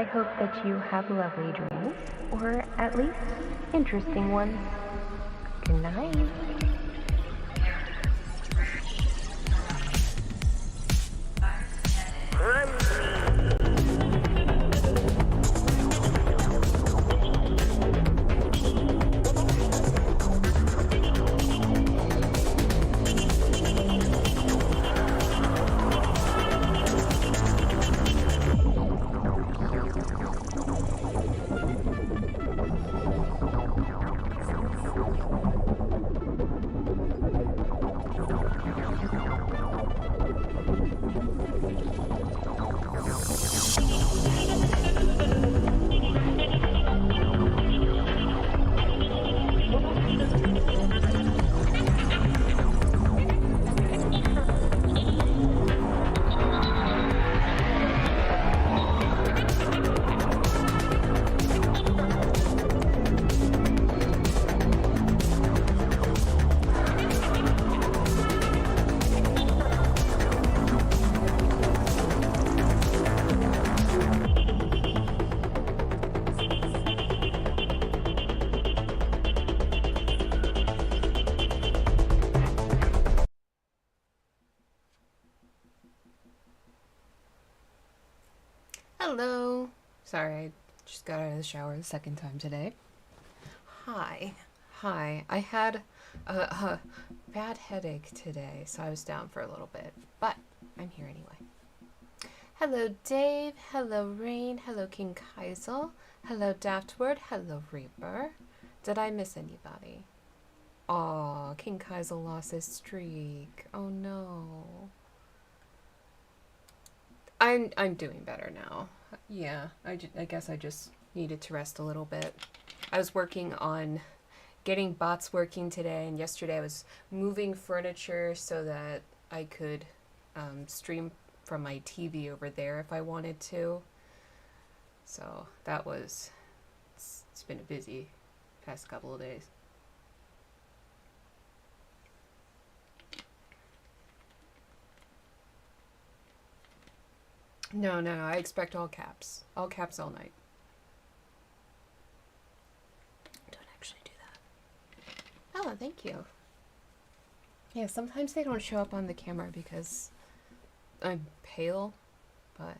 I hope that you have lovely dreams, or at least interesting ones. Good night. Hello. Sorry, I just got out of the shower the second time today. Hi. Hi. I had a bad headache today, so I was down for a little bit. But I'm here anyway. Hello, Dave. Hello, Rain. Hello, King Kaisel. Hello, Daftword. Hello, Reaper. Did I miss anybody? Aw, King Kaisel lost his streak. Oh no. I'm doing better now. Yeah, I guess I just needed to rest a little bit. I was working on getting bots working today, and yesterday I was moving furniture so that I could stream from my TV over there if I wanted to. So that was, it's been a busy past couple of days. No, I expect all caps. All caps all night. Don't actually do that. Oh, thank you. Yeah, sometimes they don't show up on the camera because I'm pale, but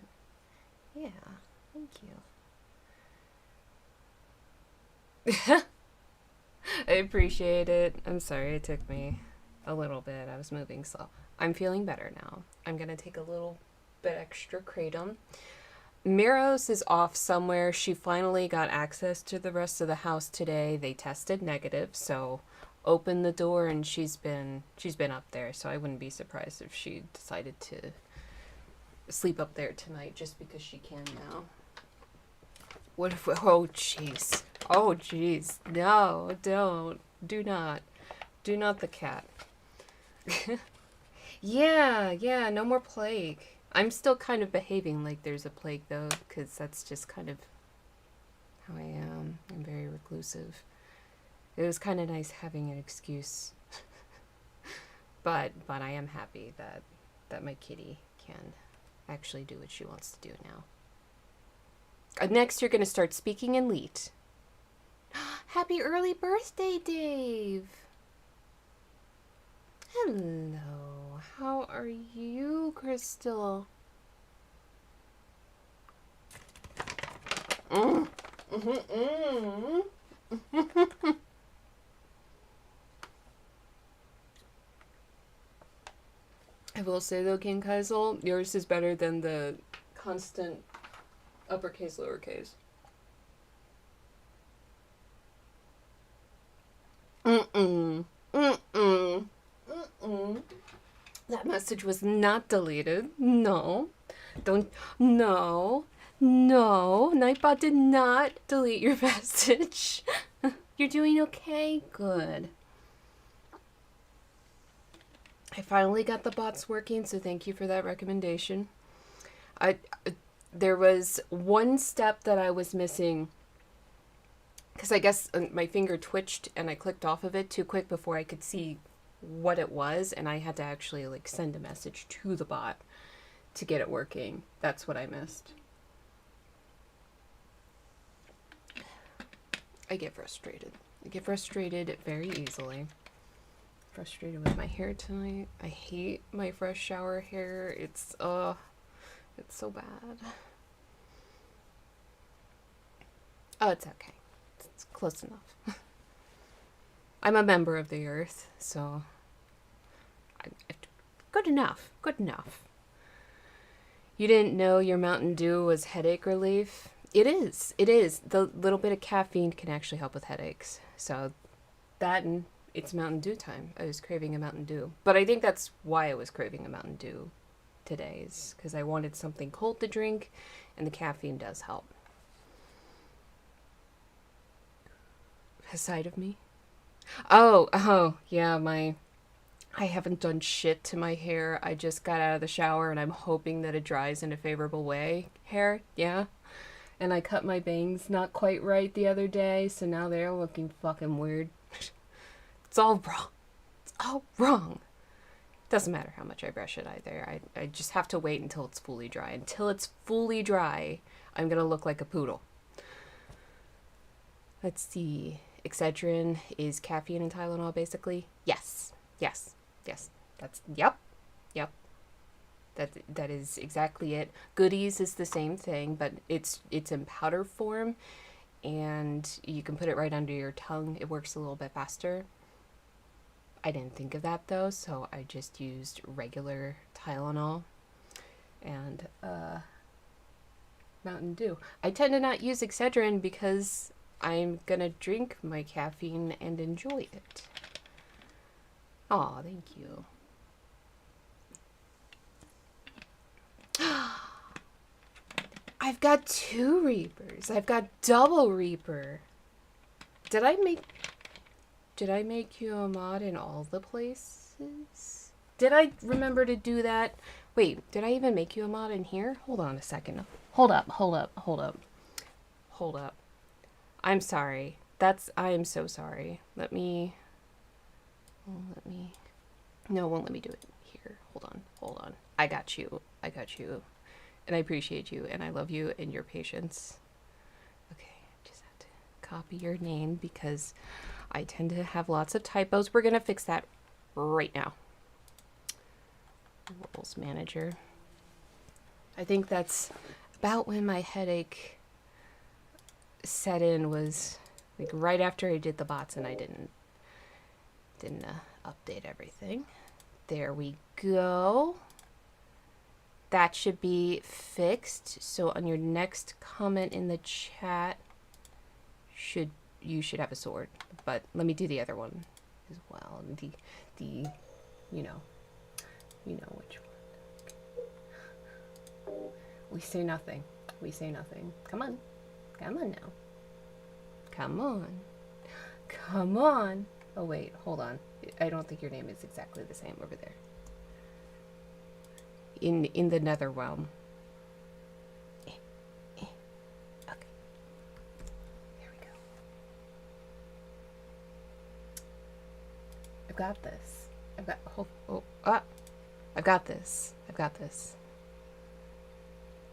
yeah, thank you. I appreciate it. I'm sorry it took me a little bit. I was moving slow. I'm feeling better now. I'm gonna take a little bit extra kratom. Miros is off somewhere. She finally got access to the rest of the house today. They tested negative, so opened the door and she's been up there, so I wouldn't be surprised if she decided to sleep up there tonight just because she can now. What if oh jeez. Oh jeez. No, don't. Do not the cat. Yeah, no more plague. I'm still kind of behaving like there's a plague, though, because that's just kind of how I am. I'm very reclusive. It was kind of nice having an excuse. but I am happy that my kitty can actually do what she wants to do now. Next, you're going to start speaking in Leet. Happy early birthday, Dave! Hello. How are you, Crystal? I will say though, King Kaisel, yours is better than the constant uppercase, lowercase. That message was not deleted. No. No. Nightbot did not delete your message. You're doing okay? Good. I finally got the bots working, so thank you for that recommendation. There was one step that I was missing because I guess my finger twitched and I clicked off of it too quick before I could see what it was, and I had to actually like send a message to the bot to get it working. That's what I missed. I get frustrated. I get frustrated very easily. Frustrated with my hair tonight. I hate my fresh shower hair. It's so bad. Oh, it's okay. It's close enough. I'm a member of the earth, so good enough. Good enough. You didn't know your Mountain Dew was headache relief? It is. It is. The little bit of caffeine can actually help with headaches. So that and it's Mountain Dew time. I was craving a Mountain Dew. But I think that's why I was craving a Mountain Dew today, is because I wanted something cold to drink, and the caffeine does help. Aside of me? Oh, yeah, I haven't done shit to my hair. I just got out of the shower and I'm hoping that it dries in a favorable way. Hair, yeah. And I cut my bangs not quite right the other day, so now they're looking fucking weird. It's all wrong. It's all wrong. Doesn't matter how much I brush it either. I just have to wait until it's fully dry. Until it's fully dry, I'm gonna look like a poodle. Let's see. Excedrin is caffeine and Tylenol, basically. Yes. That's yep. That is exactly it. Goodies is the same thing, but it's in powder form, and you can put it right under your tongue. It works a little bit faster. I didn't think of that though, so I just used regular Tylenol and Mountain Dew. I tend to not use Excedrin because I'm gonna drink my caffeine and enjoy it. Aw, thank you. I've got 2 Reapers. I've got double Reaper. Did I make you a mod in all the places? Did I remember to do that? Wait, did I even make you a mod in here? Hold on a second. Hold up. I'm sorry. I am so sorry. No, it won't let me do it here. Hold on. I got you. And I appreciate you, and I love you and your patience. Okay, just have to copy your name because I tend to have lots of typos. We're gonna fix that right now. Roles manager. I think that's about when my headache set in, was like right after I did the bots and I didn't update everything. There we go. That should be fixed. So on your next comment in the chat, you should have a sword. But let me do the other one as well. The you know which one. We say nothing. Come on now. Come on. Oh wait, hold on. I don't think your name is exactly the same over there. In the nether realm. Okay. There we go. I've got this. I've got this.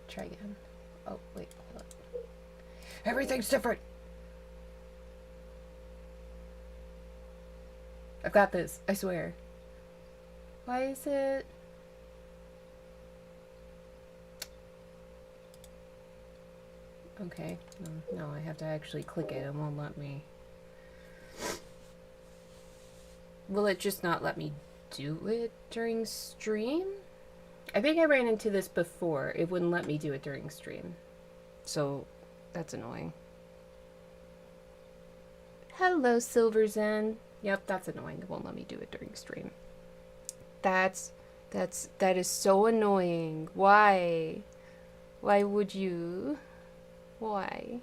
Try again. Oh, wait, hold on. Everything's different. I've got this, I swear. Why is it? Okay, no, I have to actually click it. It won't let me. Will it just not let me do it during stream? I think I ran into this before. It wouldn't let me do it during stream. So, that's annoying. Hello, Silver Zen. Yep, that's annoying. It won't let me do it during stream. That is so annoying. Why? Why would you? Why?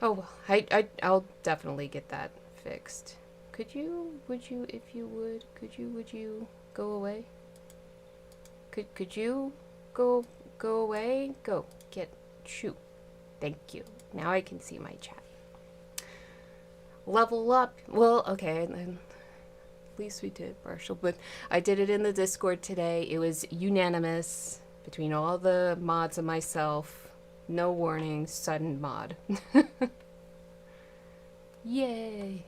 Oh well, I'll definitely get that fixed. Would you go away? Could you go away? Go, shoot. Thank you. Now I can see my chat. Level up. Well, okay, then at least we did partial, but I did it in the Discord today. It was unanimous between all the mods and myself. No warning, sudden mod. Yay.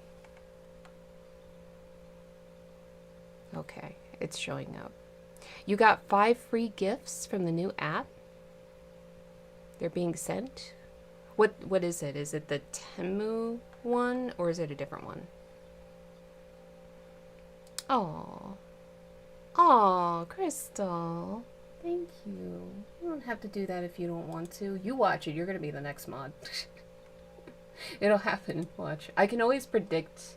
Okay, it's showing up. You got 5 free gifts from the new app. They're being sent. What is it? Is it the Temu one or is it a different one? Oh. Oh, Crystal. Thank you. You don't have to do that if you don't want to. You watch it. You're going to be the next mod. It'll happen. Watch. I can always predict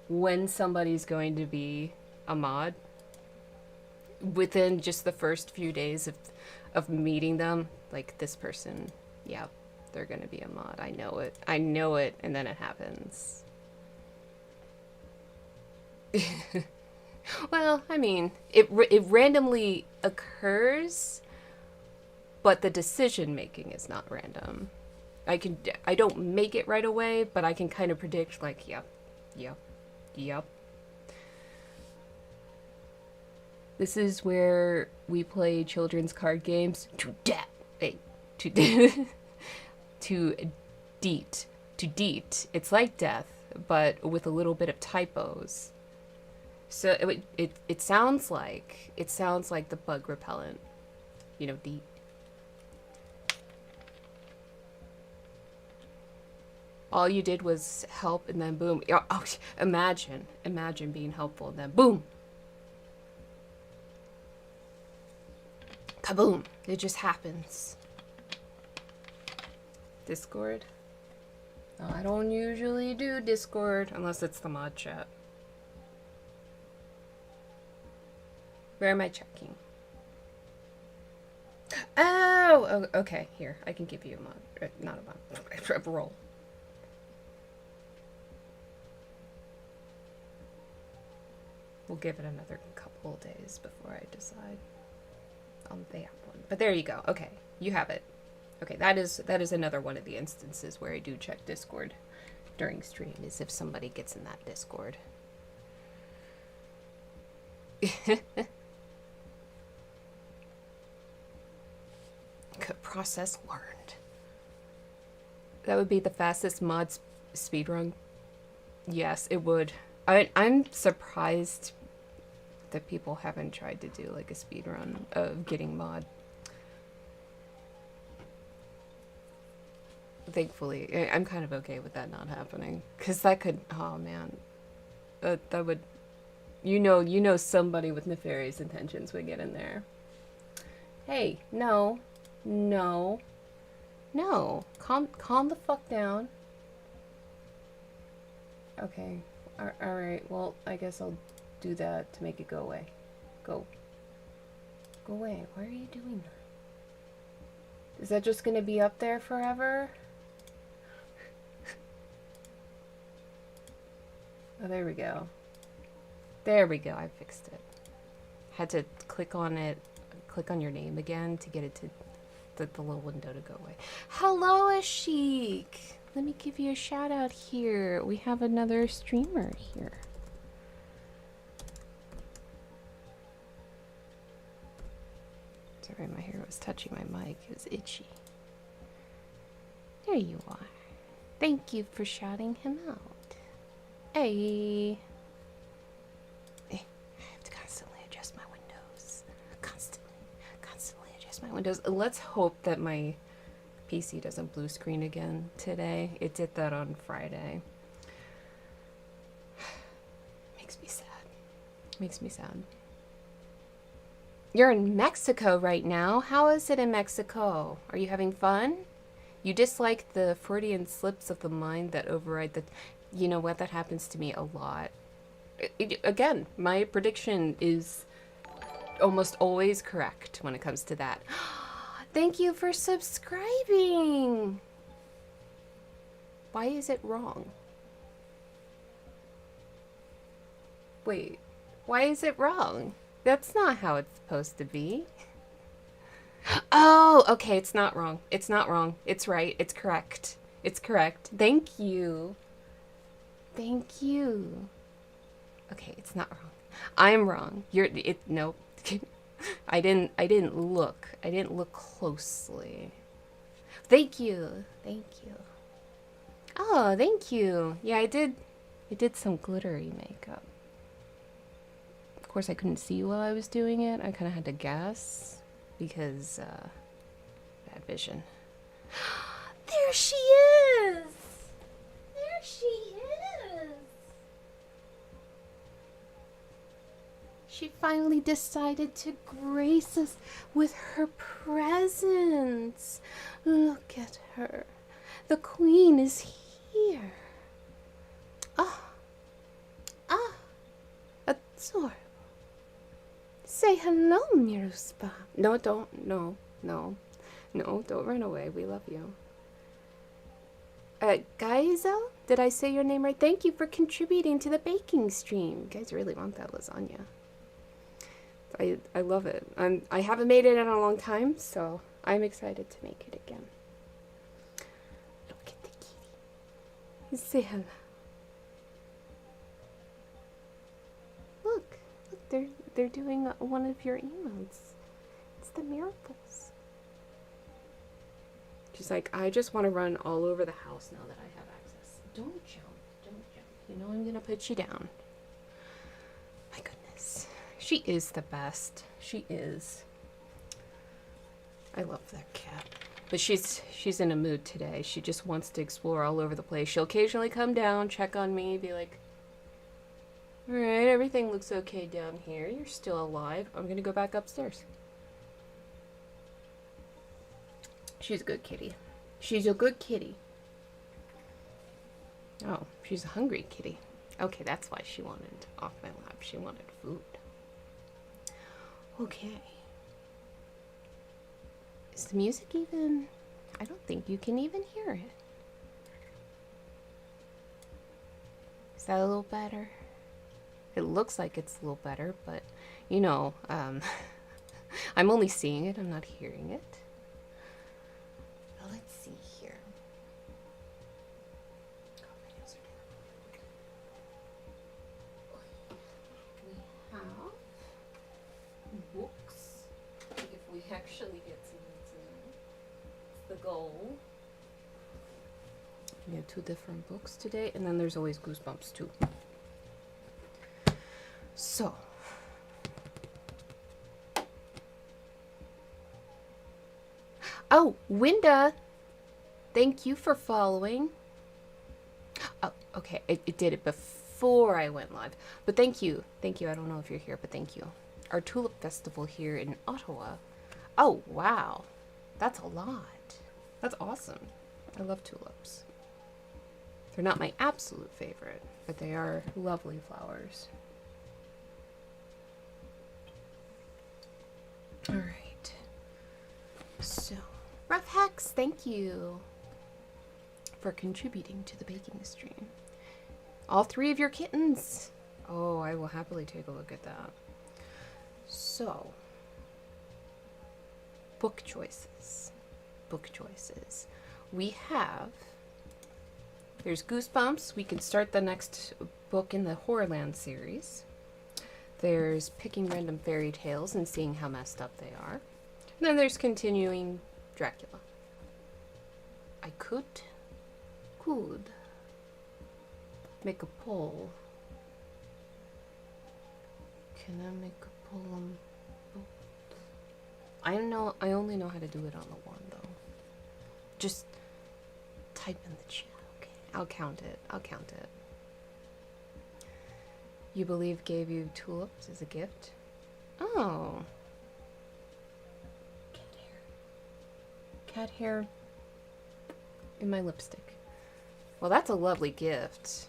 when somebody's going to be a mod within just the first few days of meeting them. Like this person, yeah, they're going to be a mod. I know it. I know it. And then it happens. Well, I mean, it randomly occurs, but the decision making is not random. I don't make it right away, but I can kind of predict like, yep. This is where we play children's card games to death. To deet. To deet. It's like death, but with a little bit of typos. So it sounds like the bug repellent, you know, deet. All you did was help and then boom. Oh, imagine being helpful and then boom. Kaboom. It just happens. Discord? Oh, I don't usually do Discord unless it's the mod chat. Where am I checking? Oh, okay. Here, I can give you a mod. Not a mod. A roll. We'll give it another couple of days before I decide on the app one. But there you go. Okay, you have it. Okay, that is another one of the instances where I do check Discord during stream, is if somebody gets in that Discord. Process learned. That would be the fastest mod speedrun. Yes, it would. I'm surprised that people haven't tried to do like a speedrun of getting mod. Thankfully, I'm kind of okay with that not happening, because that could, oh man, that would, you know somebody with nefarious intentions would get in there. Hey, no, calm the fuck down. Okay, alright, well, I guess I'll do that to make it go away. Go away. Why are you doing that? Is that just gonna be up there forever? Oh, there we go. There we go, I fixed it. Had to click on it, click on your name again to get it to the little window to go away. Hello, Ashik! Let me give you a shout out here. We have another streamer here. Sorry, my hair was touching my mic. It was itchy. There you are. Thank you for shouting him out. Hey. I have to constantly adjust my windows. Constantly adjust my windows. Let's hope that my PC doesn't blue screen again today. It did that on Friday. Makes me sad. You're in Mexico right now. How is it in Mexico? Are you having fun? You dislike the Freudian slips of the mind that override the... You know what? That happens to me a lot. Again, my prediction is almost always correct when it comes to that. Thank you for subscribing. Why is it wrong? Wait, why is it wrong? That's not how it's supposed to be. Oh, okay, it's not wrong. It's not wrong. It's right. It's correct. It's correct. Thank you. Thank you. Okay, it's not wrong. I'm wrong. No. I didn't look. I didn't look closely. Thank you. Thank you. Oh, thank you. Yeah, I did some glittery makeup. Of course, I couldn't see while I was doing it. I kind of had to guess because bad vision. There she is. There she is. She finally decided to grace us with her presence. Look at her. The queen is here. Ah, adorable. Say hello, Miruspa. No, don't. No, don't run away. We love you. Gaizel? Did I say your name right? Thank you for contributing to the baking stream. You guys really want that lasagna. I love it. I haven't made it in a long time, so I'm excited to make it again. Look at the kitty. Say hello. Look, they're doing one of your emotes. It's the miracles. She's like, I just want to run all over the house now that I have access. Don't jump. You know I'm gonna put you down. My goodness. She is the best. She is. I love that cat. But she's in a mood today. She just wants to explore all over the place. She'll occasionally come down, check on me, be like, alright, everything looks okay down here. You're still alive. I'm gonna go back upstairs. She's a good kitty. She's a good kitty. Oh, she's a hungry kitty. Okay, that's why she wanted off my lap. She wanted food. Okay. Is the music even... I don't think you can even hear it. Is that a little better? It looks like it's a little better, but, you know, I'm only seeing it. I'm not hearing it. Let's see here. We have books. If we actually get some in, it's the goal. We have 2 different books today, and then there's always Goosebumps too. So. Oh, Winda! Thank you for following. Oh, okay. It did it before I went live. But thank you. Thank you. I don't know if you're here, but thank you. Our Tulip Festival here in Ottawa. Oh, wow. That's a lot. That's awesome. I love tulips. They're not my absolute favorite, but they are lovely flowers. All right. So... Rough Hacks, thank you for contributing to the baking stream. All 3 of your kittens. Oh, I will happily take a look at that. So, book choices. We have, there's Goosebumps. We can start the next book in the Horrorland series. There's picking random fairy tales and seeing how messed up they are. And then there's continuing Dracula. I could make a poll. Can I make a poll on both? I only know how to do it on the one though. Just type in the chat. Okay, I'll count it. You believe gave you tulips as a gift? Oh. Cat hair in my lipstick. Well, that's a lovely gift.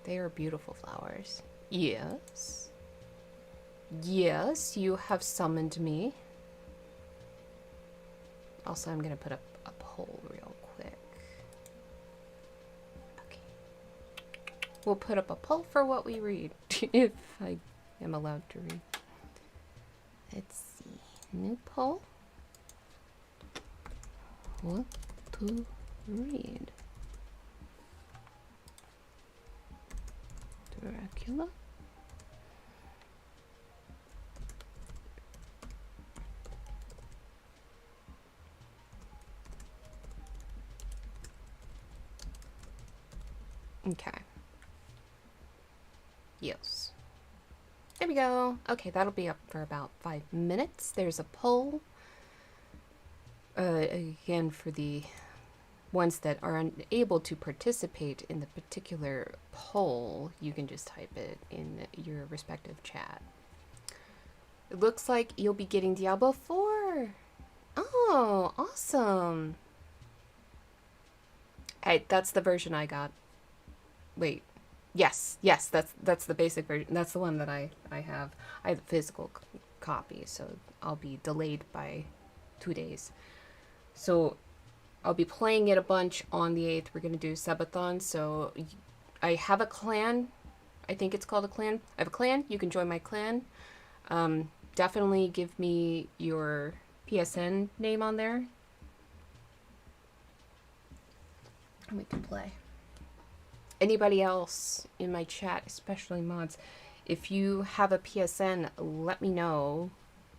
They are beautiful flowers. Yes. Yes, you have summoned me. Also, I'm gonna put up a poll real quick. Okay. We'll put up a poll for what we read, if I am allowed to read. Let's see. New poll. What to read? Dracula? Okay. Yes. There we go. Okay, that'll be up for about 5 minutes. There's a poll. Again, for the ones that are unable to participate in the particular poll, you can just type it in your respective chat. It looks like you'll be getting Diablo 4. Oh, awesome. Hey, that's the version I got. Wait. Yes, that's the basic version. That's the one that I have. I have the physical copy, so I'll be delayed by 2 days. So I'll be playing it a bunch on the 8th. We're going to do subathon, so I have a clan. I think it's called a clan. I have a clan. You can join my clan. Definitely give me your PSN name on there, and we can play. Anybody else in my chat, especially mods, if you have a PSN, let me know,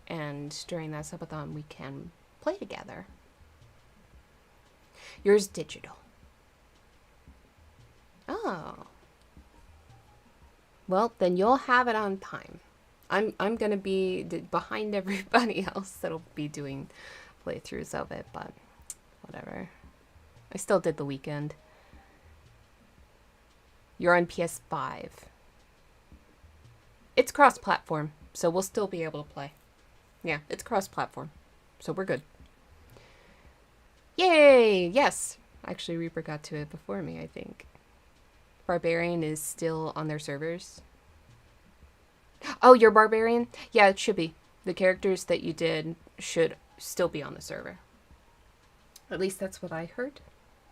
and during that subathon we can play together. Yours digital. Oh. Well, then you'll have it on time. I'm gonna be behind everybody else that'll be doing playthroughs of it, but whatever. I still did the weekend. You're on PS5. It's cross-platform, so we'll still be able to play. Yeah, it's cross-platform, so we're good. Yay! Yes! Actually, Reaper got to it before me, I think. Barbarian is still on their servers. Oh, you're Barbarian? Yeah, it should be. The characters that you did should still be on the server. At least that's what I heard.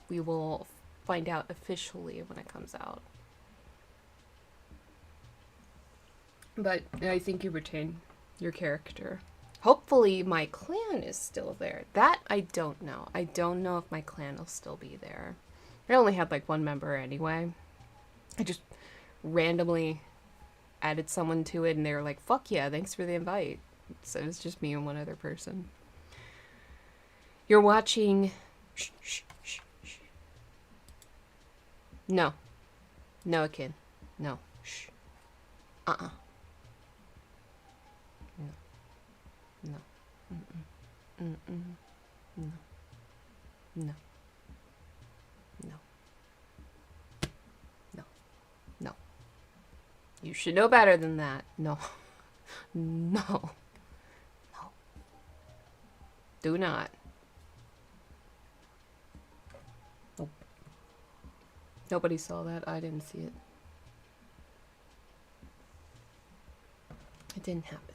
We will find out officially when it comes out. But I think you retain your character. Hopefully my clan is still there. That I don't know. I don't know if my clan will still be there. I only had like one member anyway. I just randomly added someone to it and they were like, fuck yeah, thanks for the invite. So it was just me and one other person. You're watching... Shh, shh, shh, shh. No. No, Akin. No. Shh. Uh-uh. No. No. Mm-mm. Mm-mm. No. No. No. No. No. You should know better than that. No. No. No. Do not. Nope. Nobody saw that. I didn't see it. It didn't happen.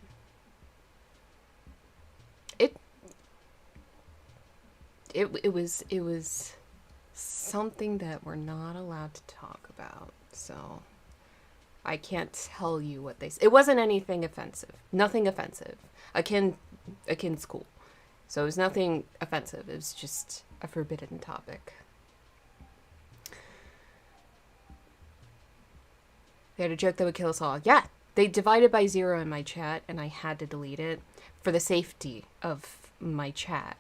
It was something that we're not allowed to talk about. So I can't tell you what they said. It wasn't anything offensive. Nothing offensive. Akin's cool. So it was nothing offensive. It was just a forbidden topic. They had a joke that would kill us all. Yeah, they divided by 0 in my chat, and I had to delete it for the safety of my chat.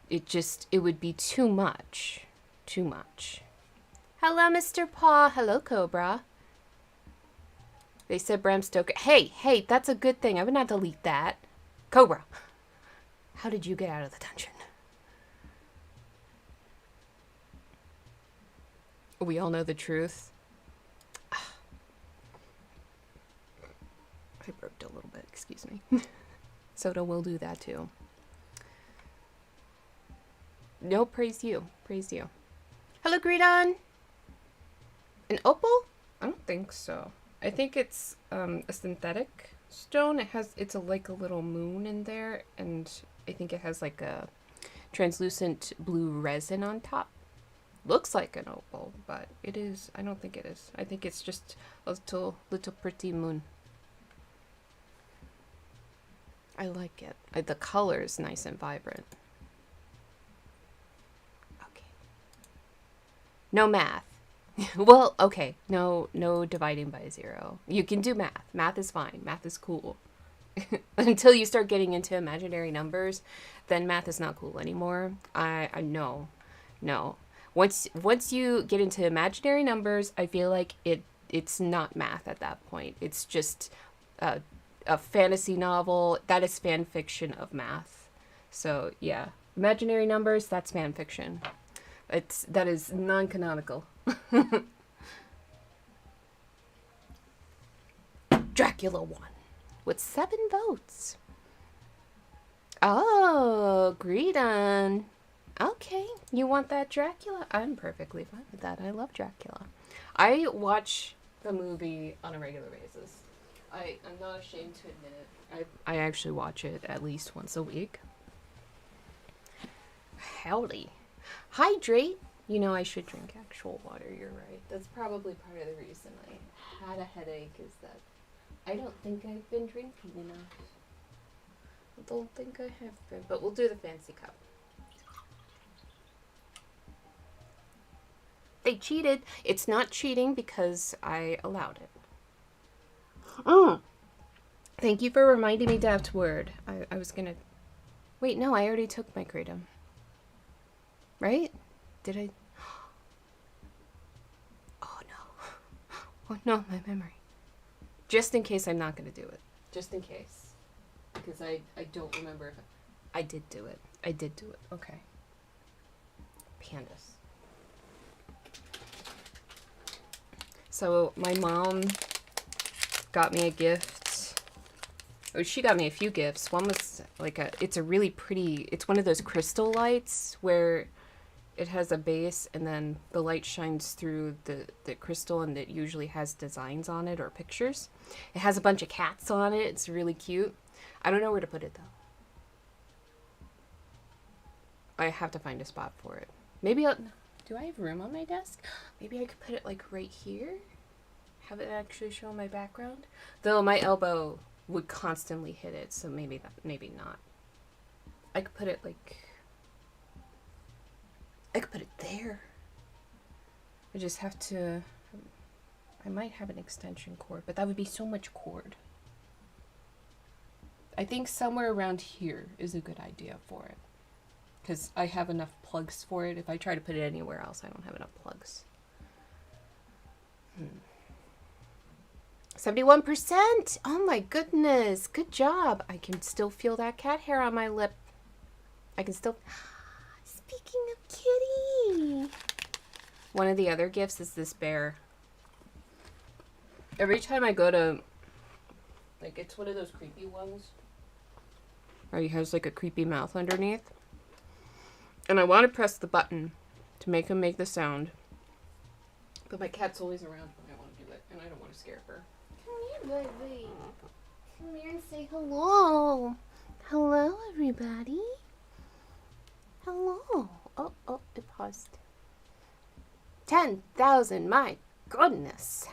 It would be too much. Too much. Hello, Mr. Paw. Hello, Cobra. They said Bram Stoker. Hey, that's a good thing. I would not delete that. Cobra, how did you get out of the dungeon? We all know the truth. I burped a little bit, excuse me. Soda will do that too. No, praise you. Praise you. Hello, Greedon. An opal? I don't think so. I think it's a synthetic stone. It's like a little moon in there, and I think it has like a translucent blue resin on top. Looks like an opal, but it is. I don't think it is. I think it's just a little pretty moon. I like it. The color is nice and vibrant. Okay. No math. Well, okay. No dividing by 0. You can do math. Math is fine. Math is cool. Until you start getting into imaginary numbers, then math is not cool anymore. I know. No. Once you get into imaginary numbers, I feel like it's not math at that point. It's just a fantasy novel that is fan fiction of math. So yeah, imaginary numbers, that's fan fiction. That is non-canonical. Dracula won with 7 votes. Oh, Greedon. Okay, you want that Dracula? I'm perfectly fine with that. I love Dracula. I watch the movie on a regular basis. I'm not ashamed to admit it. I actually watch it at least once a week. Howdy. Hydrate. You know I should drink actual water, you're right. That's probably part of the reason I had a headache, is that I don't think I've been drinking enough. I don't think I have been, but we'll do the fancy cup. They cheated. It's not cheating because I allowed it. Oh, thank you for reminding me, Daft Word. I was gonna... Wait, no, I already took my kratom. Right? Did I? Oh no. Oh no, my memory. Just in case I'm not gonna do it. Just in case. Because I don't remember if I did do it. I did do it. Okay. Pandas. So my mom got me a gift. Oh, she got me a few gifts. One was like it's a really pretty, it's one of those crystal lights where it has a base and then the light shines through the crystal, and it usually has designs on it or pictures. It has a bunch of cats on it. It's really cute. I don't know where to put it though. I have to find a spot for it. Maybe do I have room on my desk? Maybe I could put it like right here? Have it actually show my background? Though my elbow would constantly hit it, so maybe not. I could put it like... I could put it there. I just have to... I might have an extension cord, but that would be so much cord. I think somewhere around here is a good idea for it. Because I have enough plugs for it. If I try to put it anywhere else, I don't have enough plugs. 71%! Oh my goodness! Good job! I can still feel that cat hair on my lip. I can still... Speaking of kitty! One of the other gifts is this bear. Every time I go to... Like, it's one of those creepy ones. Where he has like a creepy mouth underneath. And I want to press the button to make him make the sound. But my cat's always around when I want to do it, and I don't want to scare her. Come here, baby. Come here and say hello. Hello, everybody. Hello. Oh, it paused. 10,000, my goodness.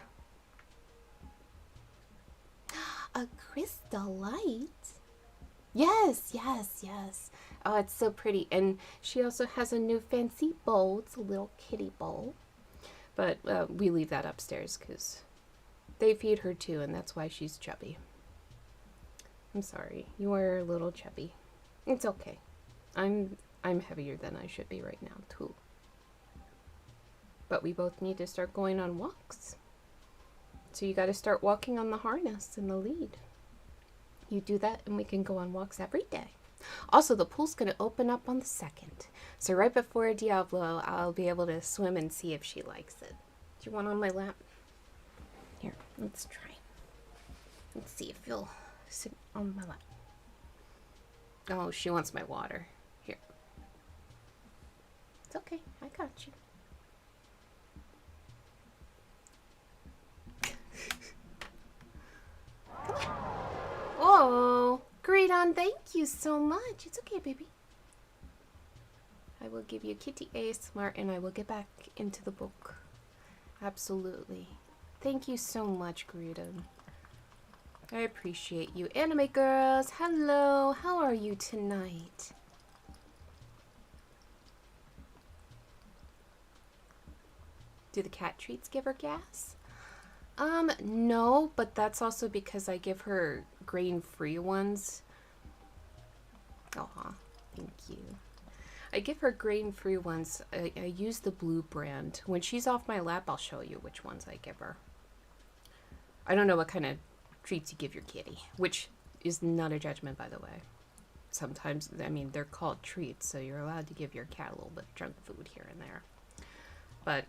A crystal light? Yes. Oh, it's so pretty. And she also has a new fancy bowl. It's a little kitty bowl. But we leave that upstairs because they feed her too, and that's why she's chubby. I'm sorry. You are a little chubby. It's okay. I'm heavier than I should be right now, too. But we both need to start going on walks. So you got to start walking on the harness and the lead. You do that and we can go on walks every day. Also, the pool's going to open up on the 2nd. So right before Diablo, I'll be able to swim and see if she likes it. Do you want on my lap? Here, let's try. Let's see if you'll sit on my lap. Oh, she wants my water. Here. It's okay. I got you. Oh, Greedon, thank you so much. It's okay, baby. I will give you kitty ASMR and I will get back into the book. Absolutely. Thank you so much, Greedon. I appreciate you. Anime girls, hello. How are you tonight? Do the cat treats give her gas? No, but that's also because I give her grain-free ones. Aw, thank you. I give her grain-free ones. I use the Blue brand. When she's off my lap, I'll show you which ones I give her. I don't know what kind of treats you give your kitty, which is not a judgment, by the way. Sometimes, I mean, they're called treats, so you're allowed to give your cat a little bit of junk food here and there. But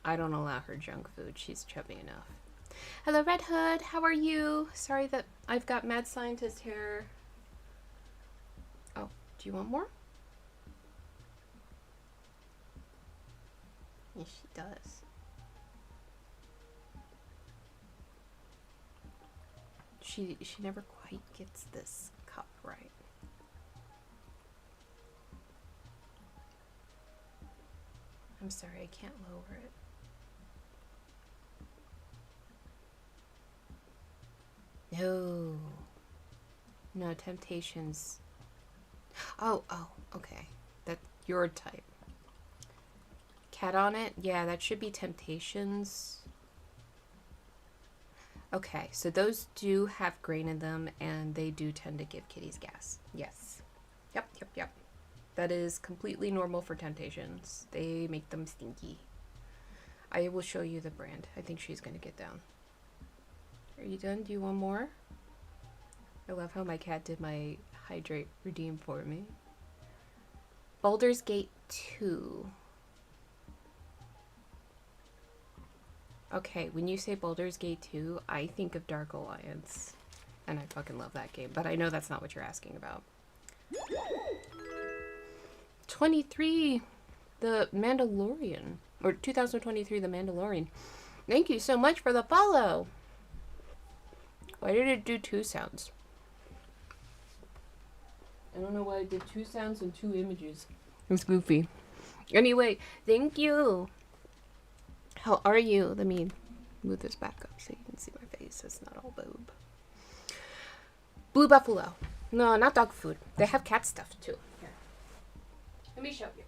I don't allow her junk food. She's chubby enough. Hello, Red Hood. How are you? Sorry that I've got Mad Scientist hair. Oh, do you want more? Yes, she does. She never quite gets this cup right. I'm sorry, I can't lower it. No. No, Temptations. Oh, okay. That's your type. Cat on it? Yeah, that should be Temptations. Okay, so those do have grain in them, and they do tend to give kitties gas. Yes. Yep. That is completely normal for Temptations. They make them stinky. I will show you the brand. I think she's going to get down. Are you done? Do you want more? I love how my cat did my hydrate redeem for me. Baldur's Gate 2. Okay, when you say Baldur's Gate 2, I think of Dark Alliance. And I fucking love that game, but I know that's not what you're asking about. 23, The Mandalorian. Or 2023, The Mandalorian. Thank you so much for the follow! Why did it do 2 sounds? I don't know why it did 2 sounds and 2 images. It was goofy. Anyway, thank you! How are you? Let me move this back up so you can see my face. It's not all boob. Blue Buffalo. No, not dog food. They have cat stuff too. Here. Let me show you.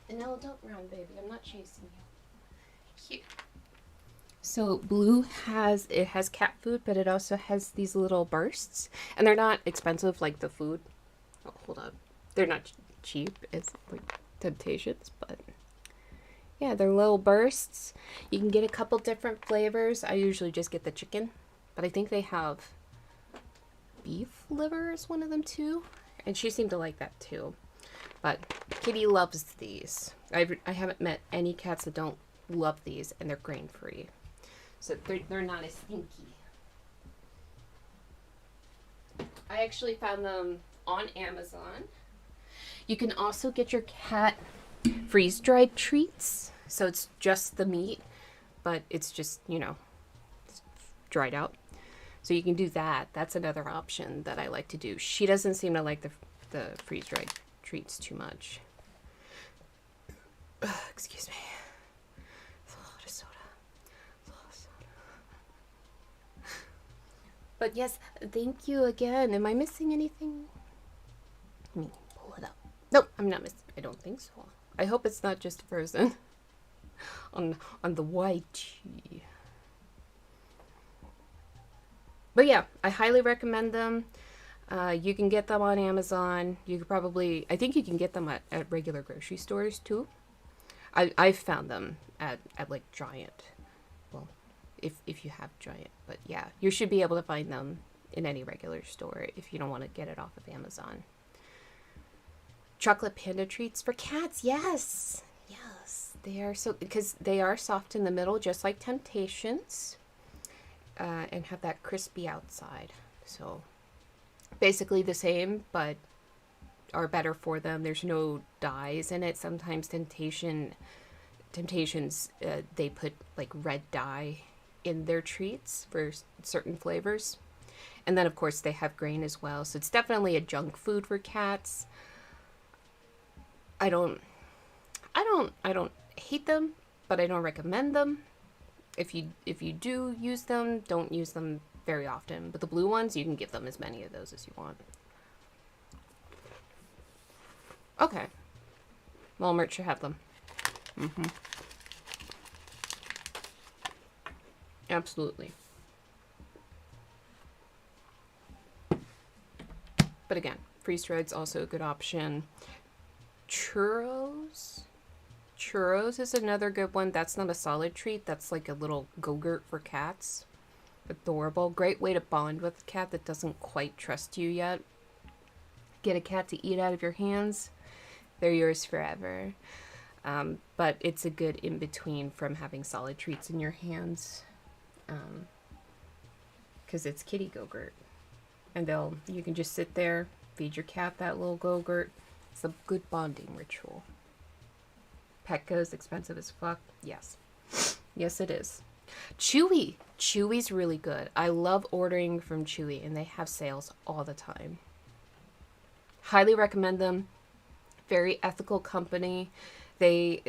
And no, don't run, baby. I'm not chasing you. Here. So Blue has cat food, but it also has these little bursts. And they're not expensive like the food. Oh, hold on. They're not cheap as like Temptations, but yeah, they're little bursts. You can get a couple different flavors. I usually just get the chicken, but I think they have beef liver is one of them too. And she seemed to like that too. But Kitty loves these. I haven't met any cats that don't love these, and they're grain-free. So they're not as stinky. I actually found them on Amazon. You can also get your cat freeze-dried treats. So it's just the meat, but it's just, you know, dried out. So you can do that. That's another option that I like to do. She doesn't seem to like the freeze-dried treats too much. Excuse me. It's a lot of soda. But yes, thank you again. Am I missing anything? Let me pull it up. Nope, I'm not missing. I don't think so. I hope it's not just frozen on the YG. But yeah, I highly recommend them. You can get them on Amazon. You could probably, I think you can get them at regular grocery stores too. I've found them at like Giant. Well, if you have Giant, but yeah, you should be able to find them in any regular store if you don't want to get it off of Amazon. Chocolate panda treats for cats. Yes. They are so, because they are soft in the middle, just like Temptations, and have that crispy outside. So basically the same, but are better for them. There's no dyes in it. Sometimes Temptations, they put like red dye in their treats for certain flavors. And then of course they have grain as well. So it's definitely a junk food for cats. I don't hate them, but I don't recommend them. If you do use them, don't use them very often. But the blue ones, you can give them as many of those as you want. Okay. Walmart should have them. Absolutely. But again, Freeze-dried's also a good option. Churros? Churros is another good one. That's not a solid treat. That's like a little Go-Gurt for cats. Adorable. Great way to bond with a cat that doesn't quite trust you yet. Get a cat to eat out of your hands. They're yours forever. But it's a good in-between from having solid treats in your hands. Because it's kitty Go-Gurt. And you can just sit there, feed your cat that little Go-Gurt. It's a good bonding ritual. Petco's expensive as fuck. Yes. Yes, it is. Chewy. Chewy's really good. I love ordering from Chewy, and they have sales all the time. Highly recommend them. Very ethical company. They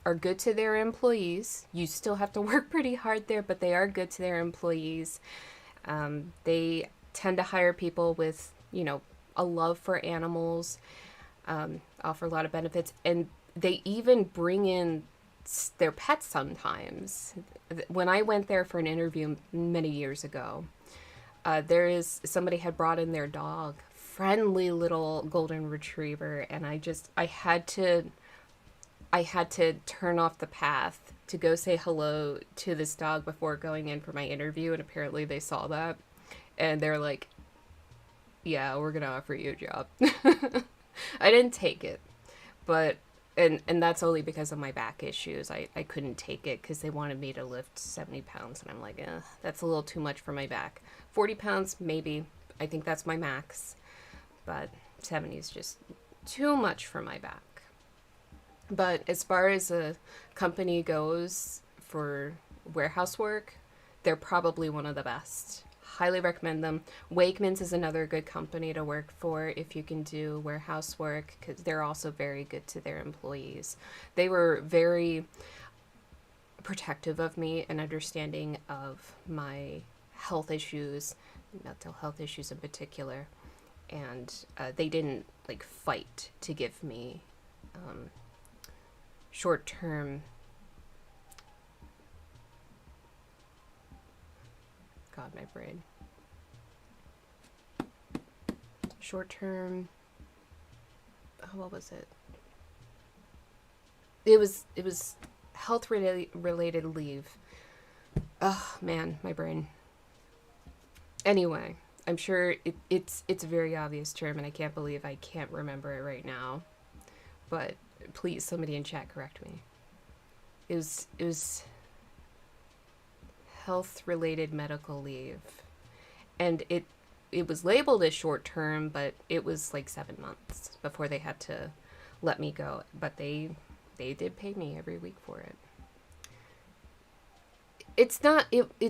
are good to their employees. You still have to work pretty hard there, but they are good to their employees. They tend to hire people with, a love for animals, offer a lot of benefits, and they even bring in their pets sometimes. When I went there for an interview many years ago, somebody had brought in their dog, friendly little golden retriever, and I had to turn off the path to go say hello to this dog before going in for my interview, and apparently they saw that, and they're like, yeah, we're gonna offer you a job. I didn't take it, but and that's only because of my back issues. I couldn't take it because they wanted me to lift 70 pounds, and I'm like, that's a little too much for my back. 40 pounds, maybe. I think that's my max, but 70 is just too much for my back. But as far as a company goes for warehouse work, they're probably one of the best. Highly recommend them. Wegmans is another good company to work for if you can do warehouse work, because they're also very good to their employees. They were very protective of me and understanding of my health issues, mental health issues in particular, and they didn't fight to give me short-term my brain. Short-term, what was it? It was health related leave. Oh man, my brain. Anyway, I'm sure it's a very obvious term, and I can't believe I can't remember it right now. But please, somebody in chat correct me. It was health-related medical leave, and it was labeled as short-term, but it was 7 months before they had to let me go. But they did pay me every week for it. It's not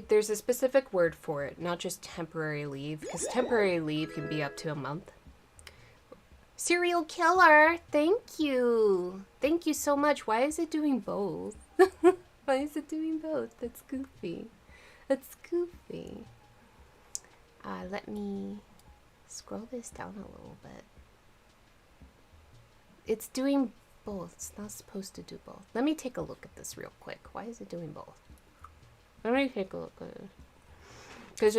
there's a specific word for it, not just temporary leave, because temporary leave can be up to a month. Serial killer, thank you so much. Why is it doing both? Why is it doing both? That's goofy. Let me scroll this down a little bit. It's doing both. It's not supposed to do both. Let me take a look at this real quick. Why is it doing both? Let me take a look at it. Because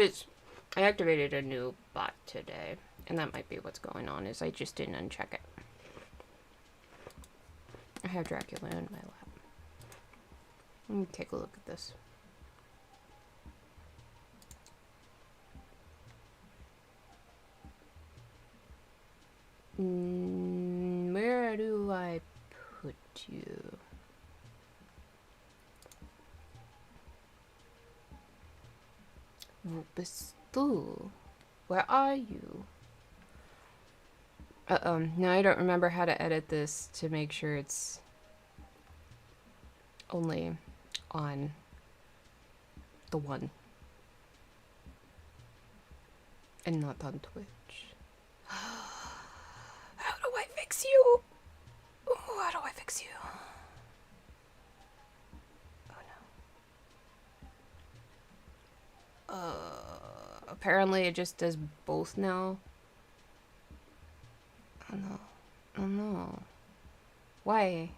I activated a new bot today, and that might be what's going on, is I just didn't uncheck it. I have Dracula in my lap. Let me take a look at this. Where do I put you? Rubistu, where are you? Now I don't remember how to edit this to make sure it's only on the one and not on Twitch. How do I fix you? Oh, how do I fix you? Oh no. Apparently it just does both now. Oh no. Why?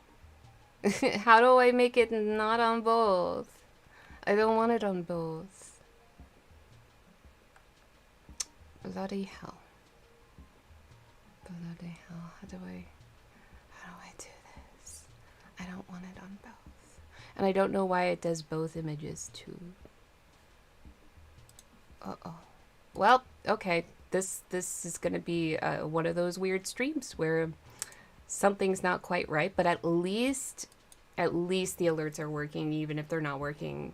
How do I make it not on both? I don't want it on both. Bloody hell. Bloody hell, how do I do this? I don't want it on both. And I don't know why it does both images too. Uh-oh. Well, okay. This is gonna be one of those weird streams where something's not quite right, but at least the alerts are working, even if they're not working.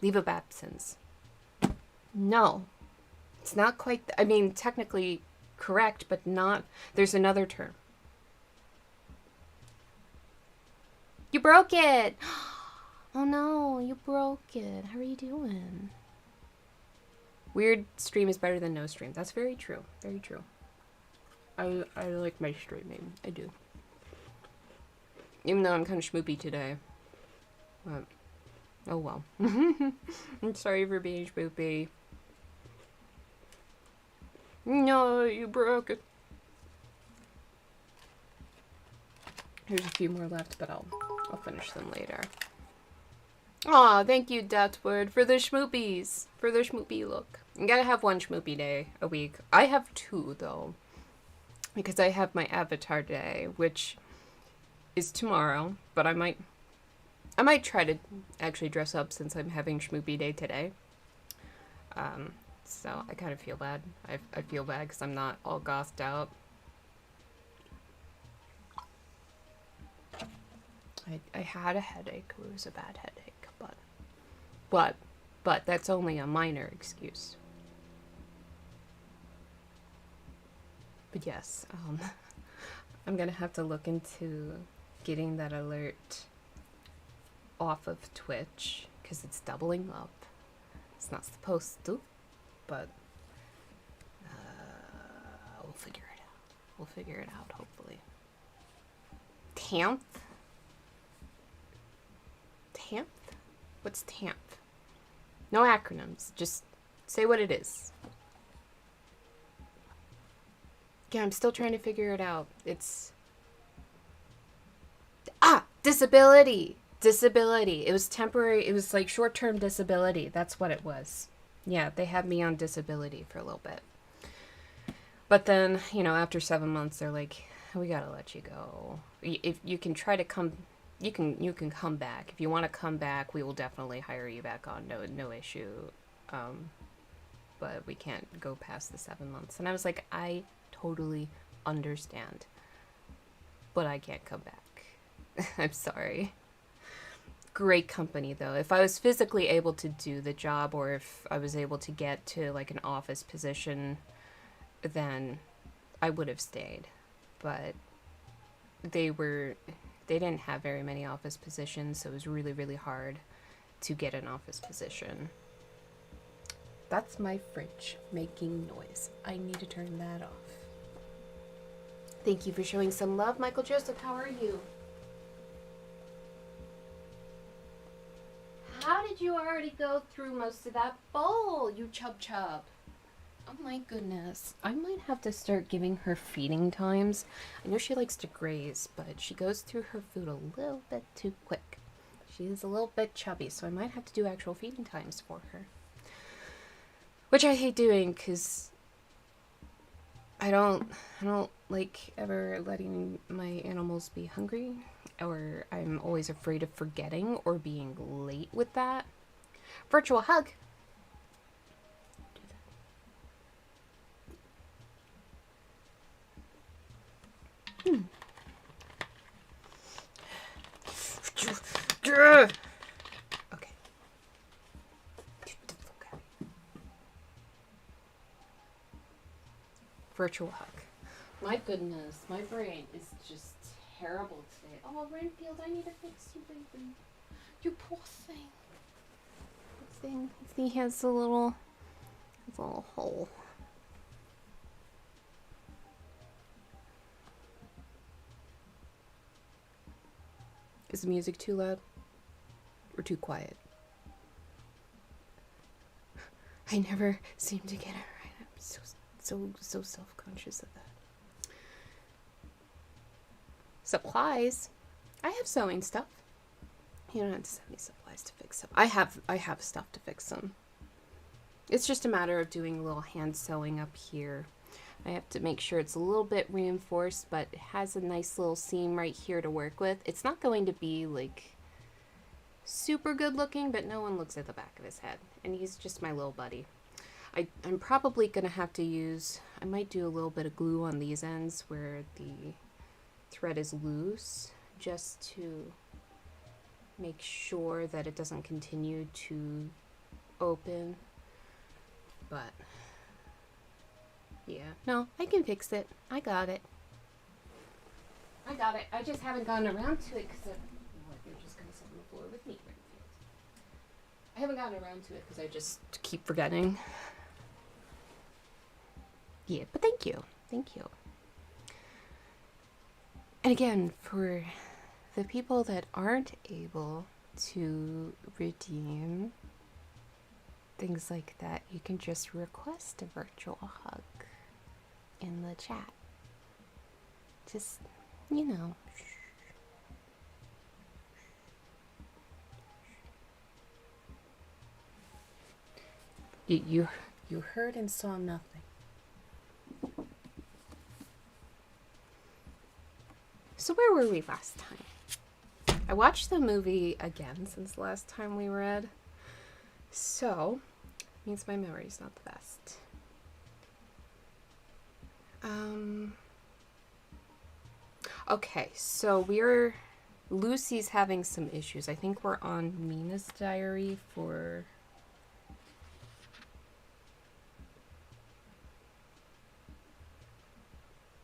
Leave of absence. No. It's not quite, I mean, technically correct, but not, there's another term. You broke it! Oh no, you broke it. How are you doing? Weird stream is better than no stream. That's very true. Very true. I like my streaming. I do. Even though I'm kind of schmoopy today. But, oh well. I'm sorry for being schmoopy. No, you broke it. There's a few more left, but I'll finish them later. Aw, thank you, Dutwood, for the schmoopies. For the schmoopy look. You gotta have one schmoopy day a week. I have two, though. Because I have my avatar day, which is tomorrow. But I might try to actually dress up since I'm having schmoopy day today. So I kind of feel bad. I feel bad because I'm not all gothed out. I had a headache. It was a bad headache, but that's only a minor excuse. But yes, I'm gonna have to look into getting that alert off of Twitch because it's doubling up. It's not supposed to, but we'll figure it out. We'll figure it out, hopefully. TAMF? TAMF? What's TAMF? No acronyms. Just say what it is. Yeah, I'm still trying to figure it out. It's... disability! Disability. It was temporary. It was like short-term disability. That's what it was. Yeah, they had me on disability for a little bit. But then, you know, after 7 months, they're like, we gotta let you go. If you can try to come... You can come back. If you want to come back, we will definitely hire you back on. No issue. But we can't go past the 7 months. And I was like, I totally understand. But I can't come back. I'm sorry. Great company, though. If I was physically able to do the job, or if I was able to get to, like, an office position, then I would have stayed. But they didn't have very many office positions, so it was really, really hard to get an office position. That's my fridge making noise. I need to turn that off. Thank you for showing some love, Michael Joseph. How are you? How did you already go through most of that bowl, you chub chub? Oh my goodness. I might have to start giving her feeding times. I know she likes to graze, but she goes through her food a little bit too quick. She is a little bit chubby, so I might have to do actual feeding times for her. Which I hate doing, because I don't like ever letting my animals be hungry, or I'm always afraid of forgetting or being late with that. Virtual hug. Okay. Virtual hug. My goodness, my brain is just terrible today. Oh, Renfield, I need to fix you, baby. You poor thing. He has a little hole. Is the music too loud or too quiet? I never seem to get it right. I'm so self-conscious of that. Supplies. I have sewing stuff. You don't have to send me supplies to fix them. I have stuff to fix them. It's just a matter of doing a little hand sewing up here. I have to make sure it's a little bit reinforced, but it has a nice little seam right here to work with. It's not going to be like super good looking, but no one looks at the back of his head. And he's just my little buddy. I'm probably going to have to use, I might do a little bit of glue on these ends where the thread is loose, just to make sure that it doesn't continue to open. But yeah, no, I can fix it. I got it. I just haven't gotten around to it because you're just gonna sit on the floor with me. I haven't gotten around to it because I just keep forgetting. Yeah, but thank you. Thank you. And again, for the people that aren't able to redeem things like that, you can just request a virtual hug in the chat. Just, you know. You heard and saw nothing. So where were we last time? I watched the movie again since the last time we read. So, means my memory's not the best. Okay, so Lucy's having some issues. I think we're on Mina's diary for...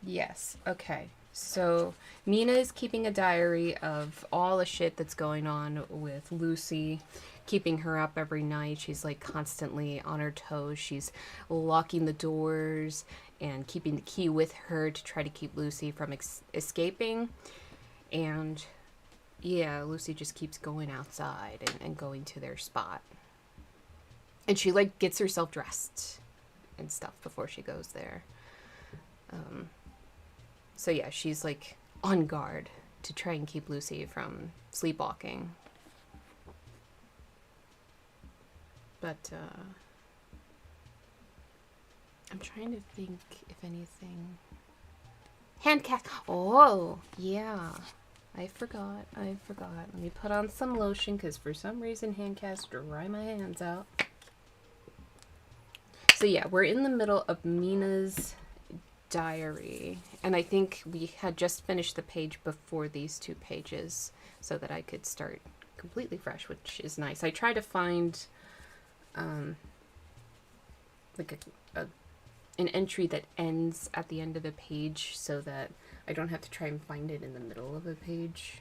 Yes, okay. So Mina is keeping a diary of all the shit that's going on with Lucy, keeping her up every night. She's like constantly on her toes. She's locking the doors and keeping the key with her to try to keep Lucy from escaping. And yeah, Lucy just keeps going outside and going to their spot. And she like gets herself dressed and stuff before she goes there. So yeah, she's like on guard to try and keep Lucy from sleepwalking. But I'm trying to think if anything... Hand cast! Oh, yeah. I forgot. Let me put on some lotion because for some reason hand cast dry my hands out. So yeah, we're in the middle of Mina's diary, and I think we had just finished the page before these two pages so that I could start completely fresh, which is nice. I try to find like an entry that ends at the end of a page so that I don't have to try and find it in the middle of a page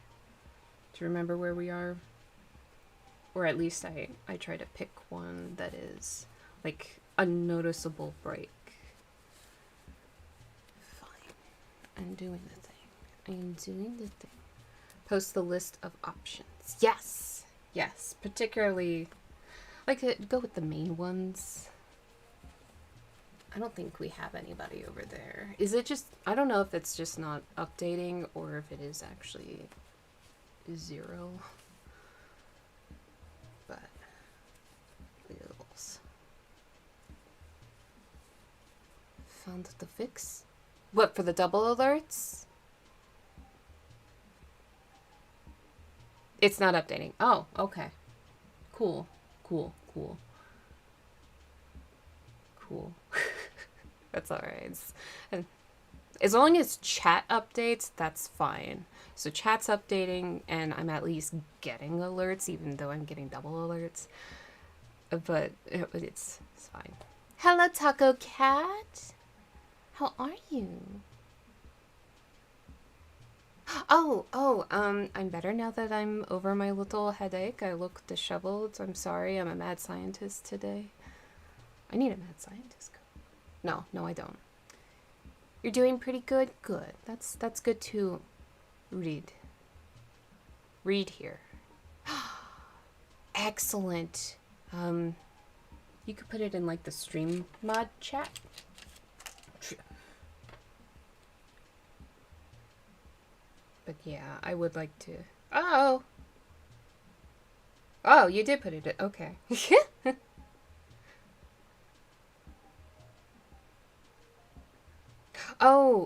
to remember where we are. Or at least I try to pick one that is like a noticeable break. I'm doing the thing. Post the list of options. Yes. Particularly, like, go with the main ones. I don't think we have anybody over there. Is it just, I don't know if it's just not updating or if it is actually 0. But, wheels. Found the fix. What, for the double alerts? It's not updating. Oh, okay. Cool. That's alright. And as long as chat updates, that's fine. So chat's updating and I'm at least getting alerts, even though I'm getting double alerts. But it's fine. Hello, Taco Cat. How are you? I'm better now that I'm over my little headache. I look disheveled. I'm sorry, I'm a mad scientist today. I need a mad scientist. No, I don't. You're doing pretty good? Good. That's good to read. Read here. Excellent. You could put it in like the stream mod chat. But yeah, I would like to... Oh, you did put it in. Okay.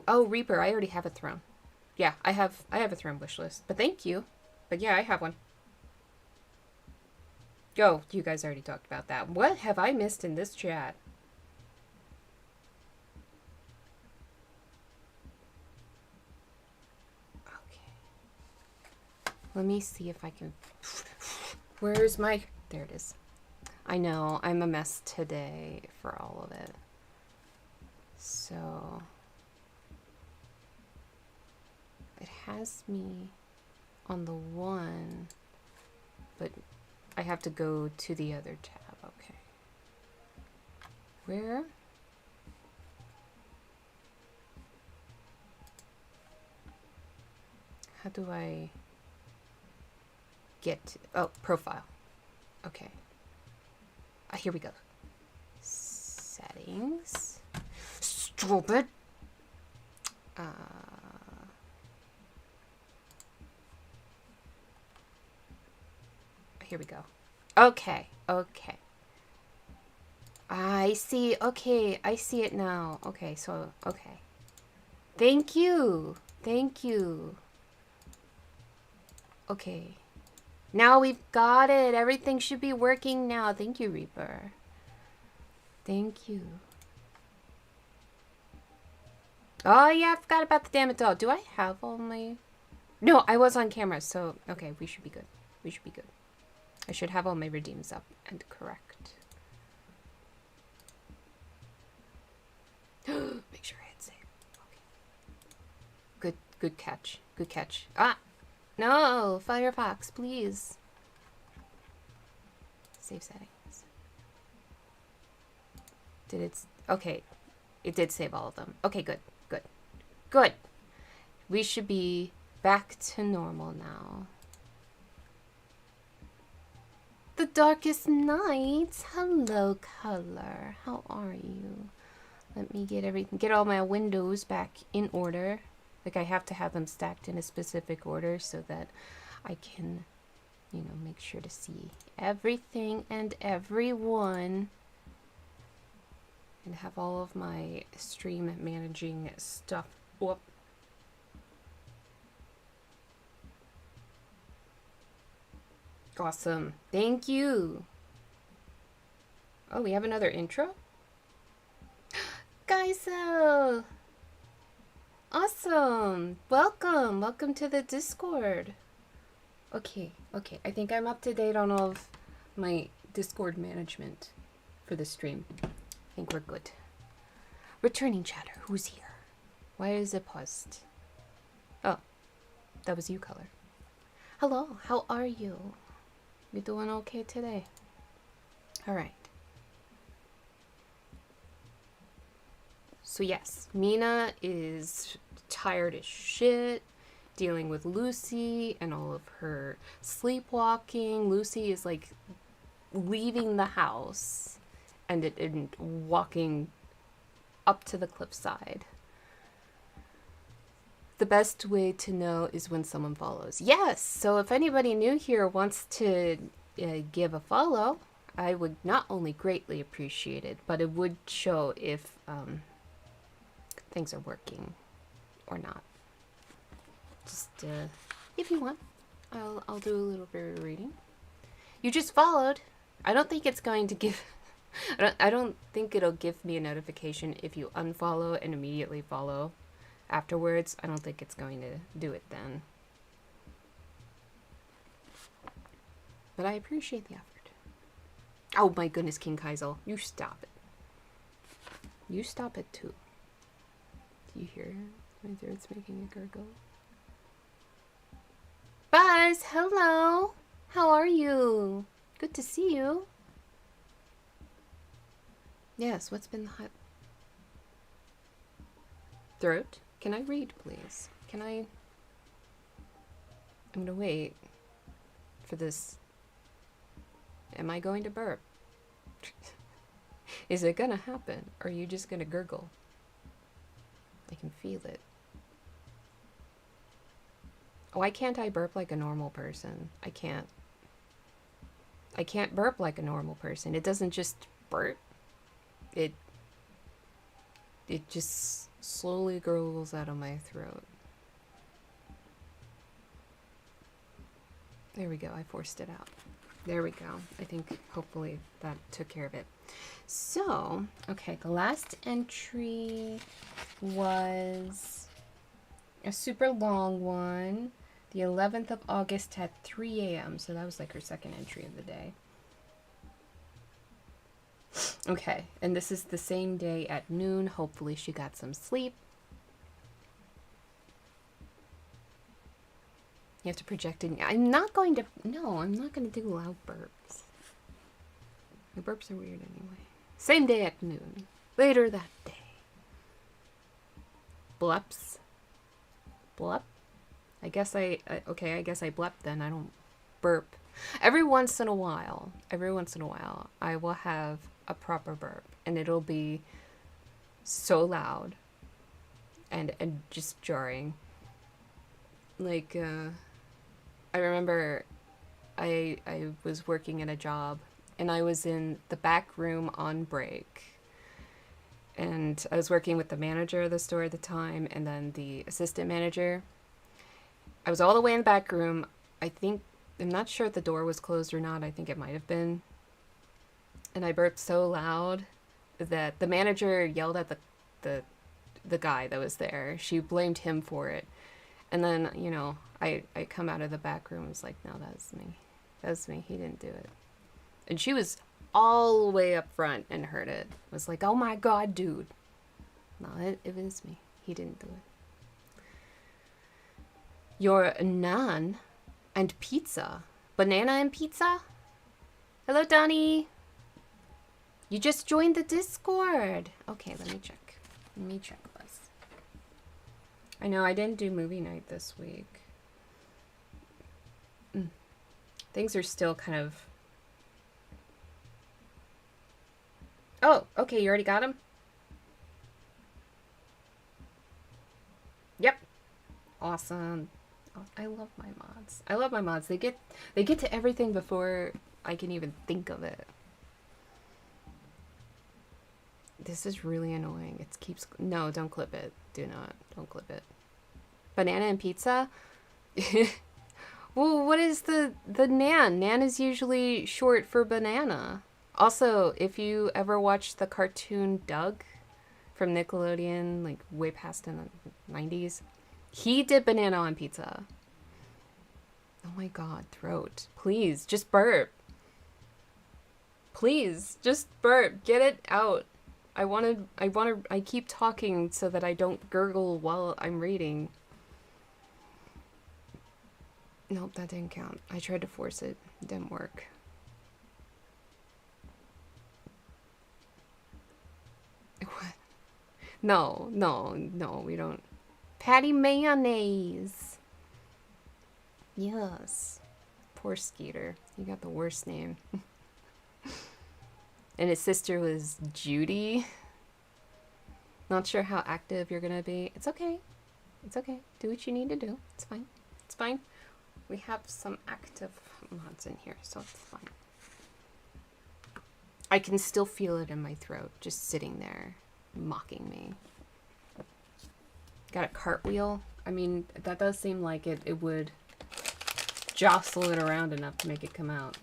Oh, Reaper, I already have a throne. Yeah, I have a throne wish list. But thank you. But yeah, I have one. Oh, you guys already talked about that. What have I missed in this chat? Okay. Let me see if I can... Where's my... There it is. I know, I'm a mess today for all of it. So... It has me on the one, but I have to go to the other tab. Okay. Where? How do I get to, oh, profile. Okay. Here we go. Settings. Stupid. Here we go. Okay, okay. I see. Okay, I see it now. Okay, so, okay. Thank you. Thank you. Okay. Now we've got it. Everything should be working now. Thank you, Reaper. Thank you. Oh, yeah, I forgot about the damn it doll. Do I have all my... No, I was on camera, so... Okay, we should be good. We should be good. I should have all my redeems up and correct. Make sure I hit save. Okay. Good catch. Good catch. Ah! No! Firefox, please. Save settings. Did it... Okay. It did save all of them. Okay, good. Good. Good! We should be back to normal now. The darkest nights. Hello, color. How are you? Let me get all my windows back in order. Like, I have to have them stacked in a specific order so that I can, you know, make sure to see everything and everyone. And have all of my stream managing stuff up. Awesome. Thank you. Oh, we have another intro? Geisel! Awesome! Welcome! Welcome to the Discord. Okay, okay. I think I'm up to date on all of my Discord management for the stream. I think we're good. Returning chatter. Who's here? Why is it paused? Oh, that was you, color. Hello, how are you? You doing okay today? Alright. So yes, Mina is tired as shit, dealing with Lucy and all of her sleepwalking. Lucy is like leaving the house and walking up to the cliffside. The best way to know is when someone follows. Yes, so if anybody new here wants to give a follow, I would not only greatly appreciate it, but it would show if things are working or not. Just if you want, I'll do a little bit of reading. You just followed. I don't think it's going to give... I don't think it'll give me a notification if you unfollow and immediately follow afterwards. I don't think it's going to do it then. But I appreciate the effort. Oh my goodness, King Kaisel. You stop it. You stop it too. Do you hear my throat's making a gurgle? Buzz, hello. How are you? Good to see you. Yes, what's been the hot... Throat? Can I read, please? Can I... I'm gonna wait for this. Am I going to burp? Is it gonna happen? Or are you just gonna gurgle? I can feel it. Oh, why can't I burp like a normal person? I can't. I can't burp like a normal person. It doesn't just burp. It just slowly gurgles out of my throat. There we go. I forced it out. There we go. I think hopefully that took care of it. So, okay, the last entry was a super long one. The 11th of August at 3 a.m. So that was like her second entry of the day. Okay, and this is the same day at noon. Hopefully she got some sleep. You have to project it. I'm not going to do loud burps. The burps are weird anyway. Same day at noon. Later that day. Bleps. Blep? I guess I blep then. I don't burp. Every once in a while, I will have a proper burp. And it'll be so loud. And just jarring. Like, I remember I was working at a job and I was in the back room on break. And I was working with the manager of the store at the time and then the assistant manager. I was all the way in the back room. I'm not sure if the door was closed or not. I think it might have been. And I burped so loud that the manager yelled at the guy that was there. She blamed him for it. And then, I come out of the back room and was like, no, that was me. That was me. He didn't do it. And she was all the way up front and heard it. Was like, oh my God, dude. No, it was me. He didn't do it. Your naan and pizza. Banana and pizza? Hello, Donnie. You just joined the Discord. Okay, let me check. Buzz. I know I didn't do movie night this week. Things are still kind of... Oh, okay, you already got him? Yep. Awesome. Oh, I love my mods. They get to everything before I can even think of it. This is really annoying. It keeps... No, don't clip it. Do not. Don't clip it. Banana and pizza? Well, what is the Nan? Nan is usually short for banana. Also, if you ever watched the cartoon Doug from Nickelodeon, like way past in the 90s, he did banana on pizza. Oh my God, throat. Please, just burp. Please, just burp. Get it out. I keep talking so that I don't gurgle while I'm reading. Nope, that didn't count. I tried to force it. It didn't work. What? No, we don't. Patty mayonnaise. Yes. Poor Skeeter. He got the worst name. And his sister was Judy. Not sure how active you're gonna be. It's okay. It's okay. Do what you need to do. It's fine. It's fine. We have some active mods in here, so it's fine. I can still feel it in my throat, just sitting there, mocking me. Got a cartwheel. I mean, that does seem like it would jostle it around enough to make it come out.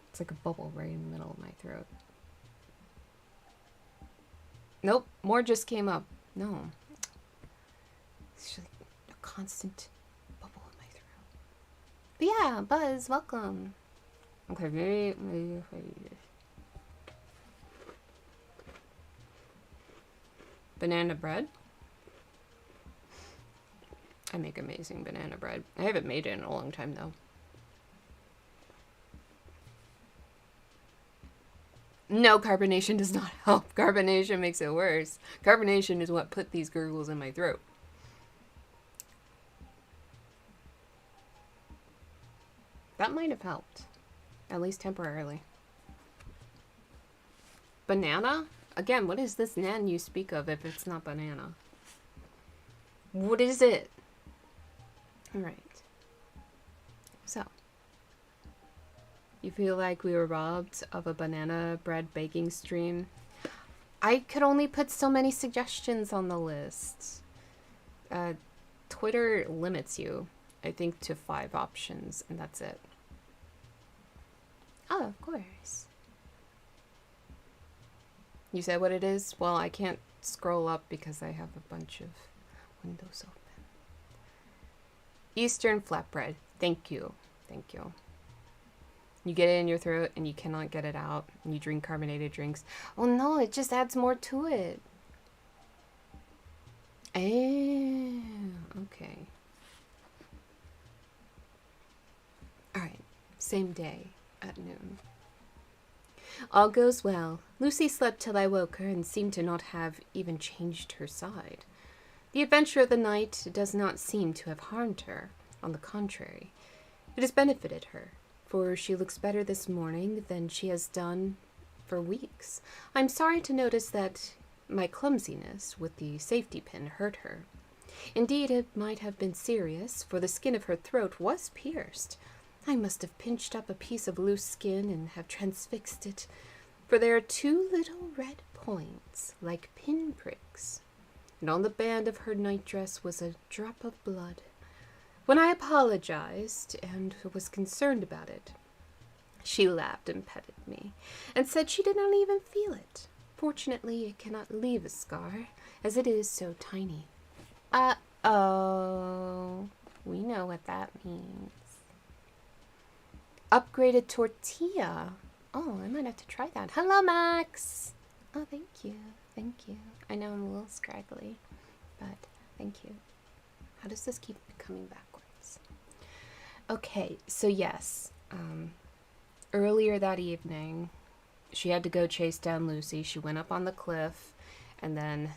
It's like a bubble right in the middle of my throat. Nope, more just came up. No. It's just like a constant bubble in my throat. But yeah, Buzz, welcome. Okay, maybe if I do this. Banana bread. I make amazing banana bread. I haven't made it in a long time though. No, carbonation does not help. Carbonation makes it worse. Carbonation is what put these gurgles in my throat. That might have helped. At least temporarily. Banana? Again, what is this nan you speak of if it's not banana? What is it? Alright. So. You feel like we were robbed of a banana bread baking stream? I could only put so many suggestions on the list. Twitter limits you, I think, to 5 options, and that's it. Oh, of course. You said what it is? Well, I can't scroll up because I have a bunch of windows open. Eastern flatbread. Thank you. Thank you. You get it in your throat and you cannot get it out, and you drink carbonated drinks. Oh no, it just adds more to it. Okay. Alright, same day at noon. All goes well. Lucy slept till I woke her and seemed to not have even changed her side. The adventure of the night does not seem to have harmed her. On the contrary, it has benefited her, for she looks better this morning than she has done for weeks. I'm sorry to notice that my clumsiness with the safety pin hurt her. Indeed, it might have been serious, for the skin of her throat was pierced. I must have pinched up a piece of loose skin and have transfixed it, for there are 2 little red points, like pinpricks, and on the band of her nightdress was a drop of blood. When I apologized and was concerned about it, she laughed and petted me, and said she did not even feel it. Fortunately, it cannot leave a scar, as it is so tiny. Uh-oh. We know what that means. Upgraded tortilla. Oh, I might have to try that. Hello, Max. Oh, thank you. Thank you. I know I'm a little scraggly, but thank you. How does this keep coming backwards? Okay, so yes. Earlier that evening, she had to go chase down Lucy. She went up on the cliff, and then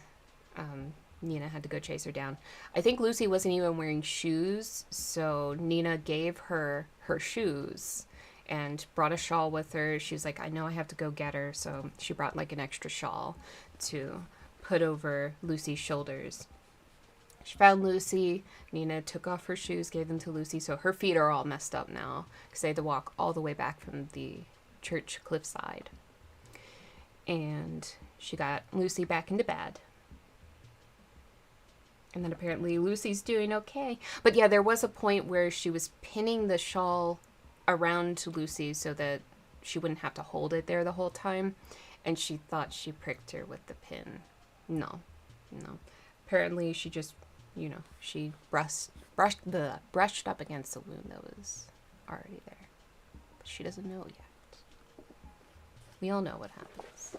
Nina had to go chase her down. I think Lucy wasn't even wearing shoes, so Nina gave her her shoes and brought a shawl with her. She was like, I know I have to go get her, so she brought like an extra shawl to put over Lucy's shoulders. She found Lucy. Nina took off her shoes, gave them to Lucy, so her feet are all messed up now because they had to walk all the way back from the church cliffside. And she got Lucy back into bed. And then apparently Lucy's doing okay. But yeah, there was a point where she was pinning the shawl around Lucy so that she wouldn't have to hold it there the whole time. And she thought she pricked her with the pin. No. Apparently she just, she brushed up against the wound that was already there. But she doesn't know yet. We all know what happens.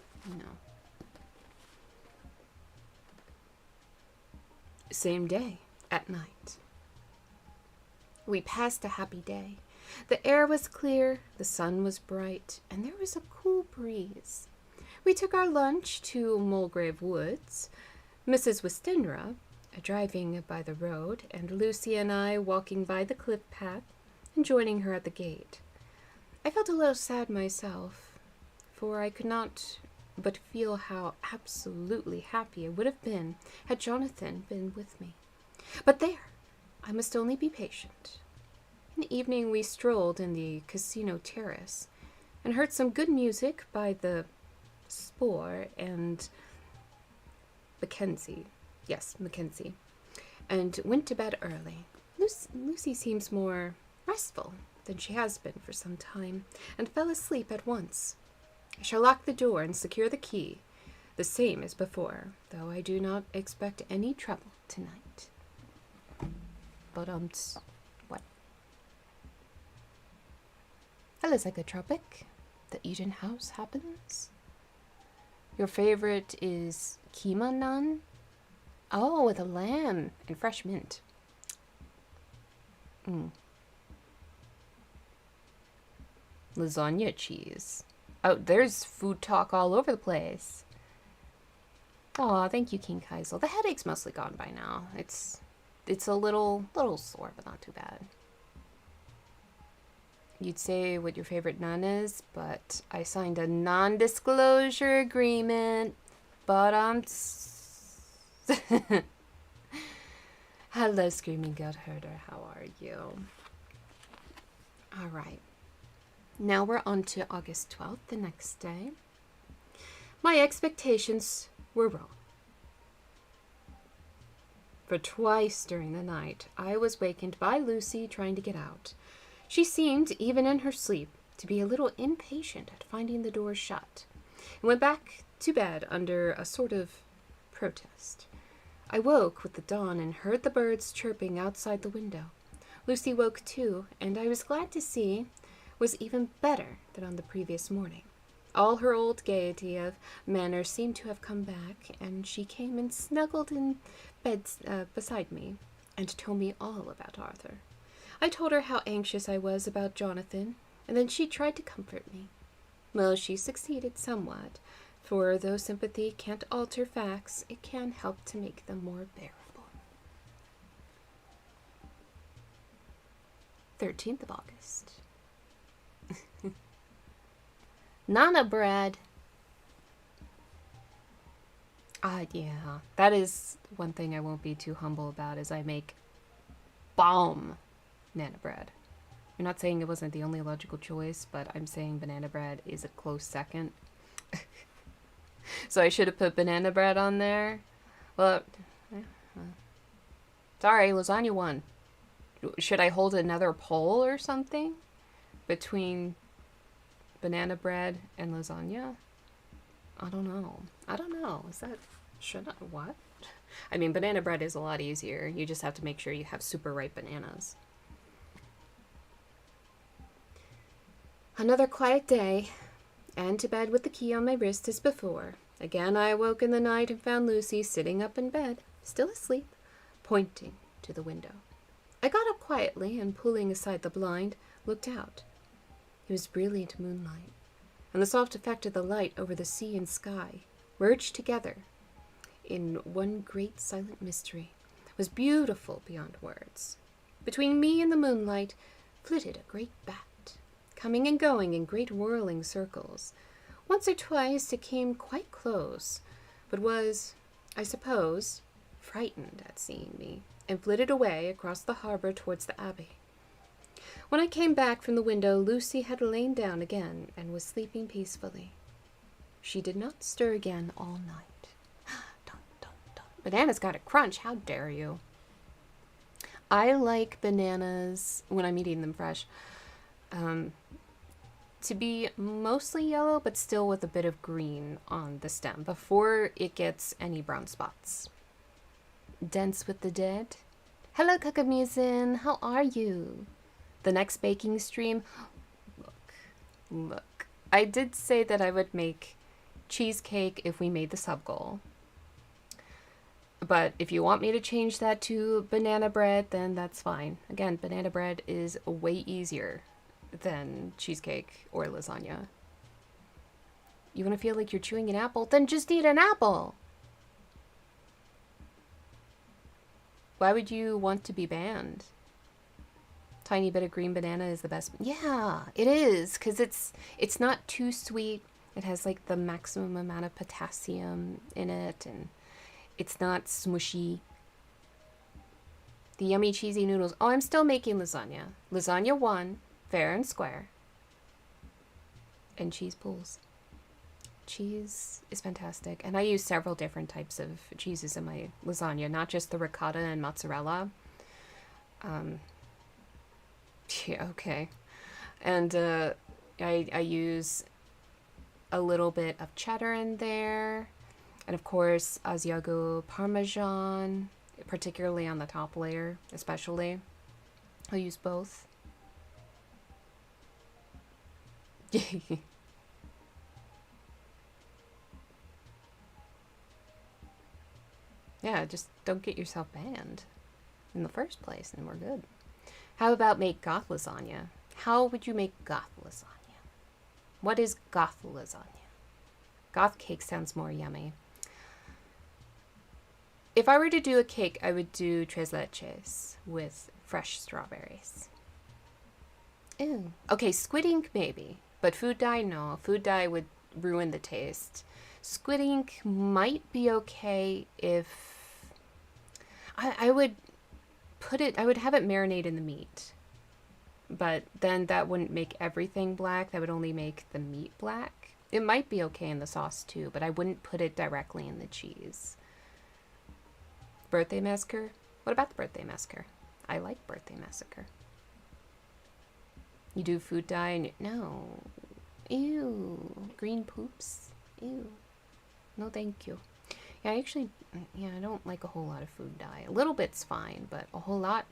Same day, at night. We passed a happy day. The air was clear, the sun was bright, and there was a cool breeze. We took our lunch to Mulgrave Woods, Mrs. Westenra driving by the road, and Lucy and I walking by the cliff path and joining her at the gate. I felt a little sad myself, for I could not but feel how absolutely happy I would have been had Jonathan been with me. But there, I must only be patient. In the evening we strolled in the casino terrace and heard some good music by the Spoor and Mackenzie. Yes, Mackenzie. And went to bed early. Lucy seems more restful than she has been for some time, and fell asleep at once. I shall lock the door and secure the key, the same as before, though I do not expect any trouble tonight. But, what? Hello, Psychotropic. The Eden House happens. Your favorite is keema naan? Oh, with a lamb and fresh mint. Lasagna cheese. Oh, there's food talk all over the place. Aw, thank you, King Kaisel. The headache's mostly gone by now. It's a little sore, but not too bad. You'd say what your favorite nun is, but I signed a non-disclosure agreement. But Hello, Screaming Goat Herder. How are you? All right. Now we're on to August 12th, the next day. My expectations were wrong. For twice during the night, I was wakened by Lucy trying to get out. She seemed, even in her sleep, to be a little impatient at finding the door shut, and went back to bed under a sort of protest. I woke with the dawn and heard the birds chirping outside the window. Lucy woke too, and I was glad to see was even better than on the previous morning. All her old gaiety of manner seemed to have come back, and she came and snuggled in bed beside me and told me all about Arthur. I told her how anxious I was about Jonathan, and then she tried to comfort me. Well, she succeeded somewhat, for though sympathy can't alter facts, it can help to make them more bearable. 13th of August. Nana bread. Yeah, that is one thing I won't be too humble about, is I make bomb Nana bread. I'm not saying it wasn't the only logical choice, but I'm saying banana bread is a close second. So I should have put banana bread on there. Well, sorry, lasagna won. Should I hold another poll or something between banana bread and lasagna? I don't know. What? I mean, banana bread is a lot easier. You just have to make sure you have super ripe bananas. Another quiet day, and to bed with the key on my wrist as before. Again I awoke in the night and found Lucy sitting up in bed, still asleep, pointing to the window. I got up quietly and, pulling aside the blind, looked out. It was brilliant moonlight, and the soft effect of the light over the sea and sky, merged together in one great silent mystery, was beautiful beyond words. Between me and the moonlight flitted a great bat, coming and going in great whirling circles. Once or twice it came quite close, but was, I suppose, frightened at seeing me, and flitted away across the harbor towards the Abbey. When I came back from the window, Lucy had lain down again and was sleeping peacefully. She did not stir again all night. Dun, dun, dun. Bananas got a crunch, how dare you? I like bananas, when I'm eating them fresh, to be mostly yellow, but still with a bit of green on the stem before it gets any brown spots. Dance with the dead. Hello, Kakamusin. How are you? The next baking stream. Look. I did say that I would make cheesecake if we made the sub goal. But if you want me to change that to banana bread, then that's fine. Again, banana bread is way easier than cheesecake or lasagna. You want to feel like you're chewing an apple? Then just eat an apple! Why would you want to be banned? Tiny bit of green banana is the best. Yeah, it is, because it's not too sweet. It has like the maximum amount of potassium in it, and it's not smushy. The yummy cheesy noodles. Oh, I'm still making lasagna. Lasagna 1, fair and square. And cheese pulls. Cheese is fantastic. And I use several different types of cheeses in my lasagna, not just the ricotta and mozzarella. Yeah, okay. And I use a little bit of cheddar in there. And of course, Asiago Parmesan, particularly on the top layer, especially. I'll use both. Yeah, just don't get yourself banned in the first place, and we're good. How about make goth lasagna? How would you make goth lasagna? What is goth lasagna? Goth cake sounds more yummy. If I were to do a cake, I would do tres leches with fresh strawberries. Ew. Okay, squid ink maybe, but food dye, no. Food dye would ruin the taste. Squid ink might be okay if I would have it marinate in the meat, but then that wouldn't make everything black. That would only make the meat black. It might be okay in the sauce too, but I wouldn't put it directly in the cheese. Birthday Massacre? What about the Birthday Massacre? I like Birthday Massacre. You do food dye and no. Ew. Green poops. Ew. No thank you. Yeah, I don't like a whole lot of food dye. A little bit's fine, but a whole lot.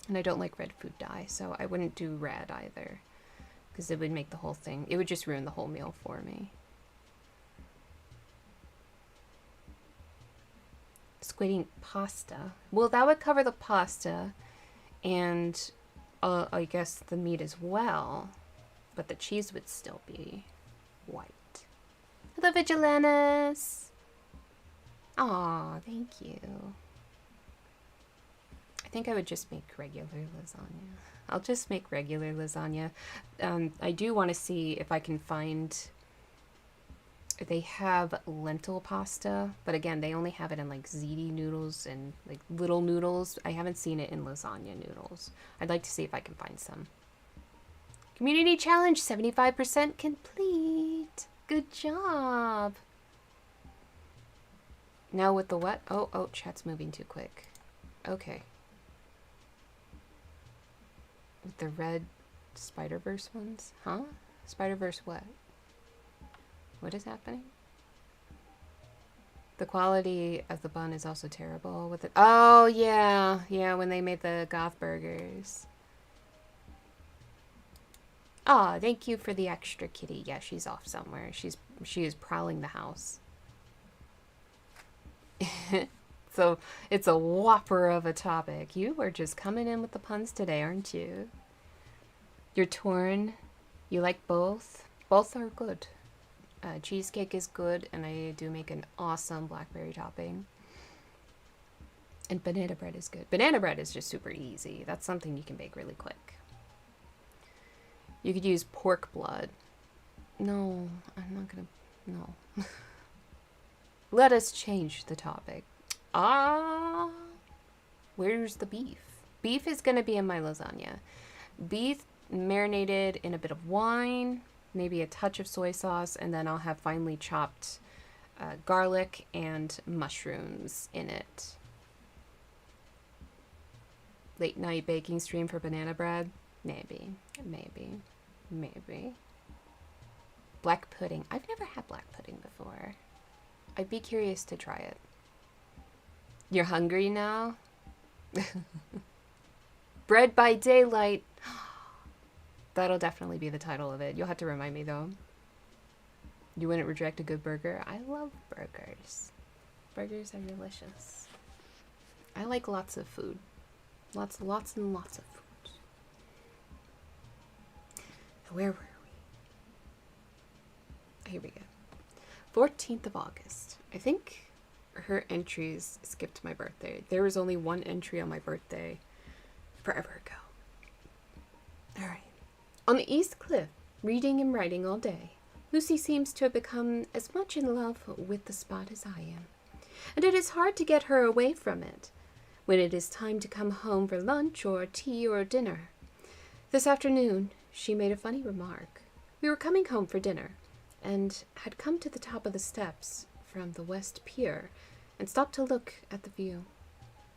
And I don't like red food dye, so I wouldn't do red either. Because it would make the whole thing, it would just ruin the whole meal for me. Squid ink pasta. Well, that would cover the pasta and I guess the meat as well. But the cheese would still be white. Hello, Vigilanus! Aw, thank you. I think I would just make regular lasagna. I'll just make regular lasagna. I do want to see if I can find... They have lentil pasta, but again, they only have it in like ziti noodles and like little noodles. I haven't seen it in lasagna noodles. I'd like to see if I can find some. Community challenge, 75% complete. Good job. Now with the what? Oh, chat's moving too quick. Okay. With the red Spider-Verse ones? Huh? Spider-Verse what? What is happening? The quality of the bun is also terrible with it. Oh, yeah. Yeah, when they made the goth burgers. Ah, thank you for the extra kitty. Yeah, she's off somewhere. She is prowling the house. So, it's a whopper of a topic. You are just coming in with the puns today, aren't you? You're torn. You like both. Both are good. Cheesecake is good, and I do make an awesome blackberry topping. And banana bread is good. Banana bread is just super easy. That's something you can bake really quick. You could use pork blood. No, I'm not gonna... No. Let us change the topic. Where's the beef? Beef is gonna be in my lasagna. Beef marinated in a bit of wine, maybe a touch of soy sauce, and then I'll have finely chopped garlic and mushrooms in it. Late night baking stream for banana bread? Maybe. Black pudding. I've never had black pudding before. I'd be curious to try it. You're hungry now? Bread by daylight. That'll definitely be the title of it. You'll have to remind me, though. You wouldn't reject a good burger? I love burgers. Burgers are delicious. I like lots of food. Lots and lots of food. Where were we? Here we go. 14th of August. I think her entries skipped my birthday. There was only one entry on my birthday forever ago. Alright. On the East Cliff, reading and writing all day, Lucy seems to have become as much in love with the spot as I am, and it is hard to get her away from it when it is time to come home for lunch or tea or dinner. This afternoon, she made a funny remark. We were coming home for dinner, and had come to the top of the steps from the West Pier, and stopped to look at the view,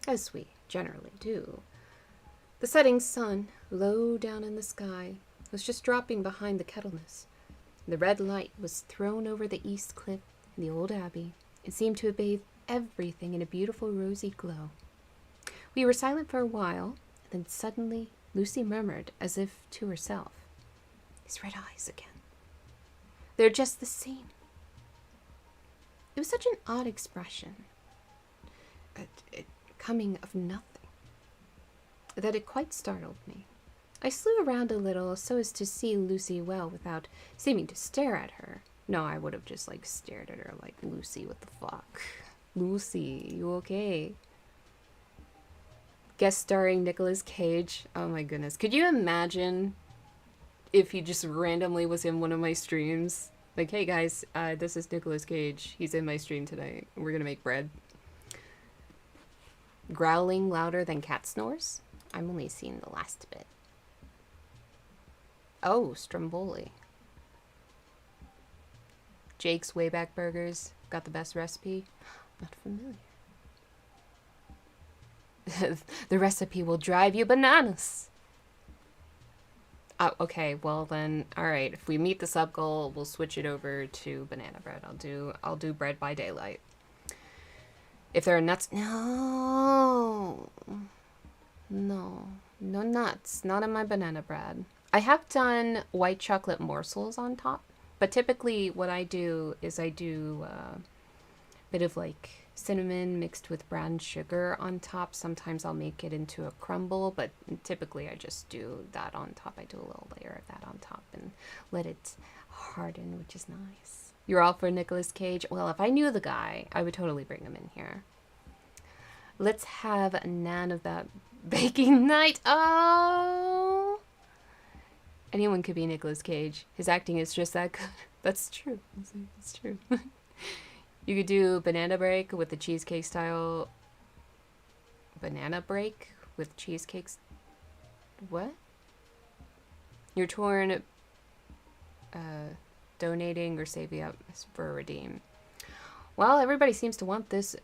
as we generally do. The setting sun, low down in the sky, was just dropping behind the Kettleness. The red light was thrown over the East Cliff and the old abbey. It seemed to have bathed everything in a beautiful rosy glow. We were silent for a while, and then suddenly Lucy murmured, as if to herself, "His red eyes again. They're just the same." It was such an odd expression, coming of nothing, that it quite startled me. I slew around a little so as to see Lucy well without seeming to stare at her. No, I would have just stared at her like, Lucy, what the fuck? Lucy, you okay? Guest starring Nicolas Cage. Oh my goodness. Could you imagine if he just randomly was in one of my streams? Like, hey guys, this is Nicolas Cage. He's in my stream tonight. We're gonna make bread. Growling louder than cat snores? I'm only seeing the last bit. Oh, Stromboli. Jake's Wayback Burgers got the best recipe. Not familiar. The recipe will drive you bananas. Okay, well then, all right. If we meet the sub goal, we'll switch it over to banana bread. I'll do bread by daylight. If there are nuts, no nuts, not in my banana bread. I have done white chocolate morsels on top, but typically what I do is I do a bit of like cinnamon mixed with brown sugar on top. Sometimes I'll make it into a crumble, but typically I just do that on top. I do a little layer of that on top and let it harden, which is nice. You're all for Nicolas Cage? Well, if I knew the guy, I would totally bring him in here. Let's have none of that baking night. Oh! Anyone could be Nicolas Cage. His acting is just that good. That's true. It's true. You could do banana break with the cheesecake style. Banana break with cheesecakes. What? You're torn. Donating or saving up for a redeem. Well, everybody seems to want this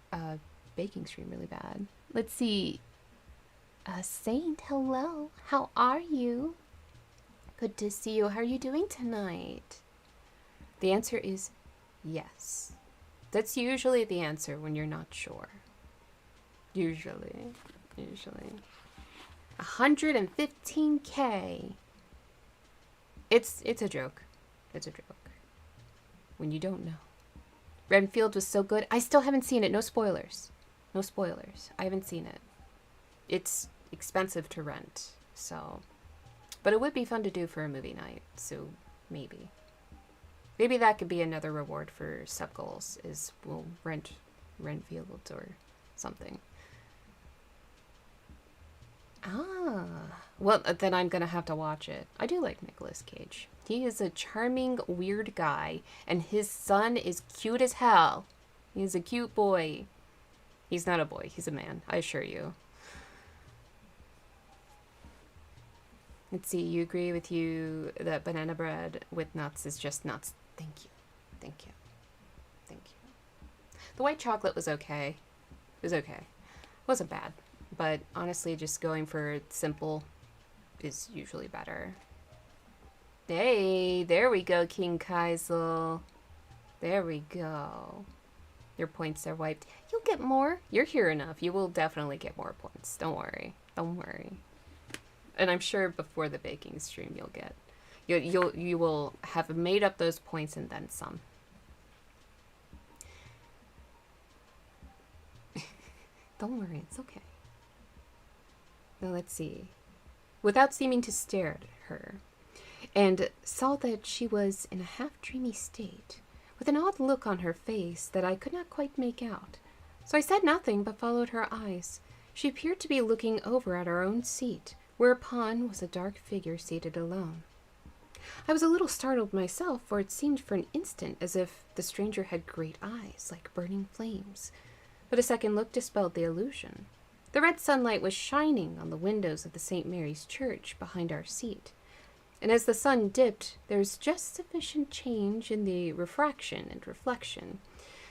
baking stream really bad. Let's see. Saint, hello. How are you? Good to see you. How are you doing tonight? The answer is yes. That's usually the answer when you're not sure. Usually. 115K. It's a joke. It's a joke. When you don't know. Renfield was so good. I still haven't seen it. No spoilers. No spoilers. I haven't seen it. It's expensive to rent, so. But it would be fun to do for a movie night, so maybe. Maybe that could be another reward for sub goals, is we'll rent Renfield or something. Well, then I'm gonna have to watch it. I do like Nicolas Cage. He is a charming, weird guy, and his son is cute as hell. He's a cute boy. He's not a boy, he's a man, I assure you. Let's see, you agree with you that banana bread with nuts is just nuts. Thank you. Thank you. Thank you. The white chocolate was okay. It was okay. It wasn't bad. But honestly, just going for simple is usually better. Hey, there we go, King Kaisel. There we go. Your points are wiped. You'll get more. You're here enough. You will definitely get more points. Don't worry. Don't worry. And I'm sure before the baking stream you'll get. You will have made up those points and then some. Don't worry, it's okay. Now let's see. Without seeming to stare at her, and saw that she was in a half-dreamy state, with an odd look on her face that I could not quite make out. So I said nothing, but followed her eyes. She appeared to be looking over at our own seat, whereupon was a dark figure seated alone. I was a little startled myself, for it seemed for an instant as if the stranger had great eyes, like burning flames. But a second look dispelled the illusion. The red sunlight was shining on the windows of the St. Mary's Church behind our seat, and as the sun dipped, there was just sufficient change in the refraction and reflection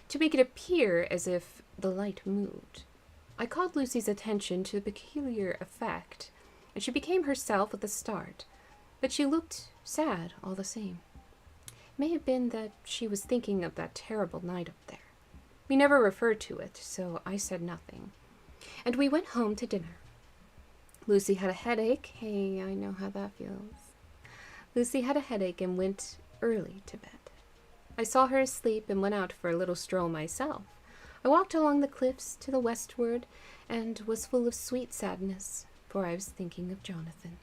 to make it appear as if the light moved. I called Lucy's attention to the peculiar effect, and she became herself with a start, but she looked sad all the same. It may have been that she was thinking of that terrible night up there. We never referred to it, so I said nothing, and we went home to dinner. Lucy had a headache. Hey, I know how that feels. Lucy had a headache and went early to bed. I saw her asleep and went out for a little stroll myself. I walked along the cliffs to the westward and was full of sweet sadness, for I was thinking of Jonathan.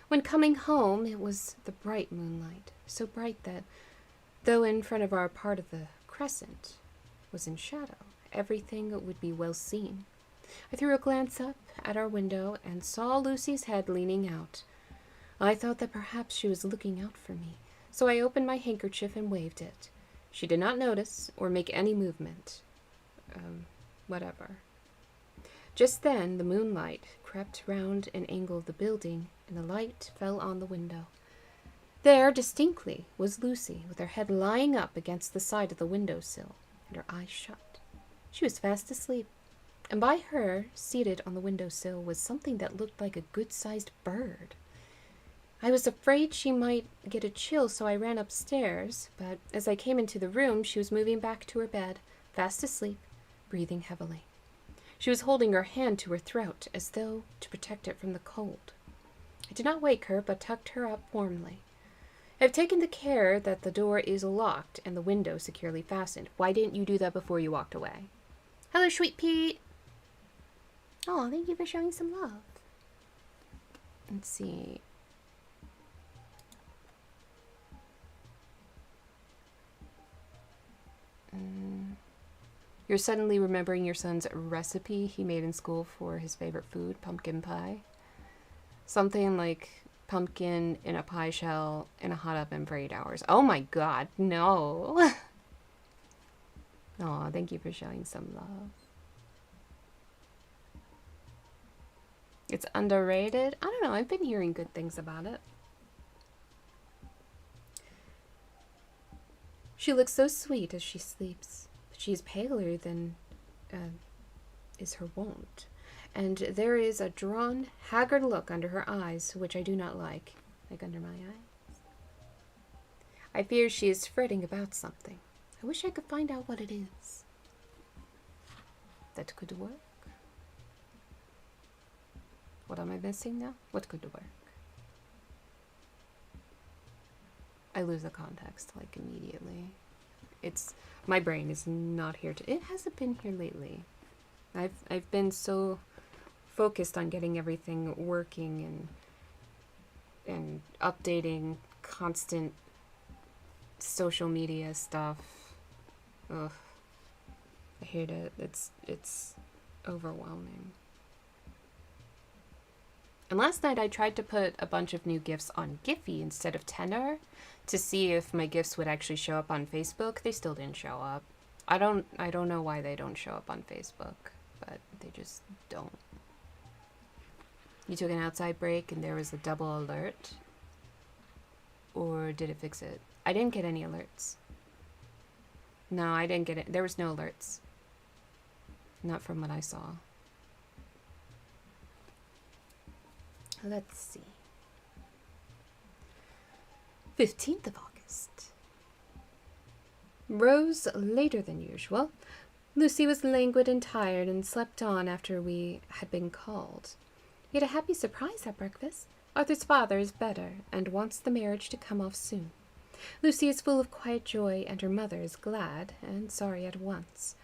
When coming home, it was the bright moonlight, so bright that, though in front of our part of the crescent was in shadow, everything would be well seen. I threw a glance up at our window and saw Lucy's head leaning out. I thought that perhaps she was looking out for me, so I opened my handkerchief and waved it. She did not notice or make any movement. Whatever. Just then the moonlight crept round an angle of the building, and the light fell on the window. There, distinctly, was Lucy, with her head lying up against the side of the window-sill, and her eyes shut. She was fast asleep, and by her, seated on the window-sill, was something that looked like a good-sized bird. I was afraid she might get a chill, so I ran upstairs, but as I came into the room, she was moving back to her bed, fast asleep, breathing heavily. She was holding her hand to her throat, as though to protect it from the cold. I did not wake her, but tucked her up warmly. I have taken the care that the door is locked and the window securely fastened. Why didn't you do that before you walked away? Hello, Sweet Pete. Oh, thank you for showing some love. Let's see. You're suddenly remembering your son's recipe he made in school for his favorite food, pumpkin pie. Something like pumpkin in a pie shell in a hot oven for 8 hours. Oh my god, no. Aw, thank you for showing some love. It's underrated? I don't know, I've been hearing good things about it. She looks so sweet as she sleeps, but she is paler than is her wont, and there is a drawn, haggard look under her eyes, which I do not like under my eyes. I fear she is fretting about something. I wish I could find out what it is. That could work. What am I missing now? What could work? I lose the context, like, immediately. My brain is not here to, it hasn't been here lately. I've been so focused on getting everything working and updating constant social media stuff. Ugh. I hate it. It's overwhelming. And last night I tried to put a bunch of new GIFs on Giphy instead of Tenor to see if my GIFs would actually show up on Facebook. They still didn't show up. I don't know why they don't show up on Facebook, but they just don't. You took an outside break and there was a double alert? Or did it fix it? I didn't get any alerts. No, I didn't get it. There was no alerts. Not from what I saw. Let's see. 15th of August. Rose later than usual. Lucy was languid and tired and slept on after we had been called. We had a happy surprise at breakfast. Arthur's father is better and wants the marriage to come off soon. Lucy is full of quiet joy, and her mother is glad and sorry at once.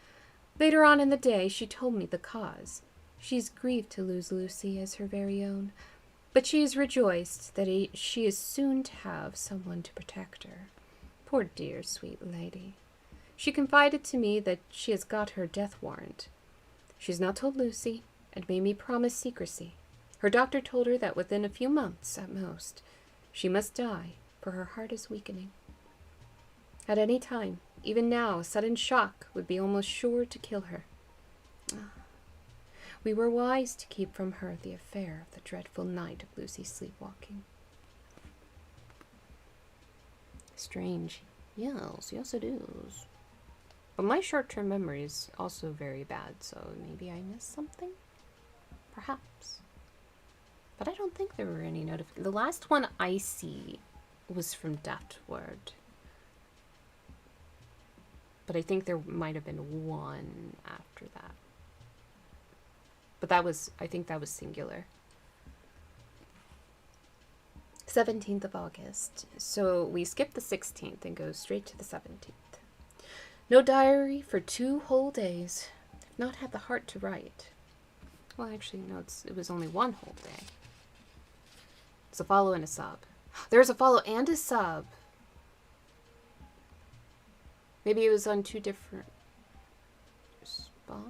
Later on in the day she told me the cause. She is grieved to lose Lucy as her very own, but she is rejoiced that she is soon to have someone to protect her. Poor dear sweet lady. She confided to me that she has got her death warrant. She has not told Lucy, and made me promise secrecy. Her doctor told her that within a few months, at most, she must die, for her heart is weakening. At any time, even now, a sudden shock would be almost sure to kill her. We were wise to keep from her the affair of the dreadful night of Lucy's sleepwalking. Strange. Yes it is. But my short-term memory is also very bad, so maybe I missed something? Perhaps. But I don't think there were any notifications. The last one I see was from Daftword. But I think there might have been one after that. But I think that was singular. 17th of August. So we skip the 16th and go straight to the 17th. No diary for 2 whole days. I've not had the heart to write. Well, actually, no, it was only 1 whole day. It's a follow and a sub. There's a follow and a sub. Maybe it was on 2 different spots.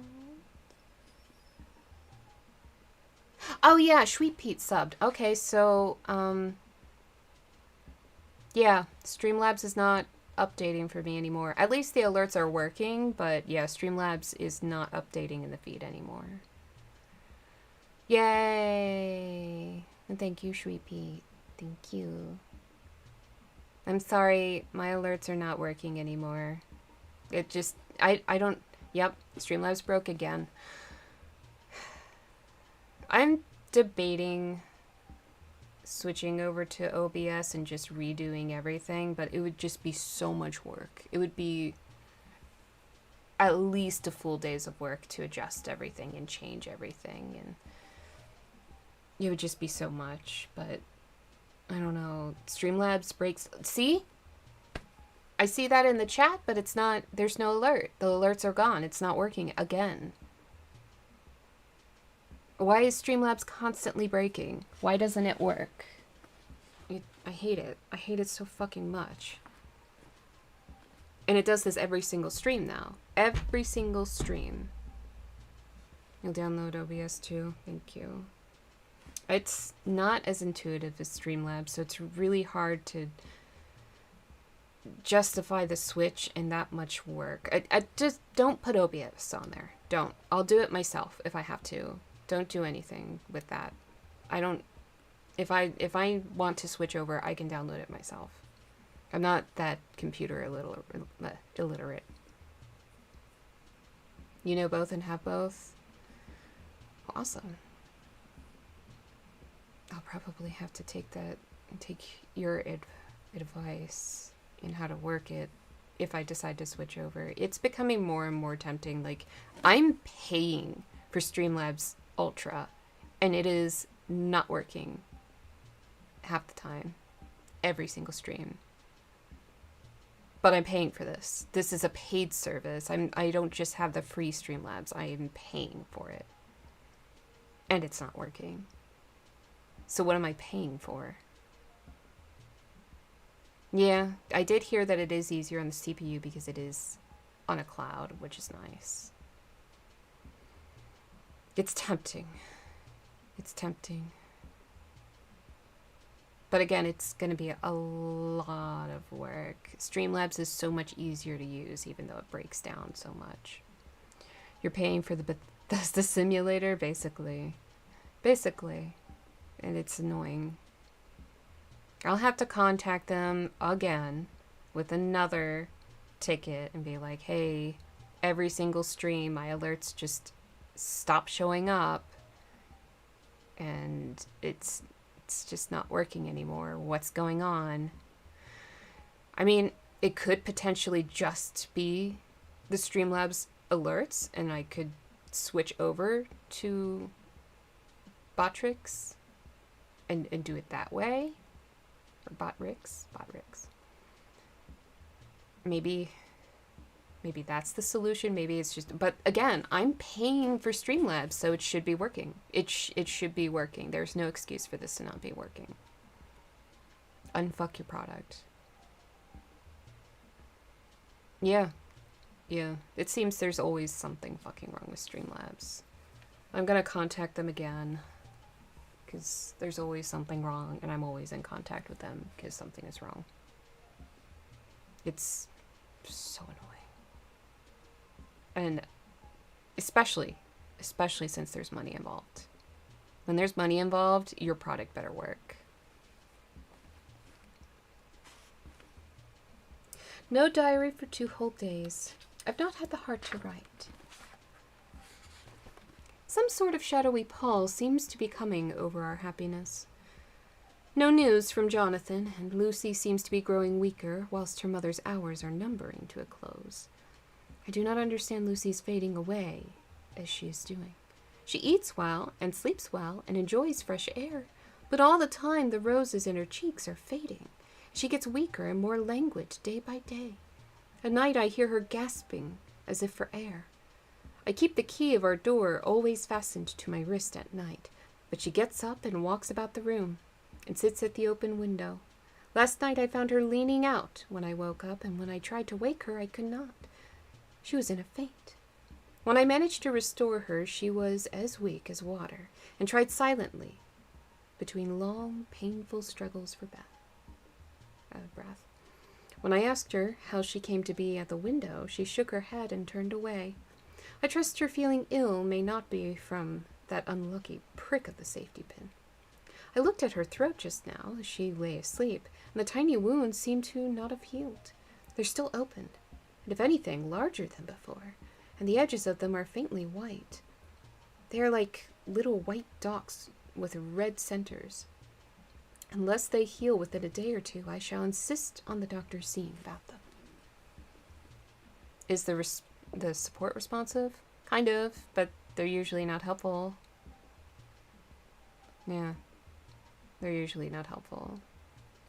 Oh yeah, Sweet Pete subbed. Okay, so yeah, Streamlabs is not updating for me anymore. At least the alerts are working, but yeah, Streamlabs is not updating in the feed anymore. Yay! And thank you, Sweet Pete. Thank you. I'm sorry, my alerts are not working anymore. It just, I don't, yep, Streamlabs broke again. I'm debating switching over to OBS and just redoing everything, but it would just be so much work. It would be at least a full day's of work to adjust everything and change everything, and it would just be so much. But I don't know, Streamlabs breaks. See, I see that in the chat, but it's not, there's no alert. The alerts are gone. It's not working again. Why is Streamlabs constantly breaking? Why doesn't it work? I hate it. I hate it so fucking much. And it does this every single stream now. Every single stream. You'll download OBS too. Thank you. It's not as intuitive as Streamlabs, so it's really hard to justify the switch and that much work. I just don't put OBS on there. Don't. I'll do it myself if I have to. Don't do anything with that. I don't. If I want to switch over, I can download it myself. I'm not that computer illiterate. You know both and have both? Awesome. I'll probably have to take your advice in how to work it if I decide to switch over. It's becoming more and more tempting. Like, I'm paying for Streamlabs Ultra, and it is not working half the time, every single stream. But I'm paying for this. This is a paid service. I don't just have the free Streamlabs. I am paying for it. And it's not working. So what am I paying for? Yeah, I did hear that it is easier on the CPU because it is on a cloud, which is nice. It's tempting. It's tempting. But again, it's going to be a lot of work. Streamlabs is so much easier to use, even though it breaks down so much. You're paying for the Bethesda simulator, basically. Basically. And it's annoying. I'll have to contact them again with another ticket and be like, hey, every single stream, my alerts just stop showing up. And it's just not working anymore. What's going on? I mean, it could potentially just be the Streamlabs alerts, and I could switch over to Botrix and do it that way. Or Botrix. Maybe that's the solution. Maybe it's just, but again, I'm paying for Streamlabs, so it should be working. It should be working. There's no excuse for this to not be working. Unfuck your product. Yeah. It seems there's always something fucking wrong with Streamlabs. I'm gonna contact them again, because there's always something wrong, and I'm always in contact with them because something is wrong. It's so annoying. And especially since there's money involved. When there's money involved, your product better work. No diary for 2 whole days. I've not had the heart to write. Some sort of shadowy pall seems to be coming over our happiness. No news from Jonathan, and Lucy seems to be growing weaker, whilst her mother's hours are numbering to a close. I do not understand Lucy's fading away, as she is doing. She eats well, and sleeps well, and enjoys fresh air, but all the time the roses in her cheeks are fading. She gets weaker and more languid day by day. At night I hear her gasping, as if for air. I keep the key of our door always fastened to my wrist at night, but she gets up and walks about the room, and sits at the open window. Last night I found her leaning out when I woke up, and when I tried to wake her, I could not. She was in a faint. When I managed to restore her, she was as weak as water, and tried silently, between long, painful struggles for breath. When I asked her how she came to be at the window, she shook her head and turned away. I trust her feeling ill may not be from that unlucky prick of the safety pin. I looked at her throat just now as she lay asleep, and the tiny wounds seemed to not have healed. They're still open, and if anything, larger than before, and the edges of them are faintly white. They are like little white dots with red centers. Unless they heal within a day or two, I shall insist on the doctor seeing about them. Is the support responsive? Kind of, but they're usually not helpful. Yeah, they're usually not helpful.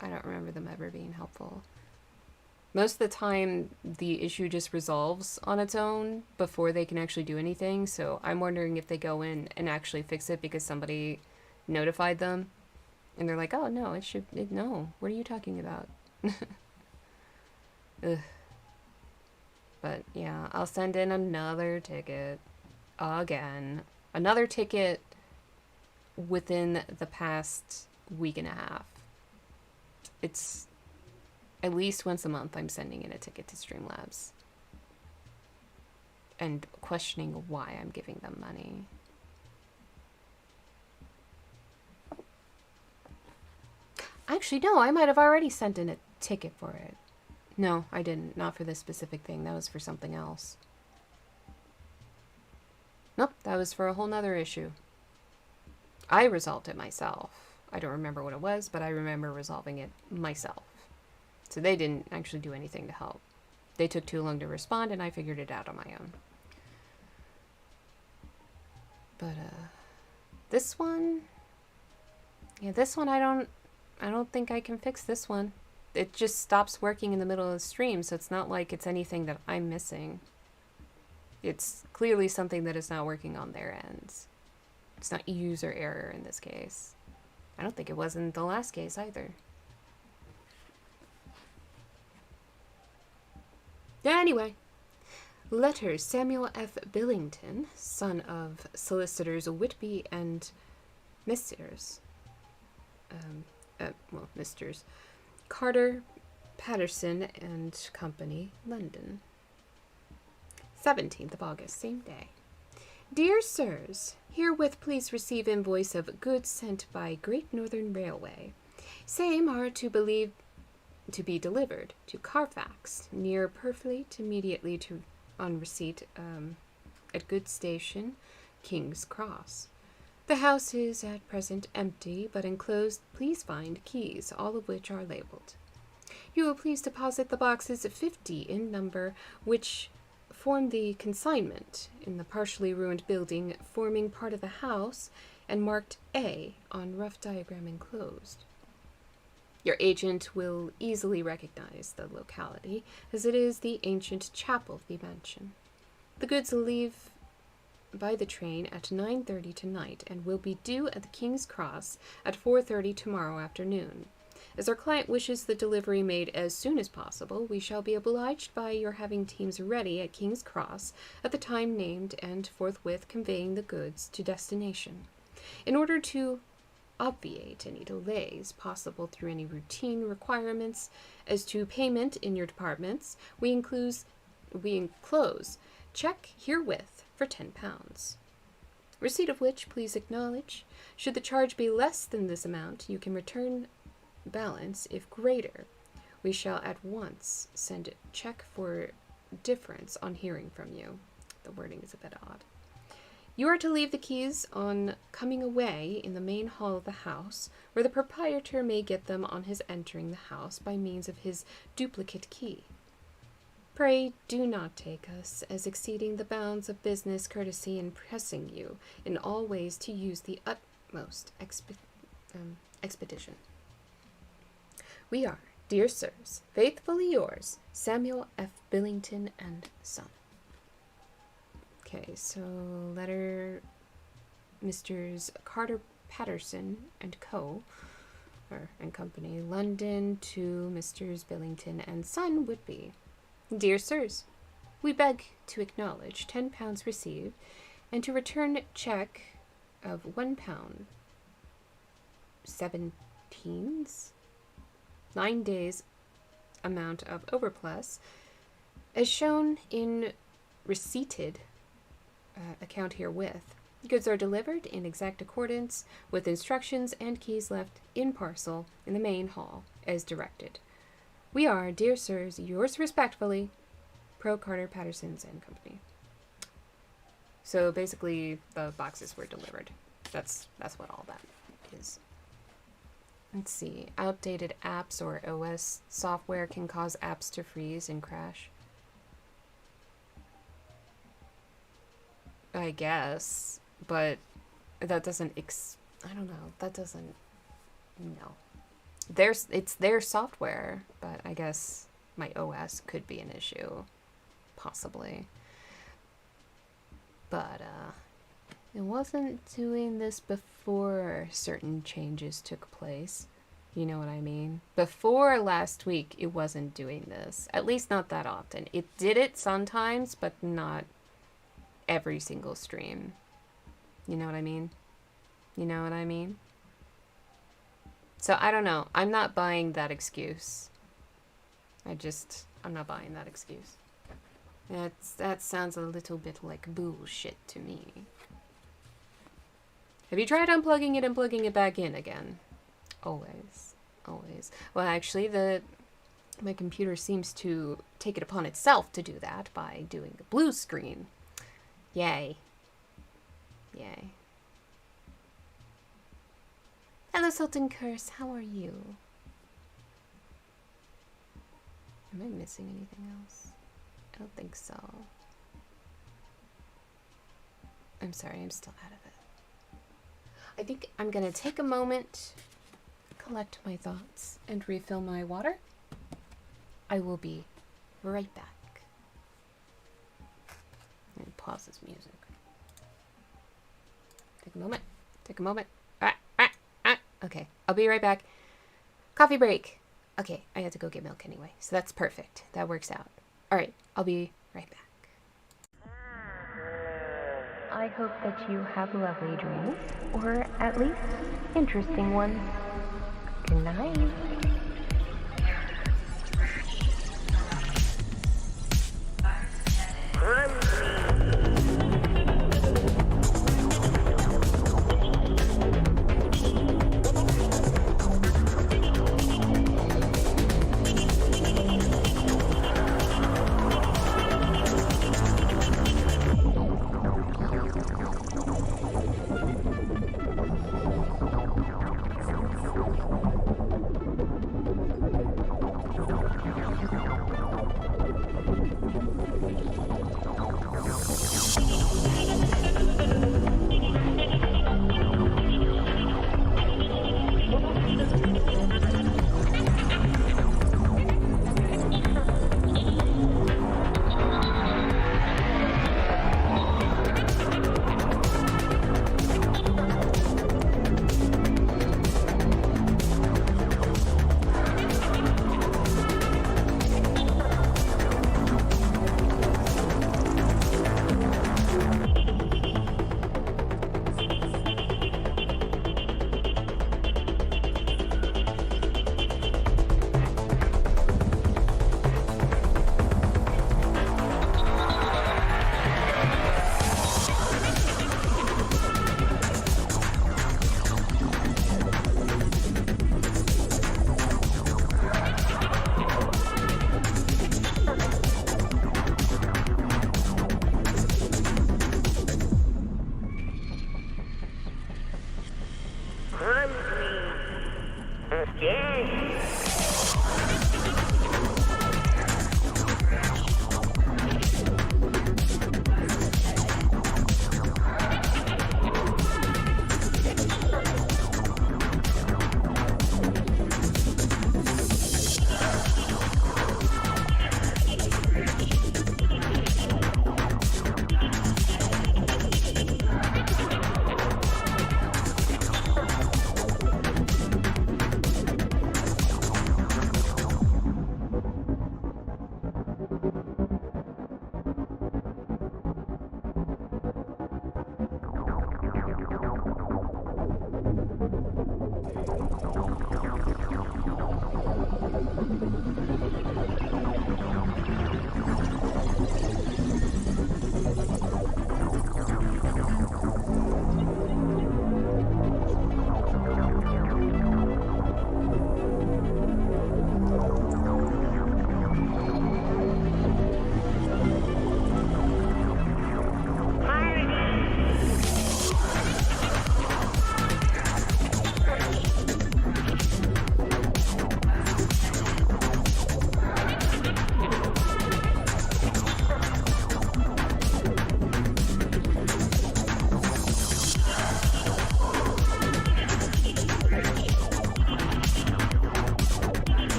I don't remember them ever being helpful. Most of the time, the issue just resolves on its own before they can actually do anything, so I'm wondering if they go in and actually fix it because somebody notified them, and they're like, oh, no, no, what are you talking about? Ugh. But, yeah, I'll send in another ticket. Again. Another ticket within the past week and a half. It's at least once a month I'm sending in a ticket to Streamlabs. And questioning why I'm giving them money. Actually, no, I might have already sent in a ticket for it. No, I didn't. Not for this specific thing. That was for something else. Nope, that was for a whole nother issue. I resolved it myself. I don't remember what it was, but I remember resolving it myself. So they didn't actually do anything to help. They took too long to respond, and I figured it out on my own. But, this one... Yeah, this one I don't think I can fix this one. It just stops working in the middle of the stream, so it's not like it's anything that I'm missing. It's clearly something that is not working on their ends. It's not user error in this case. I don't think it was in the last case either. Anyway, letter Samuel F. Billington, son of solicitors Whitby and Messrs. Messrs. Carter, Patterson and Company, London. 17th of August, same day. Dear Sirs, herewith please receive invoice of goods sent by Great Northern Railway. Same are to be delivered to Carfax, near Purfleet, immediately on receipt at Good Station, King's Cross. The house is at present empty, but enclosed please find keys, all of which are labeled. You will please deposit the boxes 50 in number, which form the consignment in the partially ruined building forming part of the house and marked A on rough diagram enclosed. Your agent will easily recognize the locality, as it is the ancient chapel of the mansion. The goods will leave by the train at 9:30 tonight and will be due at the King's Cross at 4:30 tomorrow afternoon. As our client wishes the delivery made as soon as possible, we shall be obliged by your having teams ready at King's Cross at the time named and forthwith conveying the goods to destination. In order to obviate any delays possible through any routine requirements as to payment in your departments, we enclose check herewith for £10. Receipt of which please acknowledge. Should the charge be less than this amount, you can return balance. If greater, we shall at once send check for difference on hearing from you. The wording is a bit odd. You are to leave the keys on coming away in the main hall of the house, where the proprietor may get them on his entering the house by means of his duplicate key. Pray do not take us as exceeding the bounds of business courtesy in pressing you in all ways to use the utmost expedition. We are, dear sirs, faithfully yours, Samuel F. Billington and Son. Okay, so letter Messrs. Carter, Patterson and Co. and Company, London, to Messrs. Billington and Son, Whitby. Dear sirs, we beg to acknowledge £10 received, and to return check of £1, 17s, 9 days amount of overplus, as shown in receipted account herewith, Goods are delivered in exact accordance with instructions and keys left in parcel in the main hall as directed. We are, dear sirs, yours respectfully, Pro Carter Patterson's and Company. So basically, the boxes were delivered. That's what all that is. Let's see. Outdated apps or OS software can cause apps to freeze and crash. I guess, but that doesn't I don't know. That doesn't no. It's their software, but I guess my OS could be an issue, possibly. But it wasn't doing this before certain changes took place. You know what I mean? Before last week, it wasn't doing this. At least not that often. It did it sometimes, but not every single stream. You know what I mean? You know what I mean? So I don't know. I'm not buying that excuse. I'm not buying that excuse. That sounds a little bit like bullshit to me. Have you tried unplugging it and plugging it back in again? Always. Always. Well, actually, my computer seems to take it upon itself to do that by doing the blue screen. Yay. Yay. Hello, Sultan Curse. How are you? Am I missing anything else? I don't think so. I'm sorry, I'm still out of it. I think I'm gonna take a moment, collect my thoughts, and refill my water. I will be right back. Let me pause this music. Take a moment. Take a moment. Okay, I'll be right back. Coffee break. Okay, I had to go get milk anyway, so that's perfect. That works out. All right, I'll be right back. I hope that you have lovely dreams, or at least interesting ones. Good night.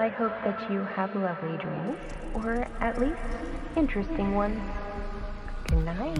I hope that you have lovely dreams, or at least interesting ones. Good night.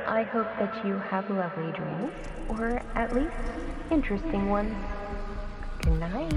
I hope that you have lovely dreams, or at least interesting ones. Good night.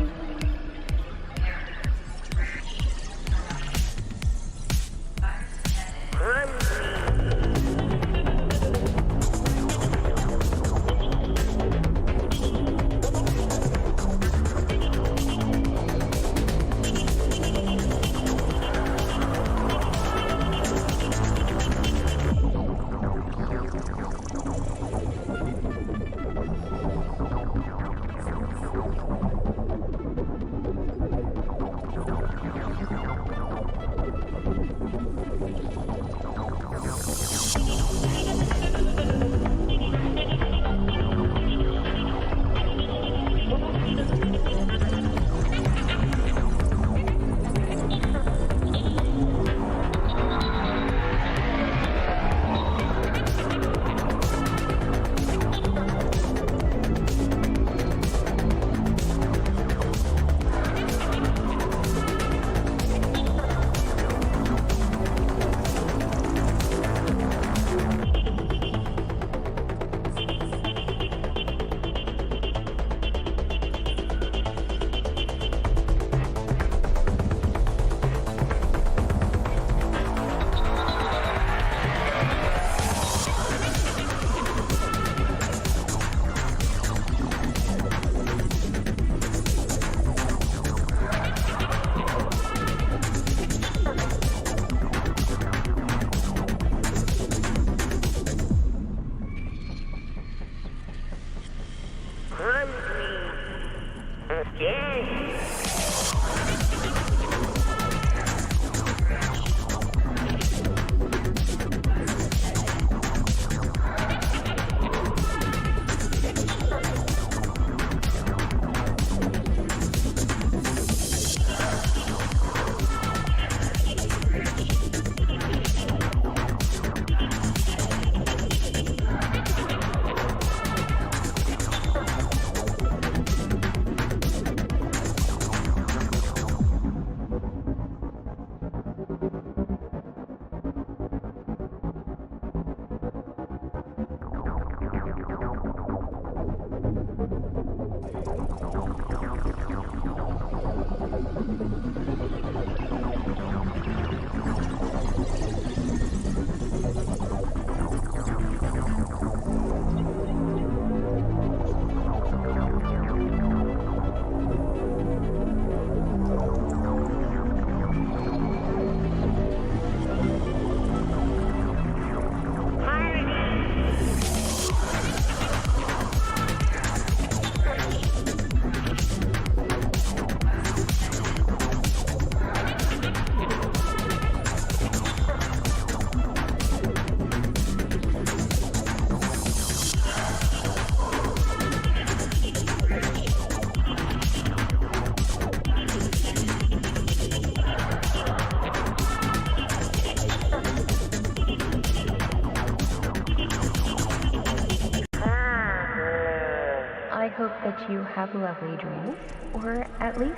hope that you have lovely dreams, or at least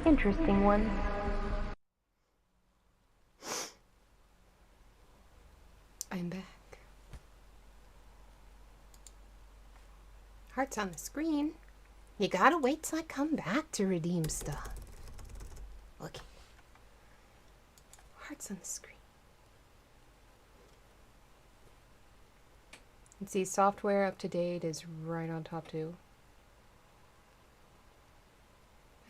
interesting ones. I'm back. Hearts on the screen. You gotta wait till I come back to redeem stuff. Look. Hearts on the screen. And see, software up to date is right on top too.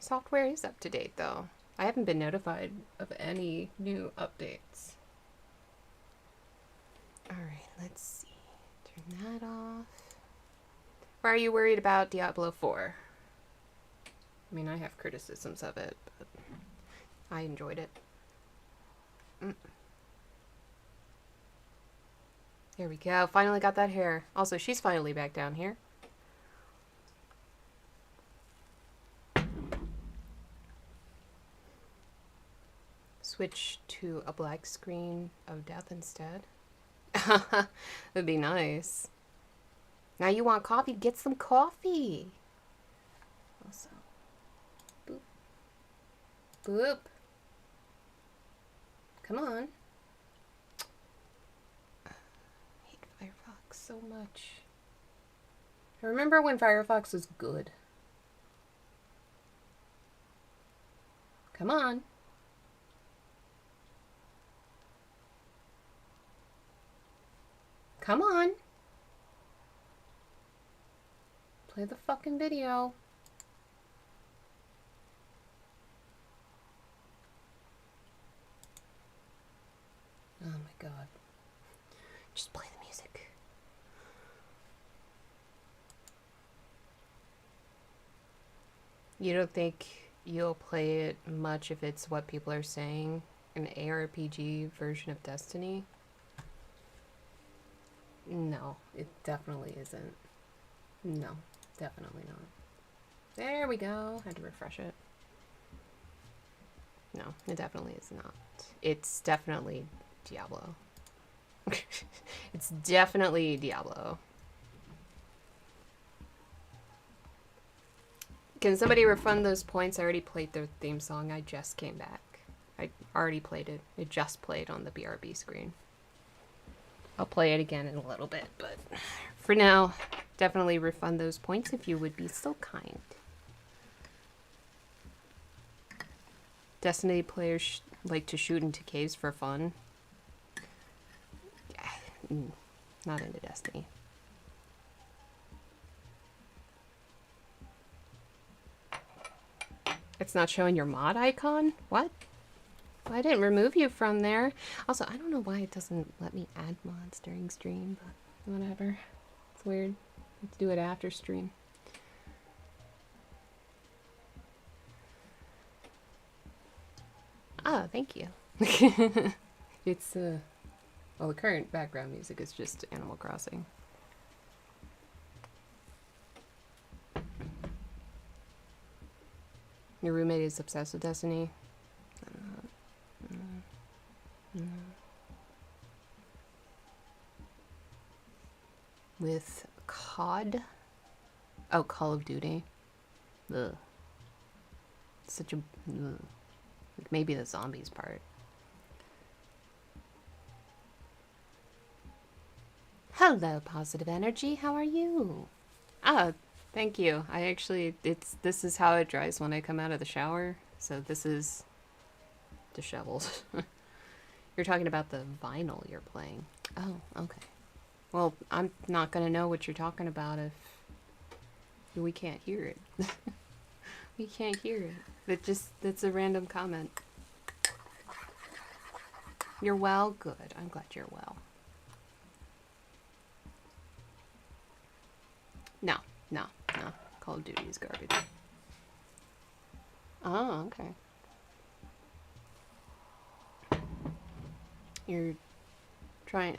Software is up to date though. I haven't been notified of any new updates. Alright, let's see. Turn that off. Why are you worried about Diablo 4? I mean, I have criticisms of it, but I enjoyed it. There we go. Finally got that hair. Also, she's finally back down here. Switch to a black screen of death instead. That'd be nice. Now you want coffee? Get some coffee. Also, boop. Boop. Come on. I hate Firefox so much. I remember when Firefox was good. Come on. Come on. Play the fucking video. Oh my god. Just play the music. You don't think you'll play it much if it's what people are saying? An ARPG version of Destiny? No, it definitely isn't. No, definitely not. There we go. Had to refresh it. No, it definitely is not. It's definitely Diablo. It's definitely Diablo. Can somebody refund those points? I already played their theme song. I just came back. I already played it. It just played on the BRB screen. I'll play it again in a little bit, but for now, definitely refund those points if you would be so kind. Destiny players like to shoot into caves for fun. Not into Destiny. It's not showing your mod icon? What? I didn't remove you from there. Also, I don't know why it doesn't let me add mods during stream, but whatever. It's weird. Let's do it after stream. Oh, thank you. It's, well, the current background music is just Animal Crossing. Your roommate is obsessed with Destiny? With COD? Oh, Call of Duty. Ugh. Such a... Ugh. Like maybe the zombies part. Hello, Positive Energy. How are you? Ah, thank you. I actually... This is how it dries when I come out of the shower. So this is... disheveled. You're talking about the vinyl you're playing. Oh, okay. Well, I'm not gonna know what you're talking about if we can't hear it. We can't hear it. That's a random comment. You're well? Good. I'm glad you're well. No. Call of Duty is garbage. Oh, okay. You're trying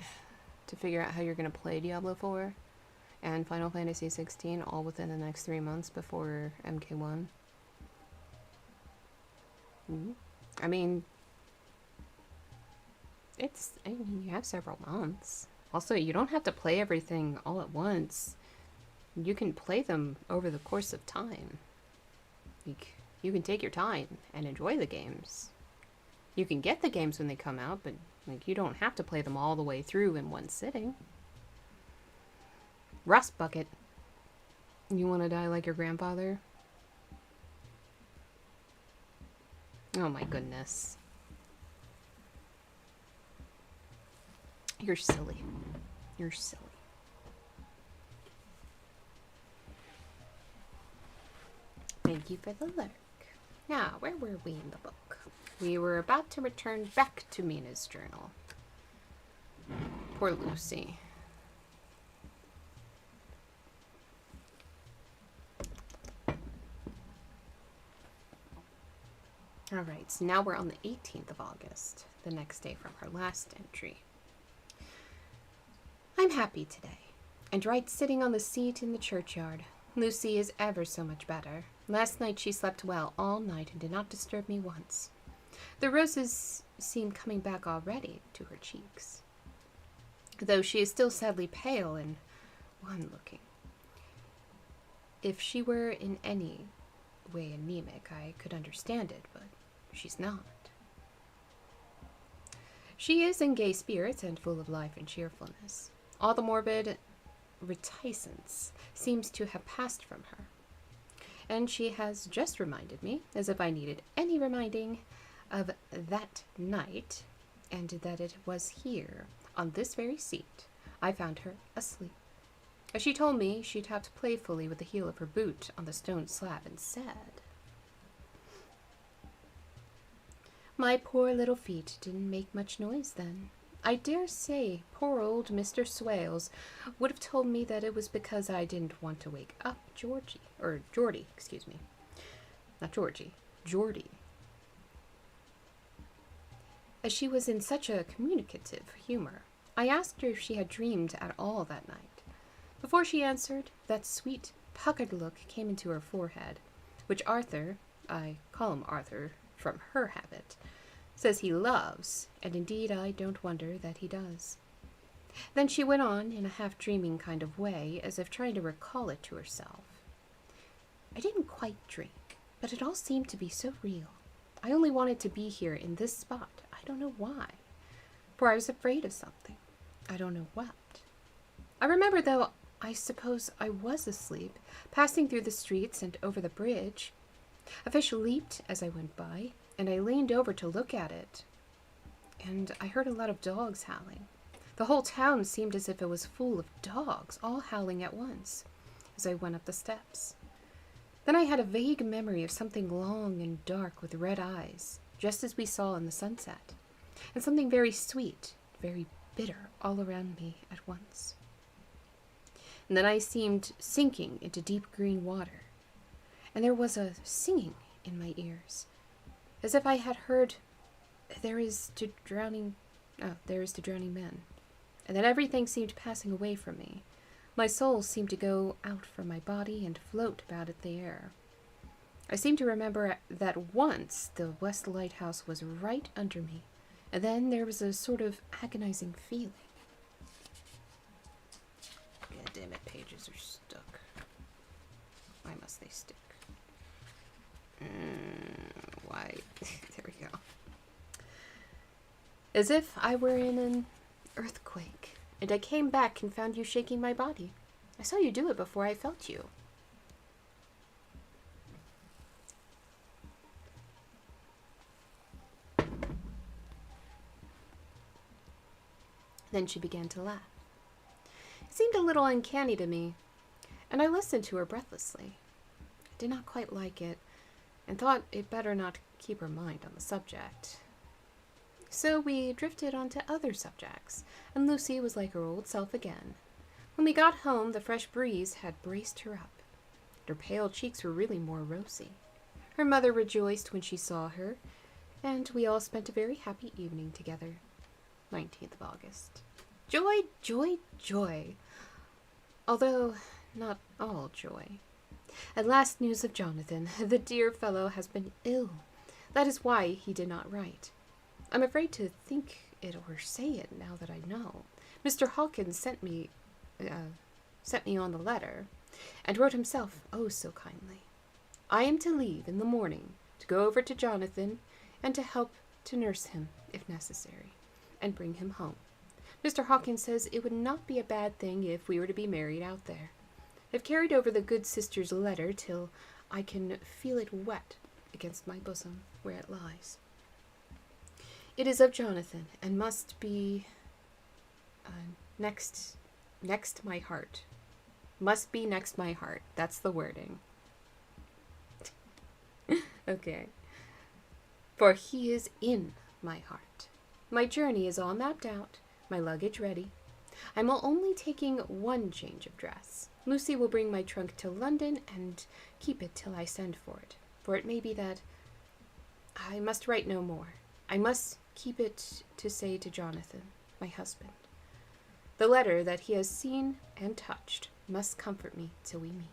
to figure out how you're going to play Diablo 4 and Final Fantasy 16 all within the next 3 months before MK1. I mean, you have several months. Also, you don't have to play everything all at once. You can play them over the course of time. You can take your time and enjoy the games. You can get the games when they come out, but you don't have to play them all the way through in one sitting. Rust Bucket. You want to die like your grandfather? Oh my goodness. You're silly. You're silly. Thank you for the lurk. Now, where were we in the book? We were about to return back to Mina's journal. Poor Lucy. Alright, so now we're on the 18th of August, the next day from her last entry. I'm happy today, and right sitting on the seat in the churchyard. Lucy is ever so much better. Last night she slept well all night and did not disturb me once. The roses seem coming back already to her cheeks, though she is still sadly pale and wan-looking. If she were in any way anemic, I could understand it, but she's not. She is in gay spirits and full of life and cheerfulness. All the morbid reticence seems to have passed from her, and she has just reminded me, as if I needed any reminding, of that night, and that it was here, on this very seat, I found her asleep. As she told me, she tapped playfully with the heel of her boot on the stone slab and said, "My poor little feet didn't make much noise then. I dare say poor old Mr. Swales would have told me that it was because I didn't want to wake up Geordie. Not Georgie, Geordie. As she was in such a communicative humor, I asked her if she had dreamed at all that night. Before she answered, that sweet, puckered look came into her forehead, which Arthur, I call him Arthur from her habit, says he loves, and indeed I don't wonder that he does. Then she went on in a half-dreaming kind of way, as if trying to recall it to herself. I didn't quite drink, but it all seemed to be so real. I only wanted to be here in this spot. I don't know why. For I was afraid of something. I don't know what. I remember, though, I suppose I was asleep, passing through the streets and over the bridge. A fish leaped as I went by, and I leaned over to look at it. And I heard a lot of dogs howling. The whole town seemed as if it was full of dogs, all howling at once, as I went up the steps. Then I had a vague memory of something long and dark with red eyes, just as we saw in the sunset, and something very sweet, very bitter all around me at once. And then I seemed sinking into deep green water, and there was a singing in my ears, as if I had heard, there is to drowning men, and that everything seemed passing away from me. My soul seemed to go out from my body and float about in the air. I seem to remember that once the West Lighthouse was right under me, and then there was a sort of agonizing feeling. God damn it, pages are stuck. Why must they stick? Why? There we go. As if I were in an earthquake, and I came back and found you shaking my body. I saw you do it before I felt you. Then she began to laugh. It seemed a little uncanny to me, and I listened to her breathlessly. I did not quite like it, and thought it better not keep her mind on the subject. So we drifted on to other subjects, and Lucy was like her old self again. When we got home, the fresh breeze had braced her up. Her pale cheeks were really more rosy. Her mother rejoiced when she saw her, and we all spent a very happy evening together. 19th of August. Joy, joy, joy. Although not all joy. At last news of Jonathan. The dear fellow has been ill. That is why he did not write. I'm afraid to think it or say it now that I know. Mr. Hawkins sent me on the letter. and wrote himself, oh so kindly, I am to leave in the morning to go over to Jonathan and to help to nurse him, if necessary, and bring him home. Mr. Hawkins says it would not be a bad thing if we were to be married out there. I've carried over the good sister's letter till I can feel it wet against my bosom where it lies. It is of Jonathan, and must be next my heart. Must be next my heart. That's the wording. Okay. For he is in my heart. My journey is all mapped out, my luggage ready. I'm only taking one change of dress. Lucy will bring my trunk to London and keep it till I send for it may be that I must write no more. I must keep it to say to Jonathan, my husband. The letter that he has seen and touched must comfort me till we meet.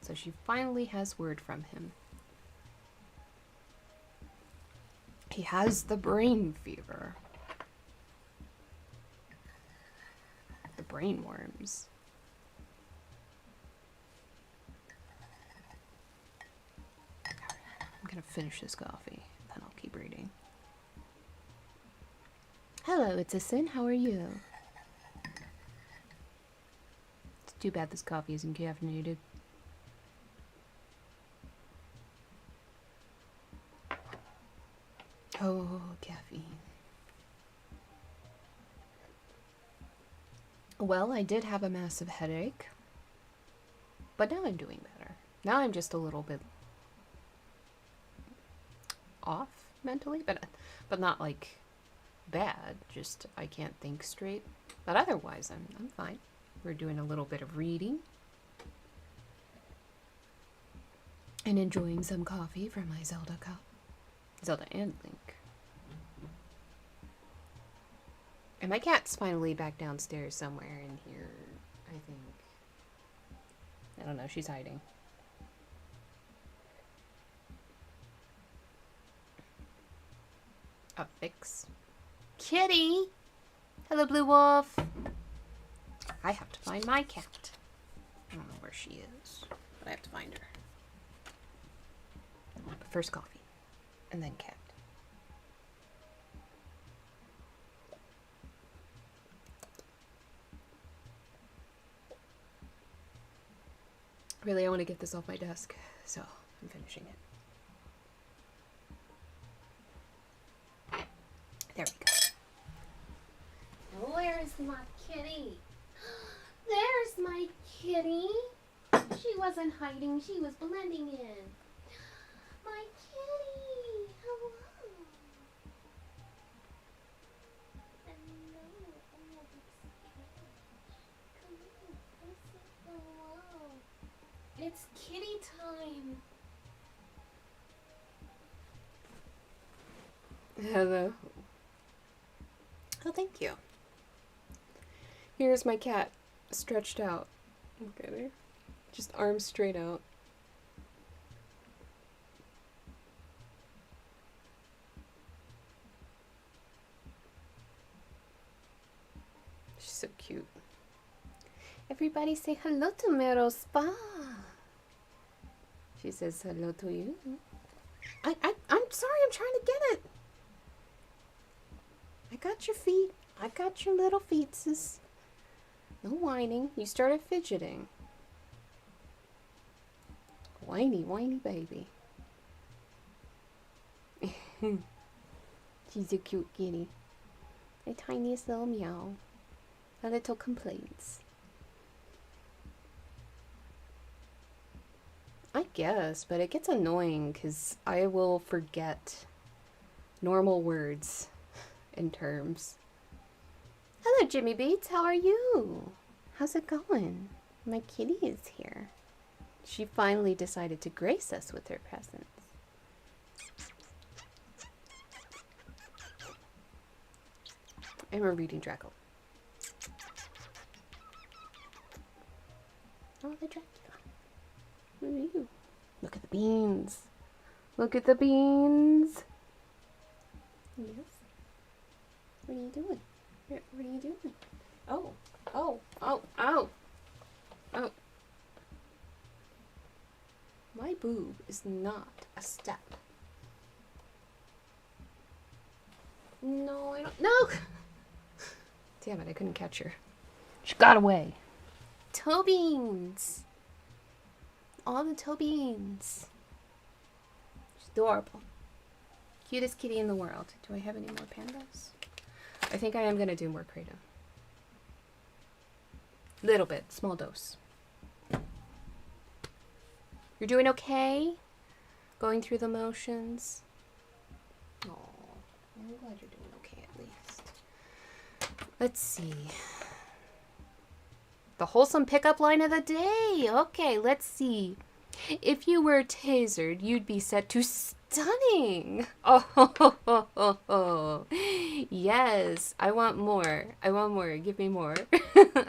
So she finally has word from him. He has the brain fever. The brain worms. I'm gonna finish this coffee, then I'll keep reading. Hello, it's a Sin. How are you? It's too bad this coffee isn't caffeinated. Oh, caffeine. Well, I did have a massive headache, but now I'm doing better. Now I'm just a little bit off mentally, but not like bad. Just I can't think straight. But otherwise, I'm fine. We're doing a little bit of reading and enjoying some coffee from my Zelda cup. Zelda and Link. And my cat's finally back downstairs somewhere in here, I think. I don't know, she's hiding. A fix. Kitty! Hello, Blue Wolf! I have to find my cat. I don't know where she is, but I have to find her. But first coffee, and then cat. Really, I want to get this off my desk, so I'm finishing it. There we go. Where's my kitty? There's my kitty. She wasn't hiding, she was blending in. My kitty, hello. Hello, oh, come on, come say hello. It's kitty time. Hello. Oh, thank you. Here's my cat, stretched out. Look at her. Just arms straight out. She's so cute. Everybody say hello to Mero Spa. She says hello to you. I'm sorry, I'm trying to get it. I got your feet. I got your little feetses. No whining. You started fidgeting. Whiny, whiny baby. She's a cute kitty. The tiniest little meow. A little complaints. I guess, but it gets annoying because I will forget normal words and terms. Hello, Jimmy Beats. How are you? How's it going? My kitty is here. She finally decided to grace us with her presence. And we're reading Dracula. Oh, the Dracula. Who are you? Look at the beans. Look at the beans. Yes. What are you doing? What are you doing? Oh, oh, oh, oh. Oh. My boob is not a step. No, I don't. No! Damn it, I couldn't catch her. She got away. Toe beans! All the toe beans. She's adorable. Cutest kitty in the world. Do I have any more pandas? I think I am gonna do more kratom. Little bit, small dose. You're doing okay? Going through the motions? Oh, I'm glad you're doing okay at least. Let's see. The wholesome pickup line of the day. Okay, let's see. If you were tasered, you'd be set to stunning. Oh, yes. I want more. I want more. Give me more.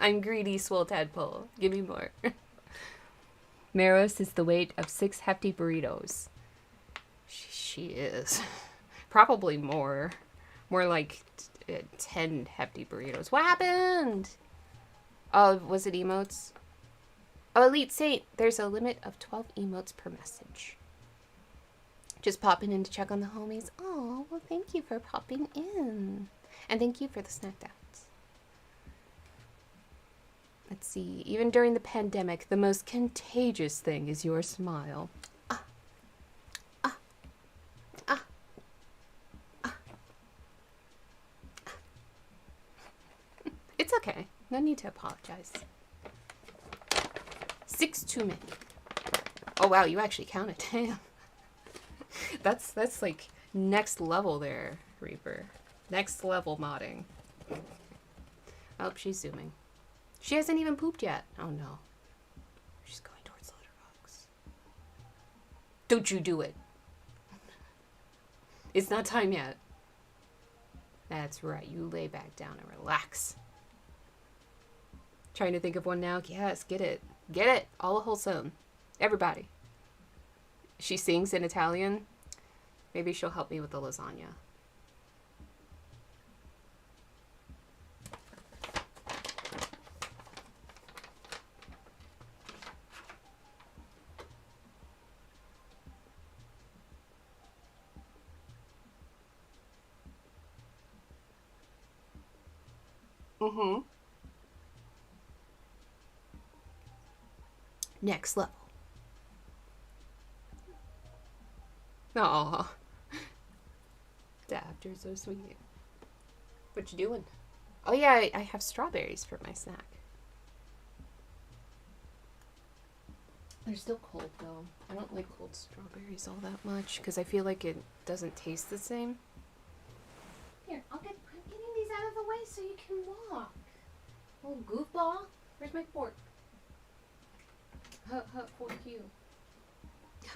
I'm greedy, swole tadpole. Give me more. Maros is the weight of 6 hefty burritos. She is. Probably more. More like 10 hefty burritos. What happened? Oh, was it emotes? Oh, Elite Saint, there's a limit of 12 emotes per message. Just popping in to check on the homies. Oh, well, thank you for popping in. And thank you for the snack outs. Let's see. Even during the pandemic, the most contagious thing is your smile. It's okay. No need to apologize. 6 too many. Oh wow, you actually counted. Damn. That's like next level there, Reaper. Next level modding. Oh, she's zooming. She hasn't even pooped yet. Oh no. She's going towards Letterbox. Don't you do it. It's not time yet. That's right. You lay back down and relax. Trying to think of one now. Yes, get it. Get it. All wholesome. Everybody. She sings in Italian. Maybe she'll help me with the lasagna. Mm-hmm. Next level. Aw. Daft, you're so sweet. What you doing? Oh yeah, I have strawberries for my snack. They're still cold though. I don't like cold strawberries all that much because I feel like it doesn't taste the same. Here, I'm getting these out of the way so you can walk. Oh, goofball. Where's my fork? Fork you.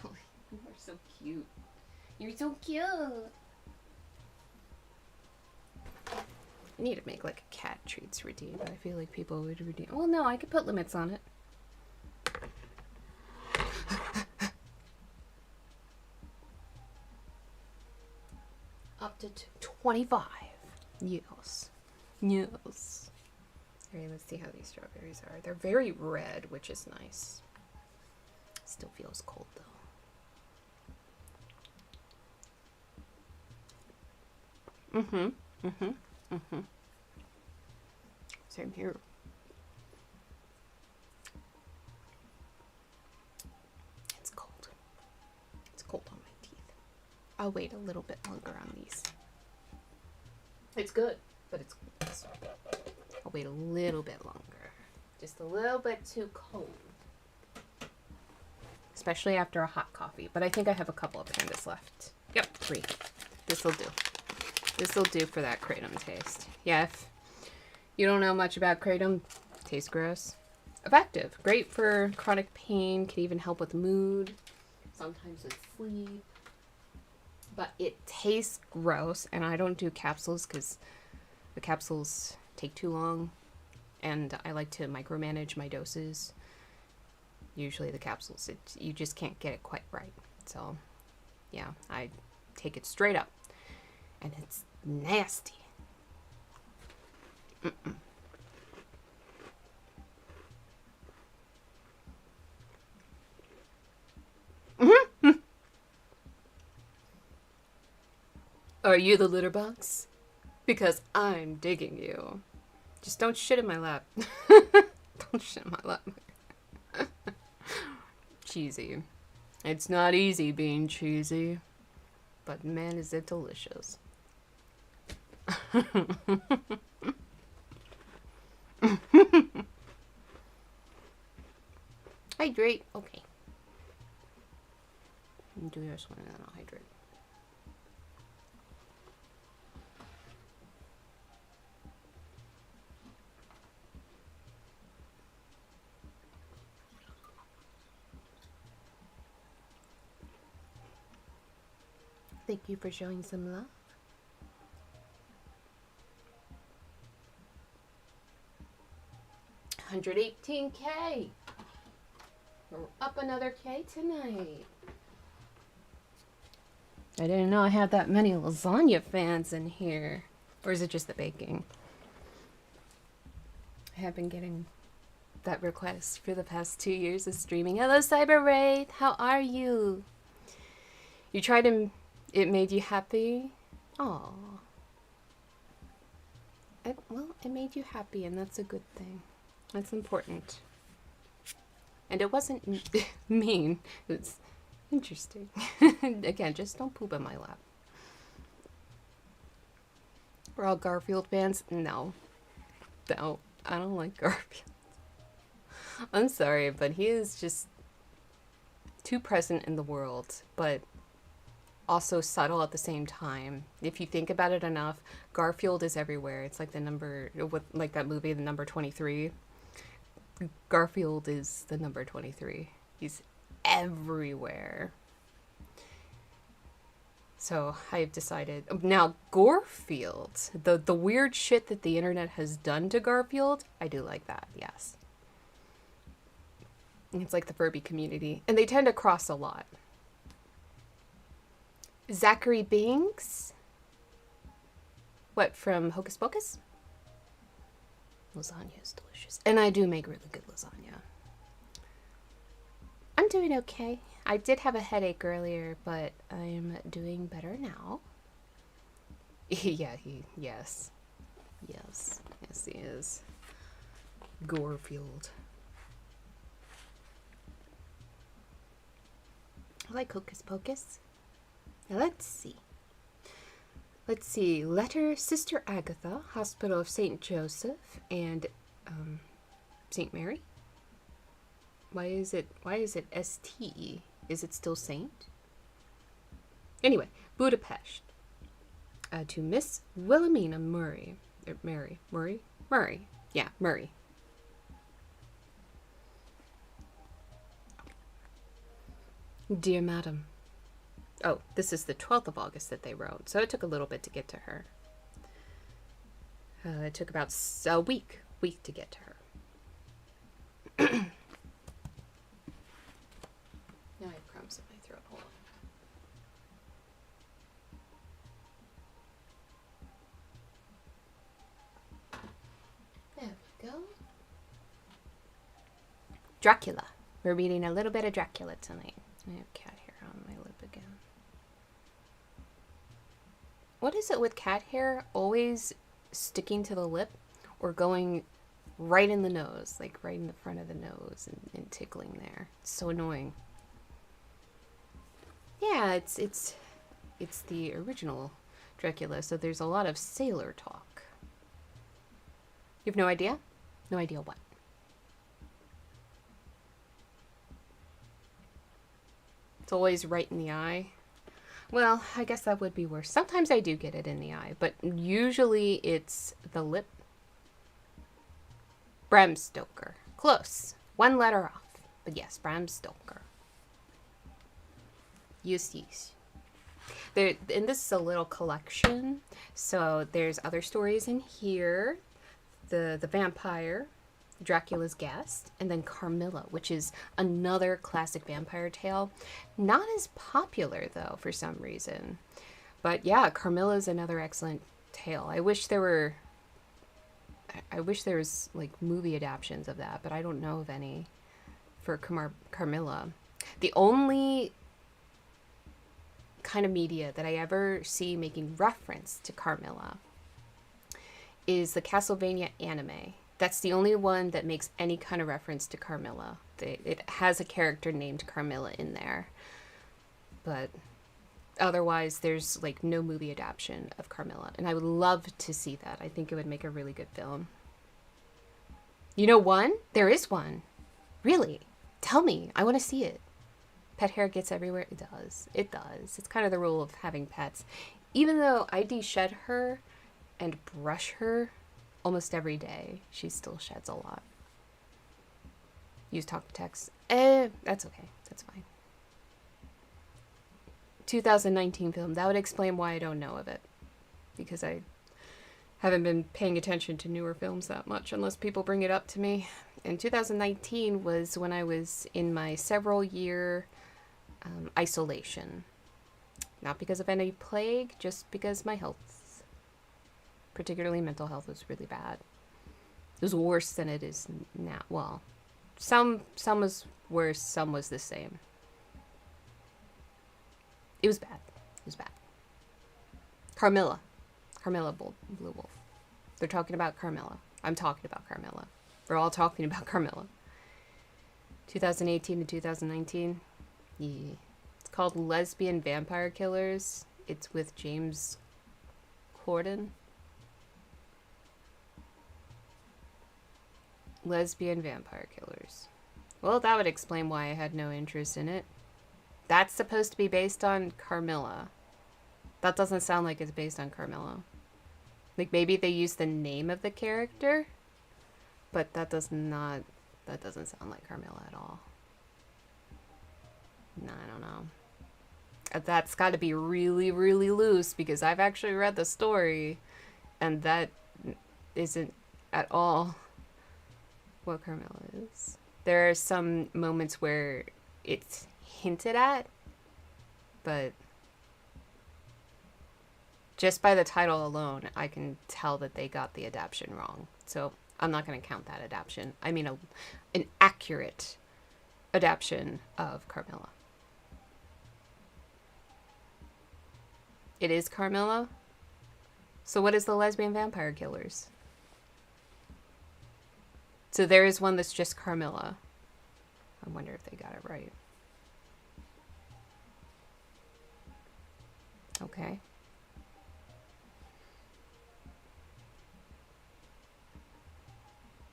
Oh, you are so cute. You're so cute. I need to make like a cat treats redeem, but I feel like people would redeem. Well, no, I could put limits on it. Up to 25. Yes. Yes. Alright, let's see how these strawberries are. They're very red, which is nice. Still feels cold though. Same here. It's cold. It's cold on my teeth. I'll wait a little bit longer on these. It's good, but it's I'll wait a little bit longer. Just a little bit too cold. Especially after a hot coffee. But I think I have a couple of pandas left. Yep, 3. This'll do. This'll do for that kratom taste. Yeah, if you don't know much about kratom, tastes gross. Effective. Great for chronic pain. Can even help with mood. Sometimes with sleep. But it tastes gross. And I don't do capsules because the capsules take too long. And I like to micromanage my doses. Usually the capsules, you just can't get it quite right. So, yeah, I take it straight up. And it's nasty. Mm-mm. Are you the litter box? Because I'm digging you. Just don't shit in my lap. Don't shit in my lap. Cheesy. It's not easy being cheesy, but man, is it delicious. Hydrate. Okay. Do this one and then I'll hydrate. Thank you for showing some love. $118K. We're up another K tonight. I didn't know I had that many lasagna fans in here. Or is it just the baking? I have been getting that request for the past 2 years of streaming. Hello, Cyber Wraith. How are you? You tried and it made you happy? Aww. Well, it made you happy, and that's a good thing. That's important. And it wasn't mean. It's interesting. Again, just don't poop in my lap. We're all Garfield fans? No. No, I don't like Garfield. I'm sorry, but he is just too present in the world, but also subtle at the same time. If you think about it enough, Garfield is everywhere. It's like the number, like that movie, The Number 23. Garfield is the number 23. He's everywhere. So I've decided now Gorefield, the weird shit that the internet has done to Garfield, I do like that. Yes. It's like the Furby community, and they tend to cross a lot. Zachary Binks? What, from Hocus Pocus? Lasagna is delicious. And I do make really good lasagna. I'm doing okay. I did have a headache earlier, but I'm doing better now. Yeah, yes. Yes, he is. Gorefield. I like Hocus Pocus. Let's see. Letter Sister Agatha, Hospital of St. Joseph, and St. Mary. Why is it ST? Is it still Saint? Anyway, Budapest. To Miss Wilhelmina Murray. Murray. Yeah, Murray. Dear Madam. Oh, this is the 12th of August that they wrote, so it took a little bit to get to her. It took about a week to get to her. Now I have crumbs in my throat. Hold on. There we go. Dracula. We're reading a little bit of Dracula tonight. I have cat hair on my lip again. What is it with cat hair always sticking to the lip or going right in the nose, like right in the front of the nose and tickling there? It's so annoying. Yeah, it's the original Dracula, so there's a lot of sailor talk. You have no idea? No idea what? It's always right in the eye. Well, I guess that would be worse. Sometimes I do get it in the eye, but usually it's the lip. Bram Stoker. Close. One letter off. But yes, Bram Stoker. Yes. There, and this is a little collection. So there's other stories in here. The vampire, Dracula's guest, and then Carmilla, which is another classic vampire tale. Not as popular, though, for some reason. But yeah, Carmilla is another excellent tale. I wish there was like movie adaptions of that, but I don't know of any for Carmilla. The only kind of media that I ever see making reference to Carmilla is the Castlevania anime. That's the only one that makes any kind of reference to Carmilla. It has a character named Carmilla in there. But otherwise, there's like no movie adaptation of Carmilla. And I would love to see that. I think it would make a really good film. You know one? There is one. Really? Tell me. I want to see it. Pet hair gets everywhere. It does. It does. It's kind of the rule of having pets. Even though I de-shed her and brush her almost every day, she still sheds a lot. Use talk to text. That's okay. That's fine. 2019 film. That would explain why I don't know of it. Because I haven't been paying attention to newer films that much unless people bring it up to me. And 2019 was when I was in my several year isolation. Not because of any plague, just because my health, particularly mental health, was really bad. It was worse than it is now. Well, some was worse, some was the same. It was bad. It was bad. Carmilla Blue Wolf. They're talking about Carmilla. I'm talking about Carmilla. We're all talking about Carmilla. 2018 to 2019. Yeah. It's called Lesbian Vampire Killers. It's with James Corden. Lesbian Vampire Killers. Well, that would explain why I had no interest in it. That's supposed to be based on Carmilla. That doesn't sound like it's based on Carmilla. Like maybe they use the name of the character, but that doesn't sound like Carmilla at all. No, I don't know. That's got to be really, really loose because I've actually read the story and that isn't at all what Carmilla is. There are some moments where it's hinted at, but just by the title alone, I can tell that they got the adaptation wrong. So I'm not going to count that adaptation. I mean, an accurate adaptation of Carmilla. It is Carmilla? So what is the Lesbian Vampire Killers? So there is one that's just Carmilla. I wonder if they got it right. Okay.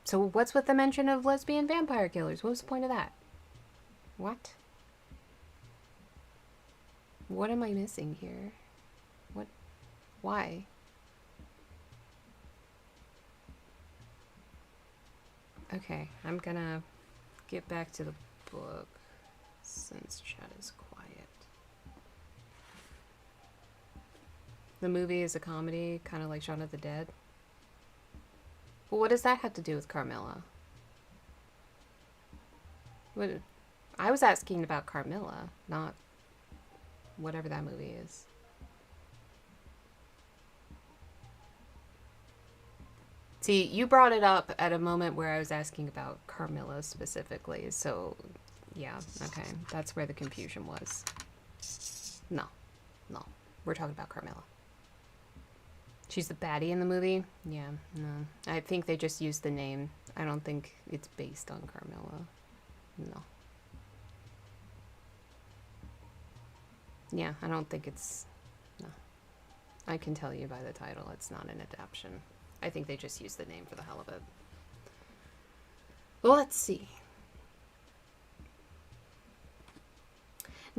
So what's with the mention of lesbian vampire killers? What was the point of that? What? What am I missing here? What? Why? Okay, I'm gonna get back to the book since chat is quiet. The movie is a comedy, kind of like Shaun of the Dead. Well, what does that have to do with Carmilla? What? I was asking about Carmilla, not whatever that movie is. See, you brought it up at a moment where I was asking about Carmilla specifically, so yeah, okay, that's where the confusion was. No, we're talking about Carmilla. She's the baddie in the movie? Yeah, no. I think they just used the name. I don't think it's based on Carmilla. No. Yeah, I don't think it's... No. I can tell you by the title, it's not an adaptation. I think they just used the name for the hell of it. Well, let's see.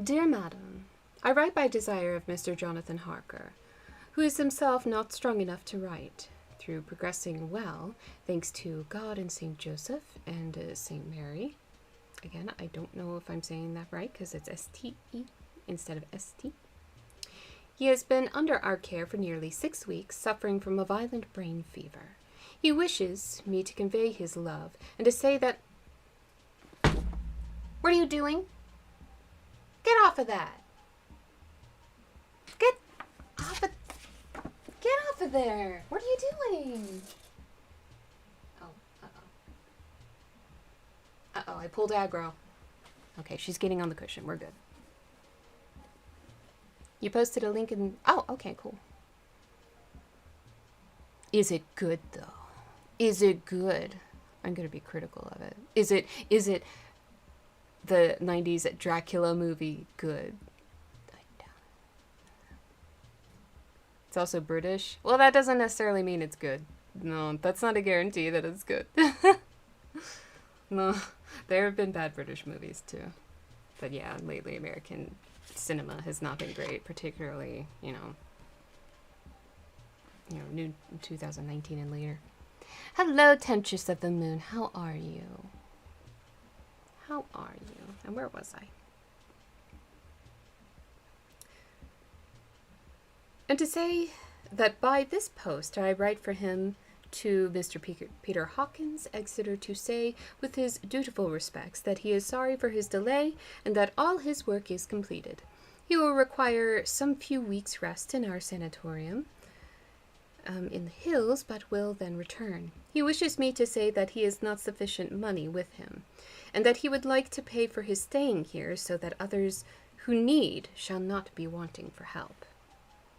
Dear Madam, I write by desire of Mr. Jonathan Harker, who is himself not strong enough to write, through progressing well, thanks to God and St. Joseph and St. Mary. Again, I don't know if I'm saying that right, because it's S-T-E instead of S-T. He has been under our care for nearly 6 weeks, suffering from a violent brain fever. He wishes me to convey his love, and to say that... What are you doing? Get off of that! Get off of... Get off of there! What are you doing? Oh, uh-oh. Uh-oh, I pulled aggro. Okay, she's getting on the cushion. We're good. You posted a link in... Oh, okay, cool. Is it good, though? Is it good? I'm going to be critical of it. Is it the 90s Dracula movie good? It's also British. Well, that doesn't necessarily mean it's good. No, that's not a guarantee that it's good. No, there have been bad British movies, too. But yeah, lately American cinema has not been great, particularly, new 2019 and later. Hello, Temptress of the Moon. How are you? How are you? And where was I? And to say that by this post I write for him to Mr. Peter Hawkins, Exeter, to say, with his dutiful respects, that he is sorry for his delay and that all his work is completed. He will require some few weeks' rest in our sanatorium in the hills, but will then return. He wishes me to say that he has not sufficient money with him, and that he would like to pay for his staying here so that others who need shall not be wanting for help.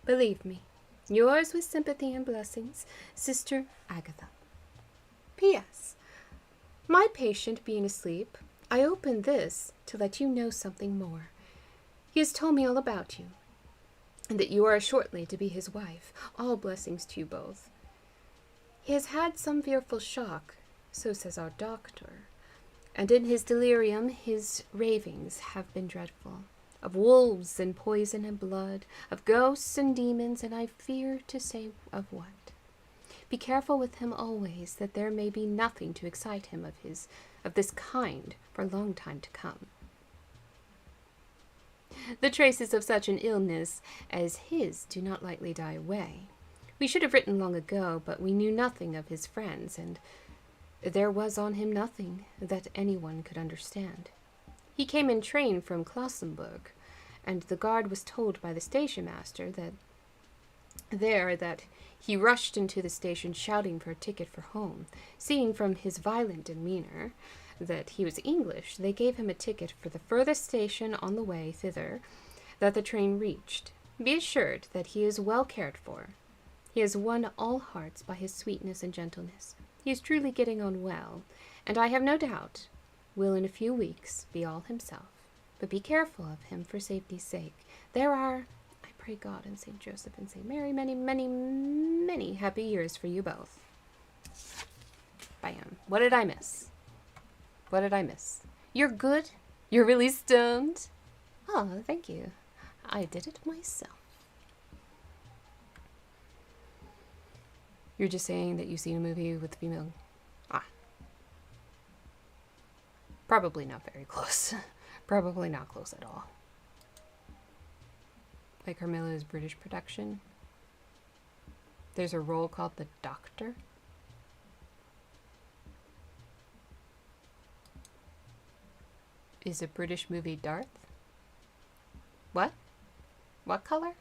Believe me, yours with sympathy and blessings, Sister Agatha. P.S. My patient being asleep, I open this to let you know something more. He has told me all about you, and that you are shortly to be his wife. All blessings to you both. He has had some fearful shock, so says our doctor, and in his delirium his ravings have been dreadful. Of wolves and poison and blood, of ghosts and demons, and I fear to say of what. Be careful with him always, that there may be nothing to excite him of this kind for a long time to come. The traces of such an illness as his do not lightly die away. We should have written long ago, but we knew nothing of his friends, and there was on him nothing that anyone could understand. He came in train from Klausenburg, and the guard was told by the station master that he rushed into the station shouting for a ticket for home. Seeing from his violent demeanor that he was English, they gave him a ticket for the furthest station on the way thither that the train reached. Be assured that he is well cared for. He has won all hearts by his sweetness and gentleness. He is truly getting on well, and I have no doubt will in a few weeks be all himself. But be careful of him for safety's sake. There are, I pray God and St. Joseph and St. Mary, many, many, many happy years for you both. Bam. What did I miss? What did I miss? You're good? You're really stoned? Oh, thank you. I did it myself. You're just saying that you've seen a movie with female... Probably not very close. Probably not close at all. Like Carmella's British production. There's a role called the Doctor. Is a British movie Darth? What? What color?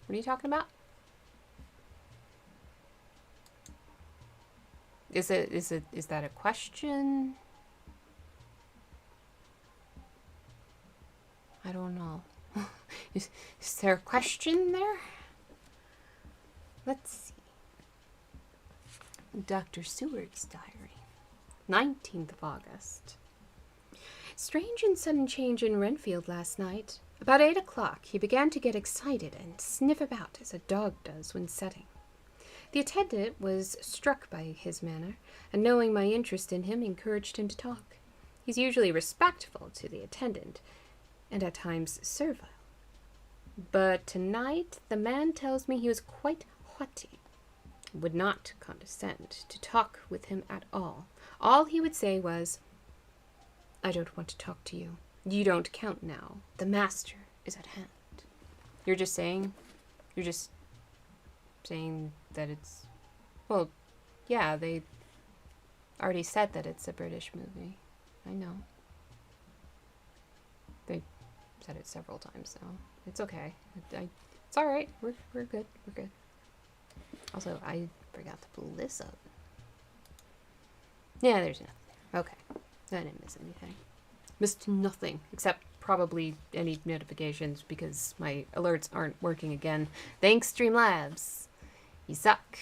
What are you talking about? Is that a question? I don't know. Is there a question there? Let's see. Dr. Seward's diary. 19th of August. Strange and sudden change in Renfield last night. About 8 o'clock, he began to get excited and sniff about as a dog does when setting. The attendant was struck by his manner, and knowing my interest in him, encouraged him to talk. He's usually respectful to the attendant, and at times servile. But tonight the man tells me he was quite haughty, would not condescend to talk with him at all. All he would say was, "I don't want to talk to you. You don't count now. The master is at hand." You're just saying that it's... Well, yeah, they already said that it's a British movie. I know. They said it several times now. It's okay. It's alright. We're good. We're good. Also, I forgot to pull this up. Yeah, there's nothing there. Okay. I didn't miss anything. Missed nothing, except probably any notifications because my alerts aren't working again. Thanks, Streamlabs. You suck.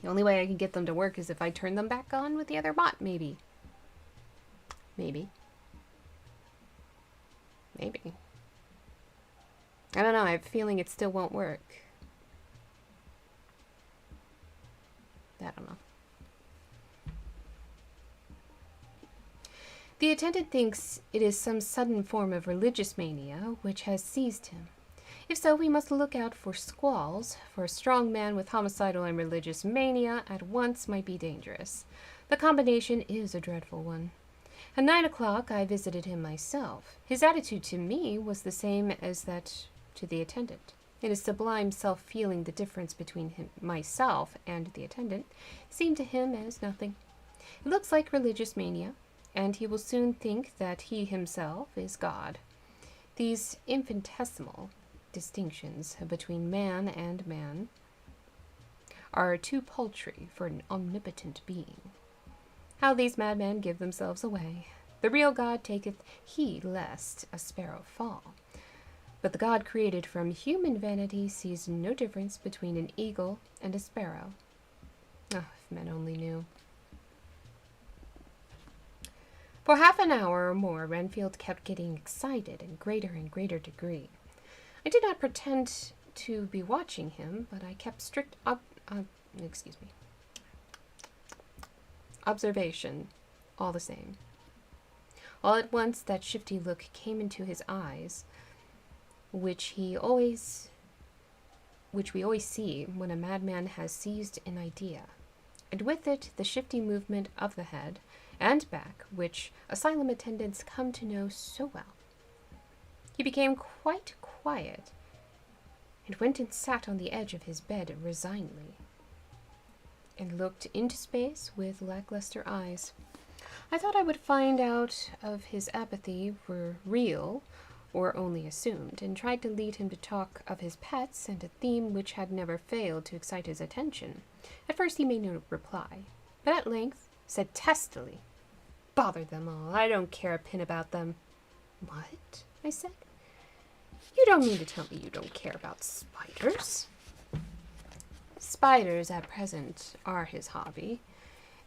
The only way I can get them to work is if I turn them back on with the other bot, maybe. Maybe. Maybe. I don't know, I have a feeling it still won't work. I don't know. The attendant thinks it is some sudden form of religious mania which has seized him. If so, we must look out for squalls, for a strong man with homicidal and religious mania at once might be dangerous. The combination is a dreadful one. At 9 o'clock, I visited him myself. His attitude to me was the same as that to the attendant. In his sublime self-feeling, the difference between myself and the attendant seemed to him as nothing. It looks like religious mania, and he will soon think that he himself is God. These infinitesimal distinctions between man and man are too paltry for an omnipotent being. How these madmen give themselves away. The real God taketh heed lest a sparrow fall. But the God created from human vanity sees no difference between an eagle and a sparrow. Oh, if men only knew. For half an hour or more, Renfield kept getting excited in greater and greater degree. I did not pretend to be watching him, but I kept strict observation, all the same. All at once that shifty look came into his eyes, which we always see when a madman has seized an idea, and with it the shifty movement of the head and back, which asylum attendants come to know so well. He became quite quiet, and went and sat on the edge of his bed resignedly, and looked into space with lackluster eyes. I thought I would find out if his apathy were real or only assumed, and tried to lead him to talk of his pets and a theme which had never failed to excite his attention. At first he made no reply, but at length said testily, "Bother them all, I don't care a pin about them." "What?" I said. "You don't mean to tell me you don't care about spiders?" Spiders at present are his hobby,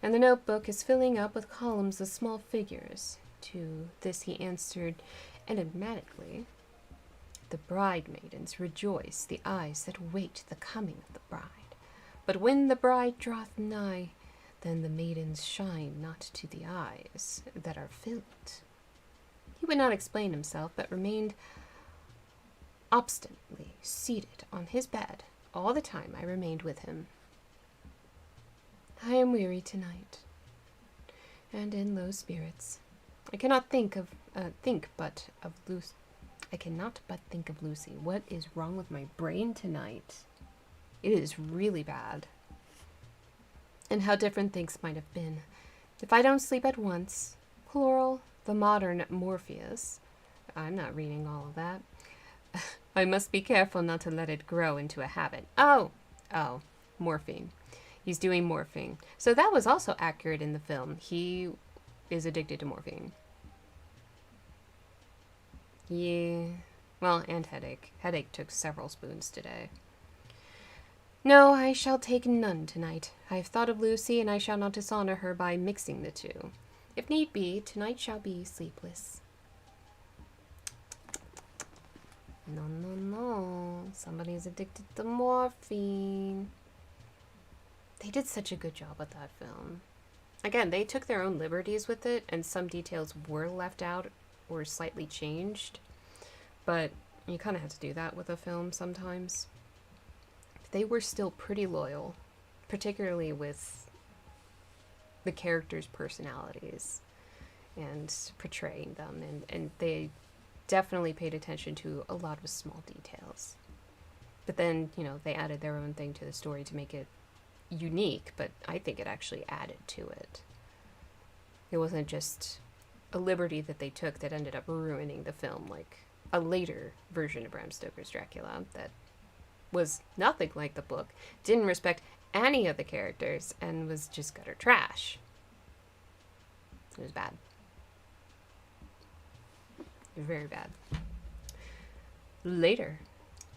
and the notebook is filling up with columns of small figures. To this he answered enigmatically, "The bride-maidens rejoice the eyes that wait the coming of the bride. But when the bride draweth nigh, then the maidens shine not to the eyes that are filled." He would not explain himself, but remained obstinately seated on his bed all the time I remained with him. I am weary tonight, and in low spirits. I cannot but think of Lucy. What is wrong with my brain tonight? It is really bad. And how different things might have been. If I don't sleep at once, chloral, the modern Morpheus, I'm not reading all of that. I must be careful not to let it grow into a habit. Oh, morphine. He's doing morphine. So that was also accurate in the film. He is addicted to morphine. Yeah. Well, and headache. Headache took several spoons today. No, I shall take none tonight. I have thought of Lucy, and I shall not dishonor her by mixing the two. If need be, tonight shall be sleepless. No. Somebody's addicted to morphine. They did such a good job with that film. Again, they took their own liberties with it, and some details were left out or slightly changed. But you kind of have to do that with a film sometimes. They were still pretty loyal, particularly with the characters' personalities and portraying them, and they definitely paid attention to a lot of small details. But then, they added their own thing to the story to make it unique, but I think it actually added to it. It wasn't just a liberty that they took that ended up ruining the film, like a later version of Bram Stoker's Dracula that was nothing like the book, didn't respect any of the characters, and was just gutter trash. It was bad. Very bad. Later.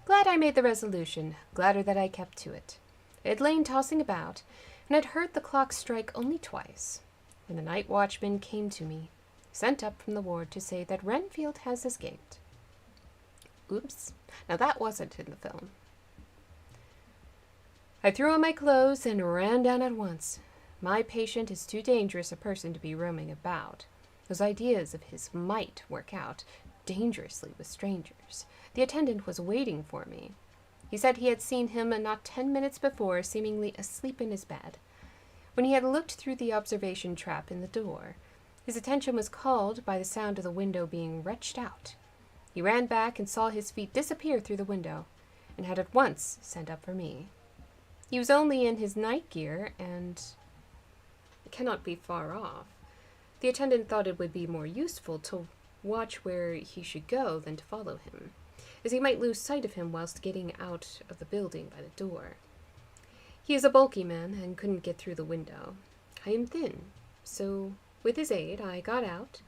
Glad I made the resolution, gladder that I kept to it. I had lain tossing about, and had heard the clock strike only twice, when the night watchman came to me, sent up from the ward to say that Renfield has escaped. Oops. Now that wasn't in the film. I threw on my clothes and ran down at once. My patient is too dangerous a person to be roaming about. Those ideas of his might work out dangerously with strangers. The attendant was waiting for me. He said he had seen him not 10 minutes before, seemingly asleep in his bed. When he had looked through the observation trap in the door, his attention was called by the sound of the window being wrenched out. He ran back and saw his feet disappear through the window, and had at once sent up for me. He was only in his night gear, and it cannot be far off. The attendant thought it would be more useful to watch where he should go than to follow him, as he might lose sight of him whilst getting out of the building by the door. He is a bulky man, and couldn't get through the window. I am thin, so with his aid I got out,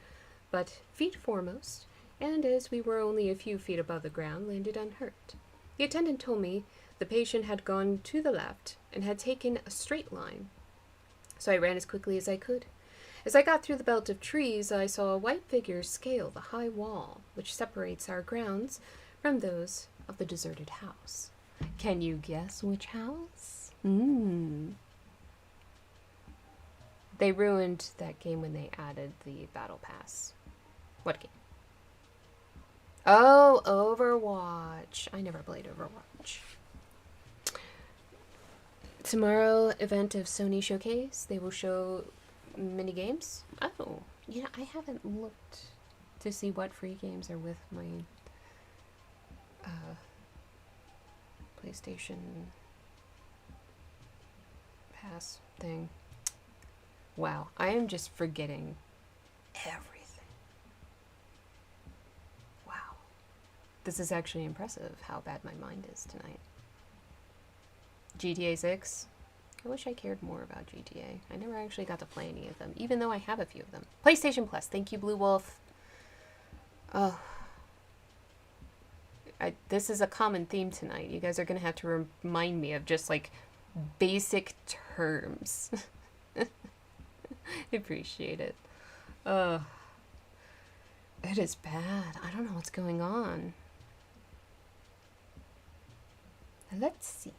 but feet foremost, and as we were only a few feet above the ground, landed unhurt. The attendant told me the patient had gone to the left and had taken a straight line, so I ran as quickly as I could. As I got through the belt of trees, I saw a white figure scale the high wall which separates our grounds from those of the deserted house. Can you guess which house? They ruined that game when they added the battle pass. What game? Oh, Overwatch. I never played Overwatch. Tomorrow event of Sony Showcase, they will show mini games. Oh, yeah, I haven't looked to see what free games are with my PlayStation Pass thing. Wow, I am just forgetting everything. Wow. This is actually impressive how bad my mind is tonight. GTA 6. I wish I cared more about GTA. I never actually got to play any of them, even though I have a few of them. PlayStation Plus. Thank you, Blue Wolf. Oh. This is a common theme tonight. You guys are going to have to remind me of just, like, basic terms. I appreciate it. It is bad. I don't know what's going on. Let's see.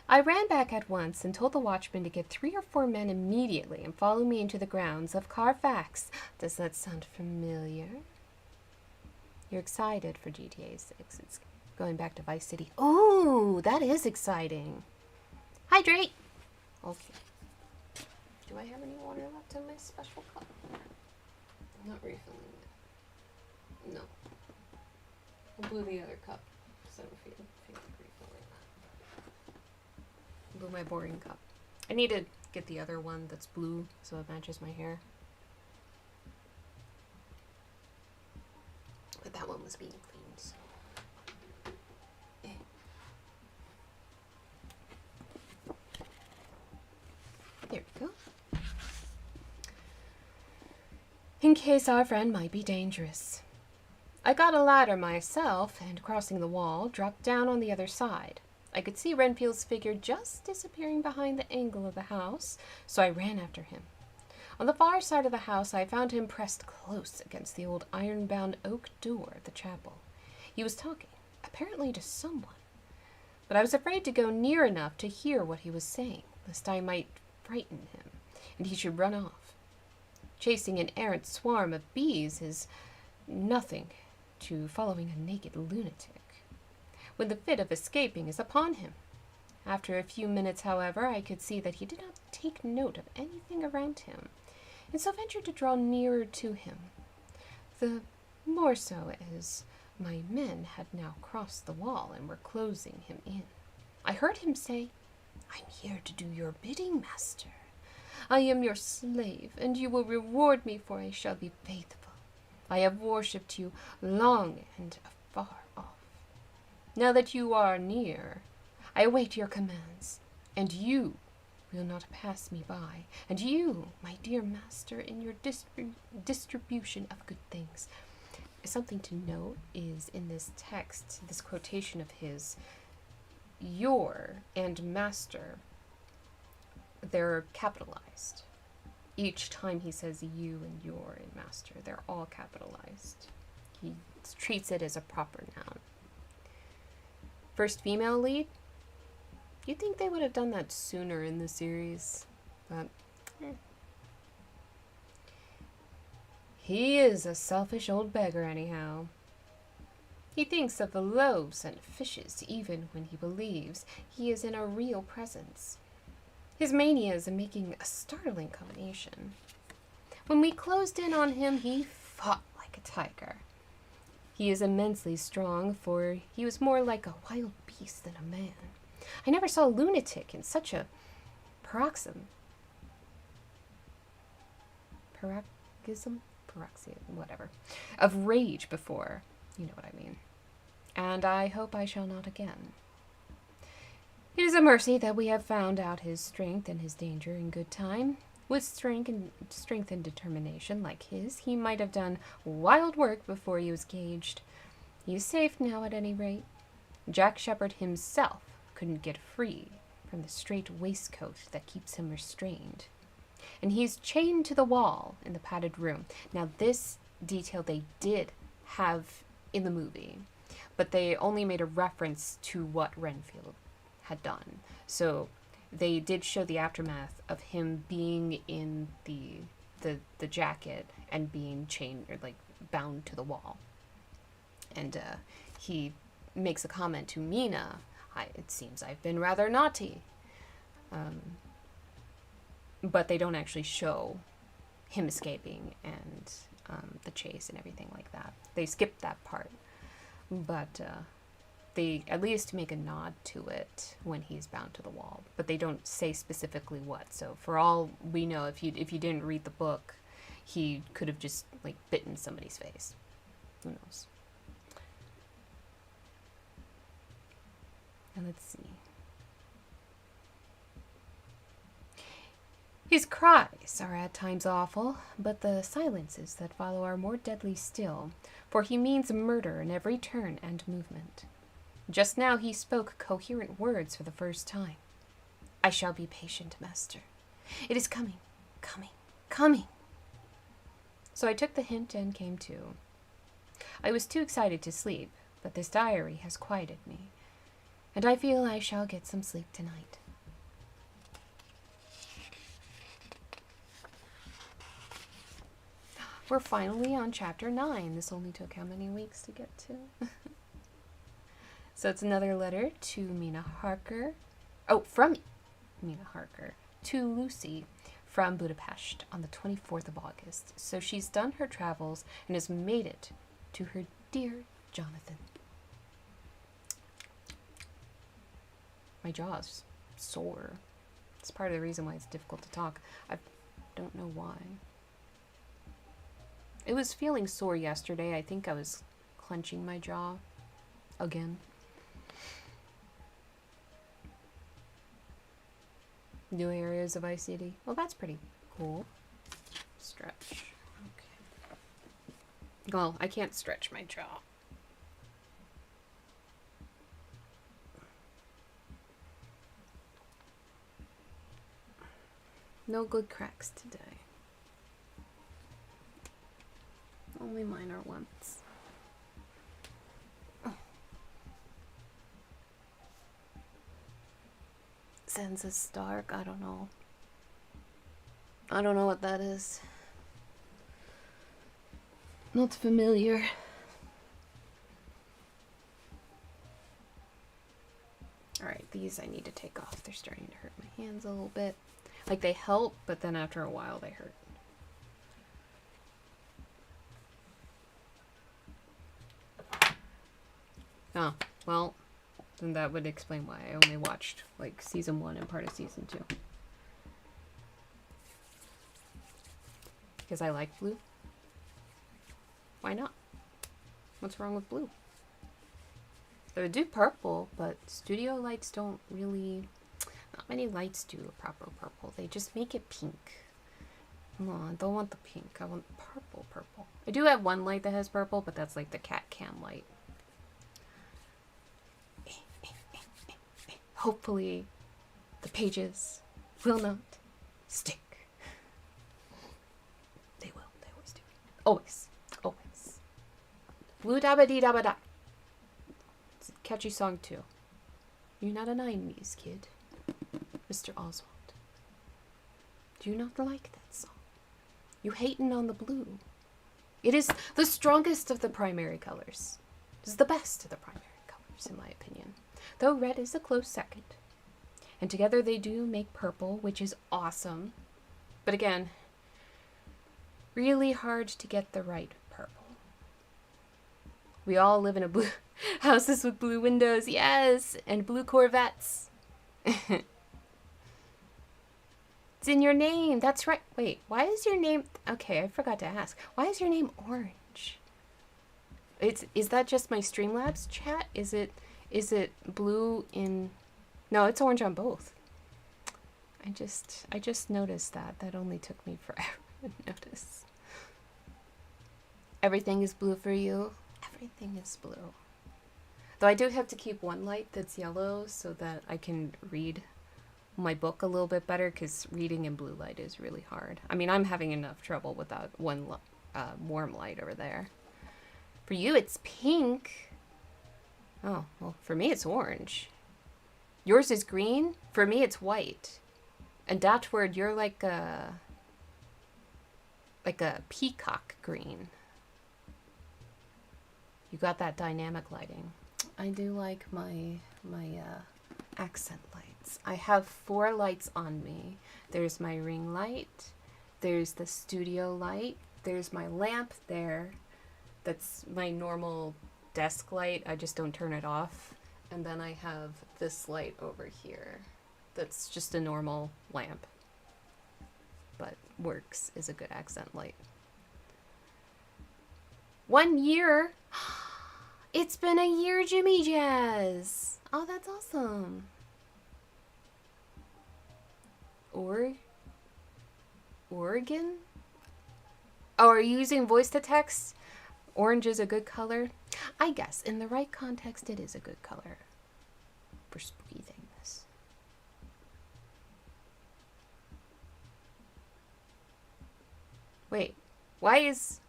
I ran back at once and told the watchman to get 3 or 4 men immediately and follow me into the grounds of Carfax. Does that sound familiar? You're excited for GTA 6. It's going back to Vice City. Oh, that is exciting. Hydrate! Okay. Do I have any water left in my special cup? I'm not refilling it. No. I'll blew the other cup, so I don't feel like refilling that. Blew my boring cup. I need to get the other one that's blue so it matches my hair. But that one was being cleaned, so. There we go. In case our friend might be dangerous. I got a ladder myself, and crossing the wall, dropped down on the other side. I could see Renfield's figure just disappearing behind the angle of the house, so I ran after him. On the far side of the house, I found him pressed close against the old iron-bound oak door of the chapel. He was talking, apparently to someone, but I was afraid to go near enough to hear what he was saying, lest I might frighten him, and he should run off. Chasing an errant swarm of bees is nothing to following a naked lunatic, when the fit of escaping is upon him. After a few minutes, however, I could see that he did not take note of anything around him, and so ventured to draw nearer to him, the more so as my men had now crossed the wall and were closing him in. I heard him say, "I'm here to do your bidding, master. I am your slave, and you will reward me, for I shall be faithful. I have worshipped you long and afar off. Now that you are near, I await your commands, and you will not pass me by, and you, my dear master, in your distribution of good things. Something to note is in this text, this quotation of his, your and master, they're capitalized. Each time he says you and your and master, they're all capitalized. He treats it as a proper noun. First female lead? You'd think they would have done that sooner in the series, but He is a selfish old beggar anyhow. He thinks of the loaves and fishes even when he believes he is in a real presence. His mania is making a startling combination. When we closed in on him, he fought like a tiger. He is immensely strong, for he was more like a wild beast than a man. I never saw a lunatic in such a paroxysm, whatever, of rage before. You know what I mean. And I hope I shall not again. It is a mercy that we have found out his strength and his danger in good time. With strength and determination like his, he might have done wild work before he was caged. He is safe now at any rate. Jack Shepherd himself couldn't get free from the strait waistcoat that keeps him restrained. And he's chained to the wall in the padded room. Now this detail they did have in the movie, but they only made a reference to what Renfield had done. So they did show the aftermath of him being in the jacket and being chained or like bound to the wall. And he makes a comment to Mina, it seems I've been rather naughty. But they don't actually show him escaping and the chase and everything like that. They skipped that part. But they at least make a nod to it when he's bound to the wall. But they don't say specifically what. So for all we know, if you didn't read the book, he could have just like bitten somebody's face. Who knows? And let's see. His cries are at times awful, but the silences that follow are more deadly still, for he means murder in every turn and movement. Just now he spoke coherent words for the first time. I shall be patient, master. It is coming, coming, coming. So I took the hint and came to. I was too excited to sleep, but this diary has quieted me, and I feel I shall get some sleep tonight. We're finally on chapter 9. This only took how many weeks to get to? So it's another letter to Mina Harker. Oh, from Mina Harker to Lucy from Budapest on the 24th of August. So she's done her travels and has made it to her dear Jonathan. My jaw's sore. It's part of the reason why it's difficult to talk. I don't know why. It was feeling sore yesterday. I think I was clenching my jaw again. New areas of Ice City. Well, that's pretty cool. Stretch. Okay. Well, I can't stretch my jaw. No good cracks today. Only minor ones. Oh. Census Stark, I don't know. I don't know what that is. Not familiar. Alright, these I need to take off. They're starting to hurt my hands a little bit. Like they help, but then after a while they hurt. Oh, well, then that would explain why I only watched, like, season 1 and part of season 2. Because I like blue. Why not? What's wrong with blue? They would do purple, but studio lights don't really Not many lights do a proper purple. They just make it pink. No, I don't want the pink. I want purple purple. I do have one light that has purple, but that's like the cat cam light. Hopefully, the pages will not stick. They will. They always do. Always. Always. Blue dabba dee dabba da. It's a catchy song, too. You're not a 90s kid, Mr. Oswald. Do you not like that song? You hating on the blue. It is the strongest of the primary colors. It is the best of the primary colors, in my opinion. Though red is a close second. And together they do make purple, which is awesome. But again, really hard to get the right purple. We all live in a blue houses with blue windows, yes, and blue Corvettes. It's in your name. That's right. Wait, why is your name... Okay, I forgot to ask. Why is your name orange? Is that just my Streamlabs chat? Is it blue in... No, it's orange on both. I just noticed that. That only took me forever to notice. Everything is blue for you. Everything is blue. Though I do have to keep one light that's yellow so that I can read my book a little bit better, because reading in blue light is really hard. I mean, I'm having enough trouble without one warm light over there. For you, it's pink. Oh, well, for me, it's orange. Yours is green. For me, it's white. And Dotward, you're like a peacock green. You got that dynamic lighting. I do like my accent lights. I have 4 lights on me. There's my ring light. There's the studio light. There's my lamp there. That's my normal desk light. I just don't turn it off. And then I have this light over here. That's just a normal lamp. But works as a good accent light. 1 year! It's been a year, Jimmy Jazz! Oh, that's awesome. Oregon? Oh, are you using voice to text? Orange is a good color? I guess in the right context it is a good color for breathing this. Wait, why is...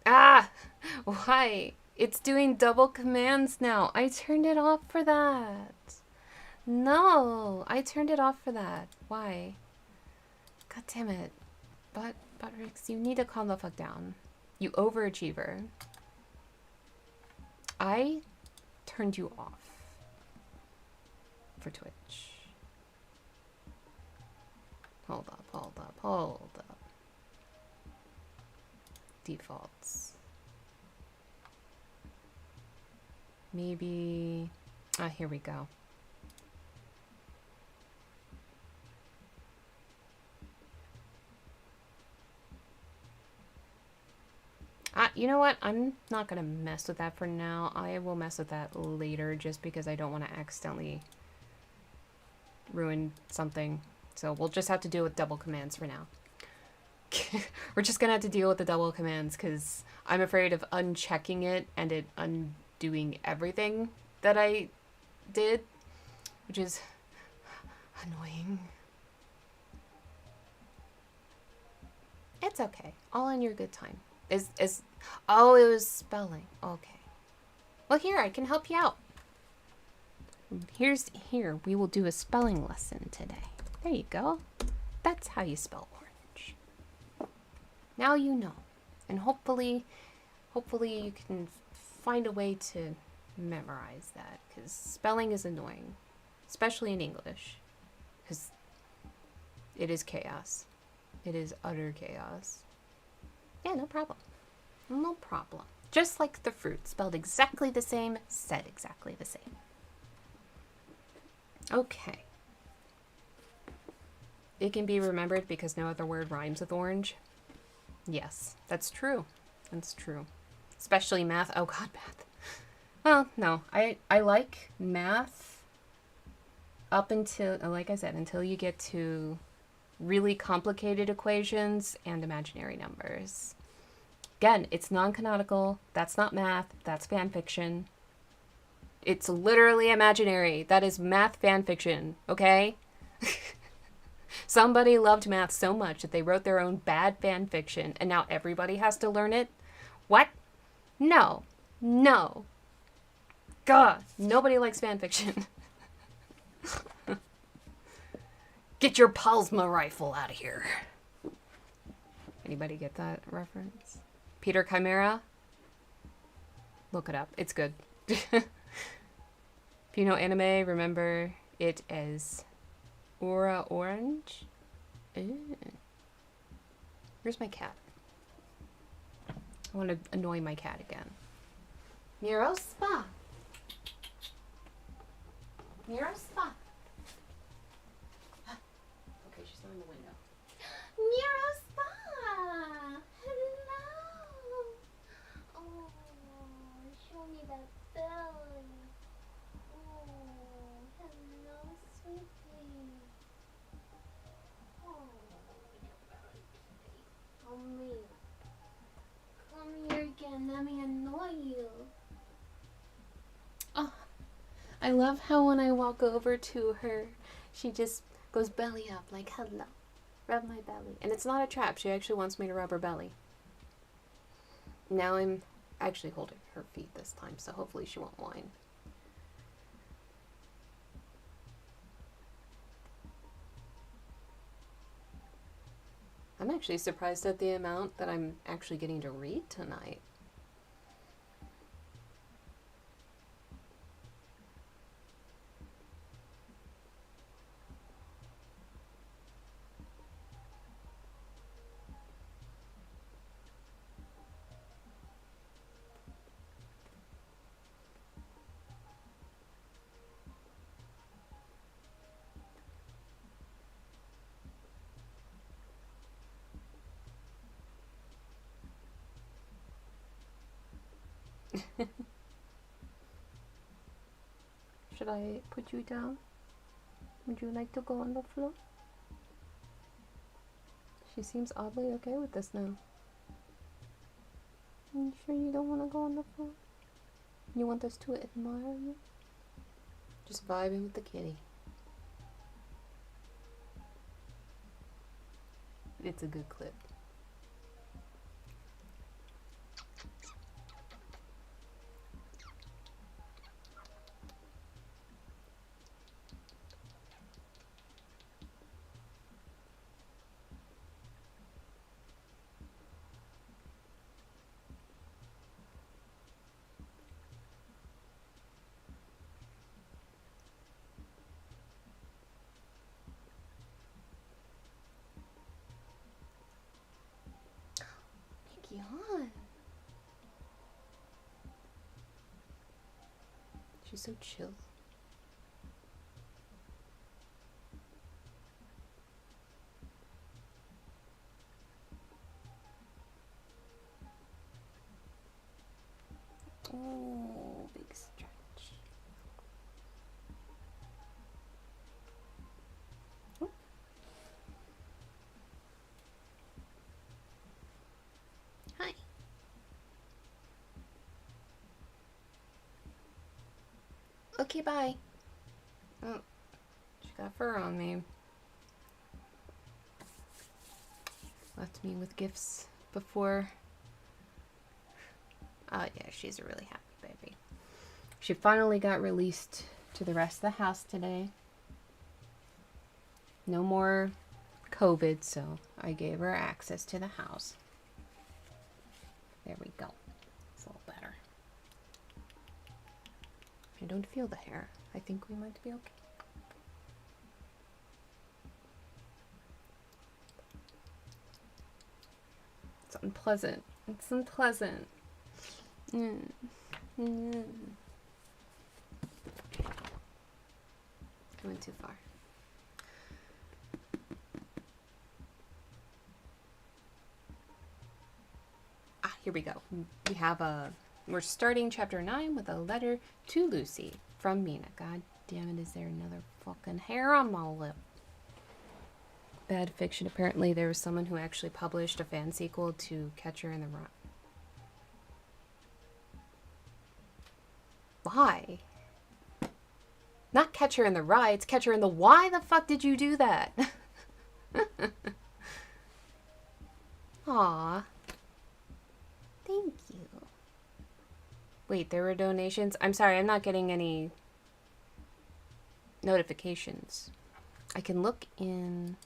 Ah! Why? It's doing double commands now. I turned it off for that. No, I turned it off for that. Why? God damn it. Buttricks, you need to calm the fuck down. You overachiever. I turned you off for Twitch. Hold up. Defaults. Maybe... Ah, here we go. You know what? I'm not going to mess with that for now. I will mess with that later just because I don't want to accidentally ruin something. So we'll just have to deal with double commands for now. We're just going to have to deal with the double commands because I'm afraid of unchecking it and it undoing everything that I did, which is annoying. It's okay. All in your good time. Oh, it was spelling. Okay. Well, here, I can help you out. Here, we will do a spelling lesson today. There you go. That's how you spell orange. Now you know. And hopefully you can find a way to memorize that, because spelling is annoying, especially in English, because it is chaos. It is utter chaos. Yeah, no problem. No problem. Just like the fruit, spelled exactly the same, said exactly the same. Okay. It can be remembered because no other word rhymes with orange. Yes, that's true. That's true. Especially math. Oh god, math. Well, no. I like math up until, like I said, until you get to really complicated equations and imaginary numbers. Again, it's non-canonical. That's not math. That's fan fiction. It's literally imaginary. That is math fan fiction, okay? Somebody loved math so much that they wrote their own bad fan fiction, and now everybody has to learn it? What? No. No. God, nobody likes fan fiction. Get your Palsma rifle out of here. Anybody get that reference? Peter Chimera? Look it up. It's good. If you know anime, remember it as Aura Orange. Ooh. Where's my cat? I want to annoy my cat again. Mirospa. Mirospa. Okay, she's not in the window. Mirospa! Hello! Oh, show me that belly. Oh, hello, sweetie. Oh, your belly kitty. Come here. Come here again. Let me annoy you. Oh, I love how when I walk over to her, she just goes belly up like, hello. Rub my belly. And it's not a trap. She actually wants me to rub her belly. Now I'm actually holding her feet this time, so hopefully she won't whine. I'm actually surprised at the amount that I'm actually getting to read tonight. Should I put you down? Would you like to go on the floor? She seems oddly okay with this now. Are you sure you don't want to go on the floor? You want us to admire you? Just vibing with the kitty. It's a good clip. On. She's so chill. Oh, big stretch. Oh. Hi. Okay, bye. Oh, she got fur on me. Left me with gifts before. Oh yeah, she's a really happy baby. She finally got released to the rest of the house today. No more COVID, so I gave her access to the house. There we go. It's a little better. I don't feel the hair. I think we might be okay. It's unpleasant. It's unpleasant. I went too far. Here we go. We're starting chapter 9 with a letter to Lucy from Mina. God Damn it, is there another fucking hair on my lip? Bad fiction. Apparently there was someone who actually published a fan sequel to Catcher in the Rye. Why? Not Catcher in the Rye, it's Catcher in the... Why the fuck did you do that? Aw. Thank you. Wait, there were donations? I'm sorry, I'm not getting any notifications. I can look in...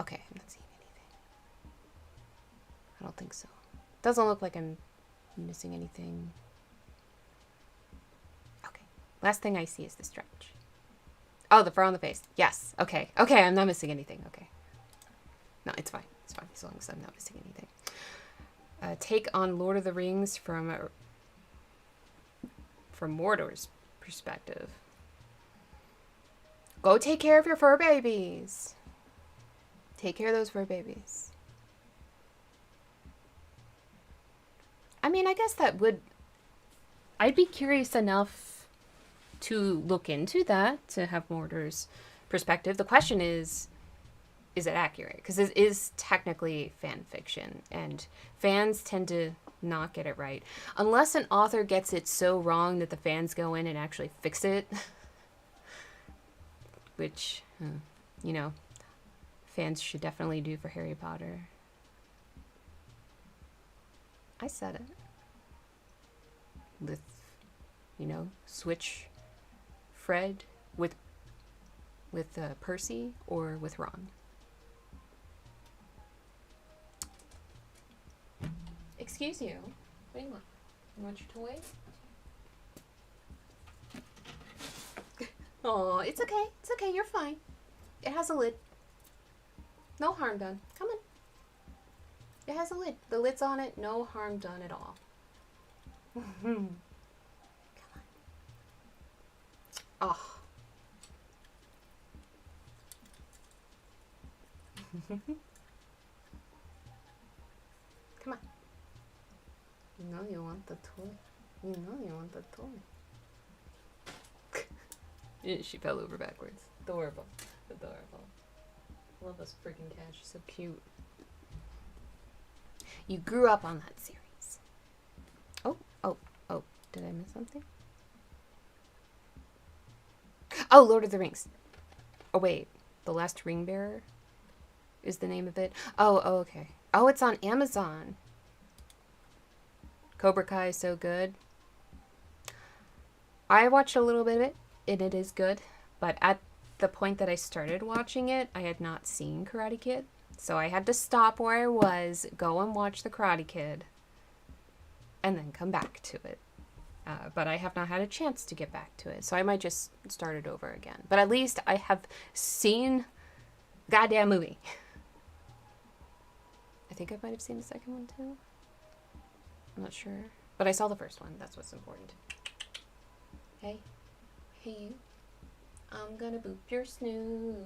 Okay, I'm not seeing anything. I don't think so. Doesn't look like I'm missing anything. Okay. Last thing I see is the stretch. Oh, the fur on the face. Yes. Okay. Okay, I'm not missing anything. Okay. No, it's fine. It's fine as long as I'm not missing anything. Take on Lord of the Rings from Mordor's perspective. Go take care of your fur babies. Take care of those fur babies. I mean, I guess that would... I'd be curious enough to look into that, to have Mordor's perspective. The question is it accurate? Because it is technically fan fiction, and fans tend to not get it right. Unless an author gets it so wrong that the fans go in and actually fix it. Which, you know, fans should definitely do for Harry Potter. I said it. With, you know, switch Fred with Percy or with Ron. Excuse you. What do you want? You want your toy? Oh, it's okay. It's okay. You're fine. It has a lid. No harm done. Come on. It has a lid. The lid's on it. No harm done at all. Come on. Oh. Come on. You know you want the toy. You know you want the toy. She fell over backwards. Adorable. Adorable. I love this freaking cat. She's so cute. You grew up on that series. Oh. Did I miss something? Oh, Lord of the Rings. Oh, wait. The Last Ring Bearer is the name of it. Oh, okay. Oh, it's on Amazon. Cobra Kai is so good. I watched a little bit of it, and it is good. But at the point that I started watching it, I had not seen Karate Kid. So I had to stop where I was, go and watch The Karate Kid, and then come back to it. But I have not had a chance to get back to it. So I might just start it over again. But at least I have seen the goddamn movie. I think I might have seen the second one too. I'm not sure. But I saw the first one. That's what's important. Hey. Hey you. I'm gonna boop your snoot.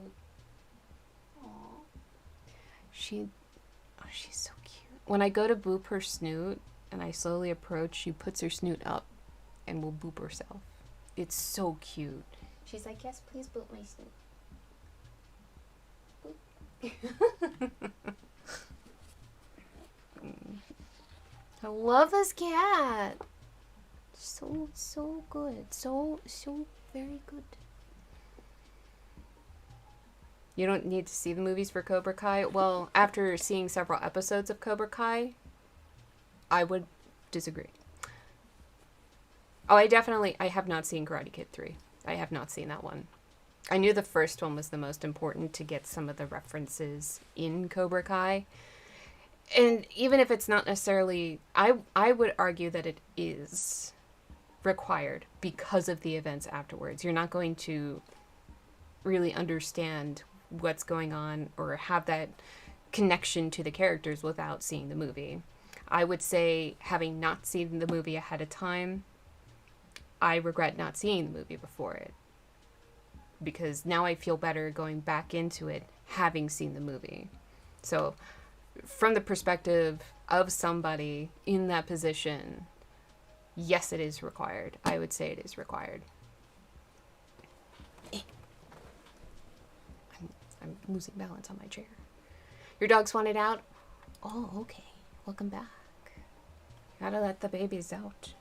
Aww. She's so cute. When I go to boop her snoot and I slowly approach, she puts her snoot up and will boop herself. It's so cute. She's like, yes, please boop my snoot. Boop. I love this cat. So good. So very good. You don't need to see the movies for Cobra Kai. Well, after seeing several episodes of Cobra Kai, I would disagree. Oh, I have not seen Karate Kid 3. I have not seen that one. I knew the first one was the most important to get some of the references in Cobra Kai. And even if it's not necessarily... I would argue that it is required because of the events afterwards. You're not going to really understand what's going on or have that connection to the characters without seeing the movie. I would say, having not seen the movie ahead of time, I regret not seeing the movie before it. Because now I feel better going back into it, having seen the movie. So, from the perspective of somebody in that position, Yes, it is required. I would say it is required. I'm losing balance on my chair. Your dogs wanted out? Oh, okay. Welcome back. Gotta let the babies out.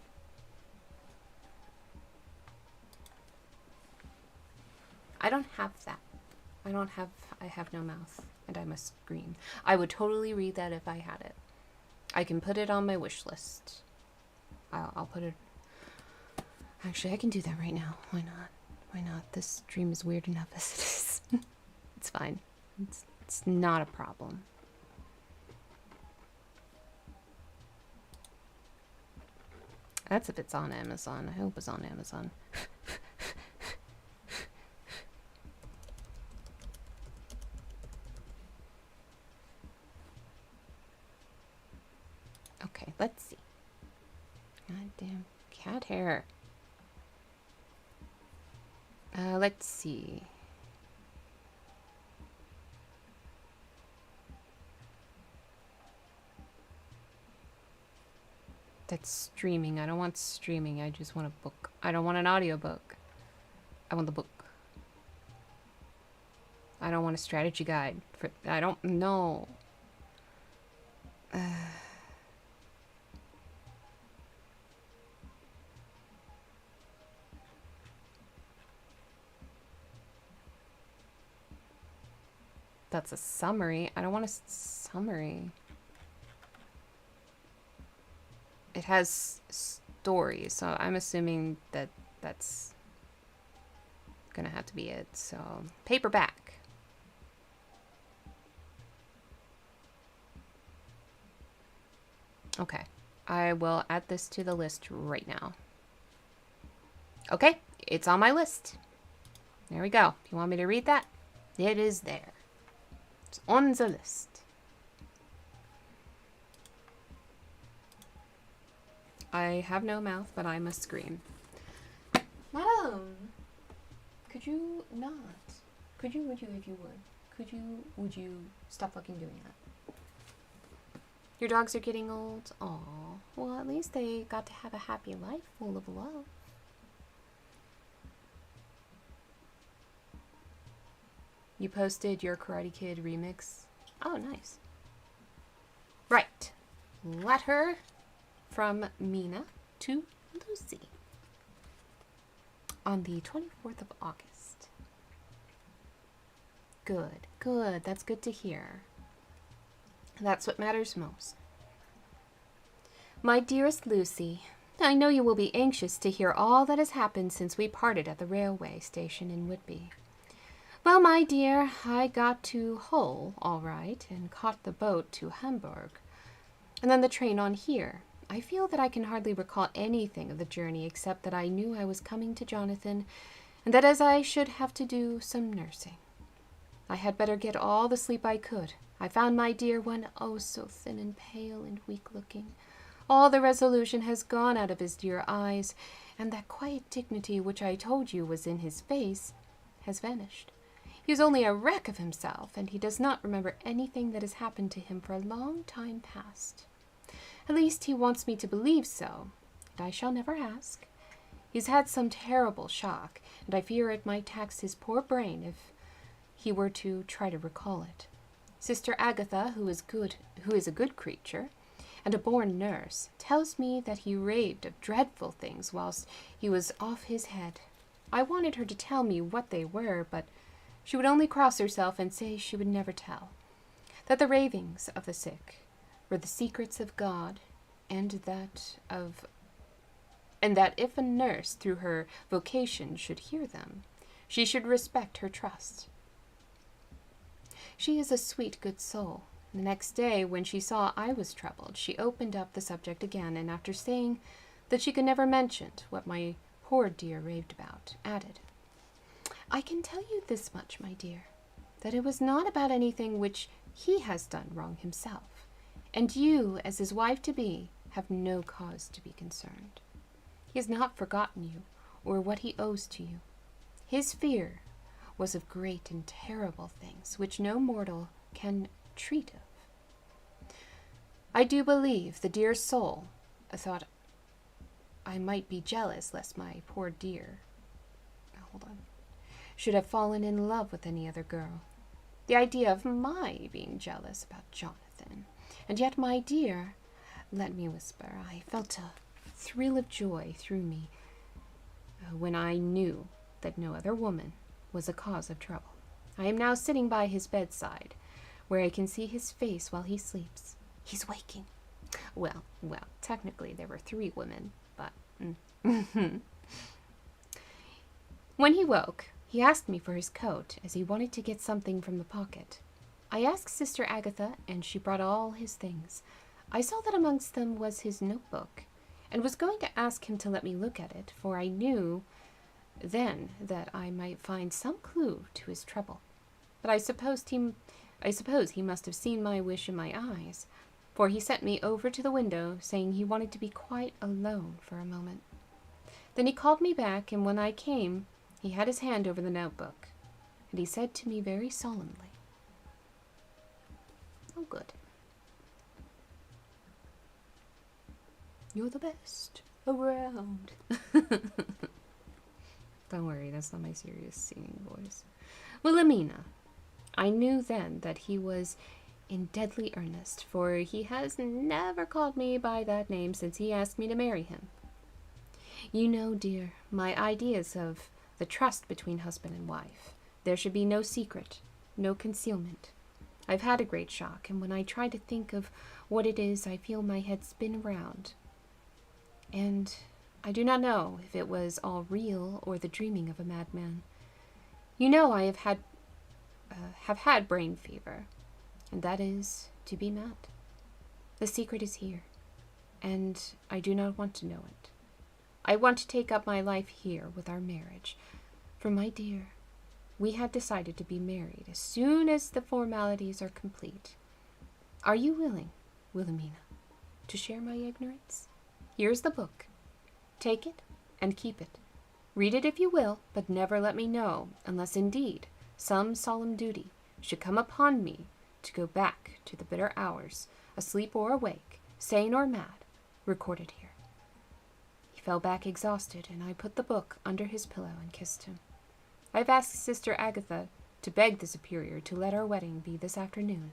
I don't have that. I have no mouth, and I must scream. I would totally read that if I had it. I can put it on my wish list. I'll put it... Actually, I can do that right now. Why not? Why not? This dream is weird enough as it is. It's fine. It's not a problem. That's if it's on Amazon. I hope it's on Amazon. Okay, let's see. Goddamn cat hair. Let's see. That's streaming. I don't want streaming. I just want a book. I don't want an audiobook. I want the book. I don't want a strategy guide. I don't know. That's a summary. I don't want a summary. It has stories, so I'm assuming that that's gonna have to be it. So, paperback. Okay, I will add this to the list right now. Okay, it's on my list. There we go. You want me to read that? It is there. It's on the list. I have no mouth, but I must scream. Madam, could you not? Would you, if you would? Would you stop fucking doing that? Your dogs are getting old? Aw, well, at least they got to have a happy life full of love. You posted your Karate Kid remix? Oh, nice. Right. Letter from Mina to Lucy on the 24th of August. Good, good. That's good to hear. That's what matters most. My dearest Lucy, I know you will be anxious to hear all that has happened since we parted at the railway station in Whitby. Well, my dear, I got to Hull all right and caught the boat to Hamburg, and then the train on here. I feel that I can hardly recall anything of the journey except that I knew I was coming to Jonathan, and that as I should have to do some nursing, I had better get all the sleep I could. I found my dear one oh so thin and pale and weak-looking. All the resolution has gone out of his dear eyes, and that quiet dignity which I told you was in his face has vanished. He is only a wreck of himself, and he does not remember anything that has happened to him for a long time past. At least he wants me to believe so, and I shall never ask. He's had some terrible shock, and I fear it might tax his poor brain if he were to try to recall it. Sister Agatha, who is a good creature, and a born nurse, tells me that he raved of dreadful things whilst he was off his head. I wanted her to tell me what they were, but she would only cross herself and say she would never tell, that the ravings of the sick were the secrets of God, and that if a nurse through her vocation should hear them, she should respect her trust. She is a sweet, good soul. The next day, when she saw I was troubled, she opened up the subject again, and after saying that she could never mention what my poor dear raved about, added, I can tell you this much, my dear, that it was not about anything which he has done wrong himself, and you, as his wife-to-be, have no cause to be concerned. He has not forgotten you, or what he owes to you. His fear was of great and terrible things, which no mortal can treat of. I do believe the dear soul thought I might be jealous lest my poor dear, hold on, should have fallen in love with any other girl. The idea of my being jealous about Jonathan. And yet, my dear, let me whisper, I felt a thrill of joy through me when I knew that no other woman was a cause of trouble. I am now sitting by his bedside, where I can see his face while he sleeps. He's waking. Well, technically there were 3 women, but... When he woke, he asked me for his coat, as he wanted to get something from the pocket. I asked Sister Agatha, and she brought all his things. I saw that amongst them was his notebook, and was going to ask him to let me look at it, for I knew then that I might find some clue to his trouble. But I suppose he must have seen my wish in my eyes, for he sent me over to the window, saying he wanted to be quite alone for a moment. Then he called me back, and when I came, he had his hand over the notebook, and he said to me very solemnly, "Oh, good. You're the best around." Don't worry, that's not my serious singing voice. Wilhelmina. I knew then that he was in deadly earnest, for he has never called me by that name since he asked me to marry him. You know, dear, my ideas of the trust between husband and wife. There should be no secret, no concealment. I've had a great shock, and when I try to think of what it is, I feel my head spin around. And I do not know if it was all real or the dreaming of a madman. You know I have had brain fever, and that is to be mad. The secret is here, and I do not want to know it. I want to take up my life here with our marriage, for my dear, we had decided to be married as soon as the formalities are complete. Are you willing, Wilhelmina, to share my ignorance? Here's the book. Take it and keep it. Read it if you will, but never let me know, unless indeed some solemn duty should come upon me to go back to the bitter hours, asleep or awake, sane or mad, recorded here. He fell back exhausted, and I put the book under his pillow and kissed him. I've asked Sister Agatha to beg the Superior to let our wedding be this afternoon,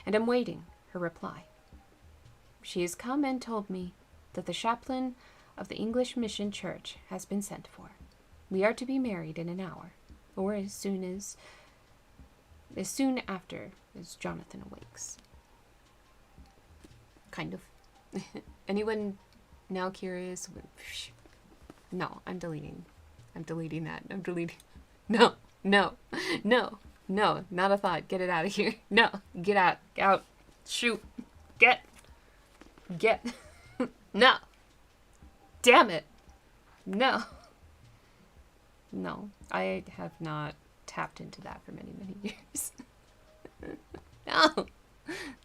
and am waiting her reply. She has come and told me that the chaplain of the English Mission Church has been sent for. We are to be married in an hour, or as soon after as Jonathan awakes. Kind of. Anyone now curious? No, I'm deleting that. No, not a thought. Get it out of here. No, get out, shoot, get, no, damn it, no, I have not tapped into that for many, many years.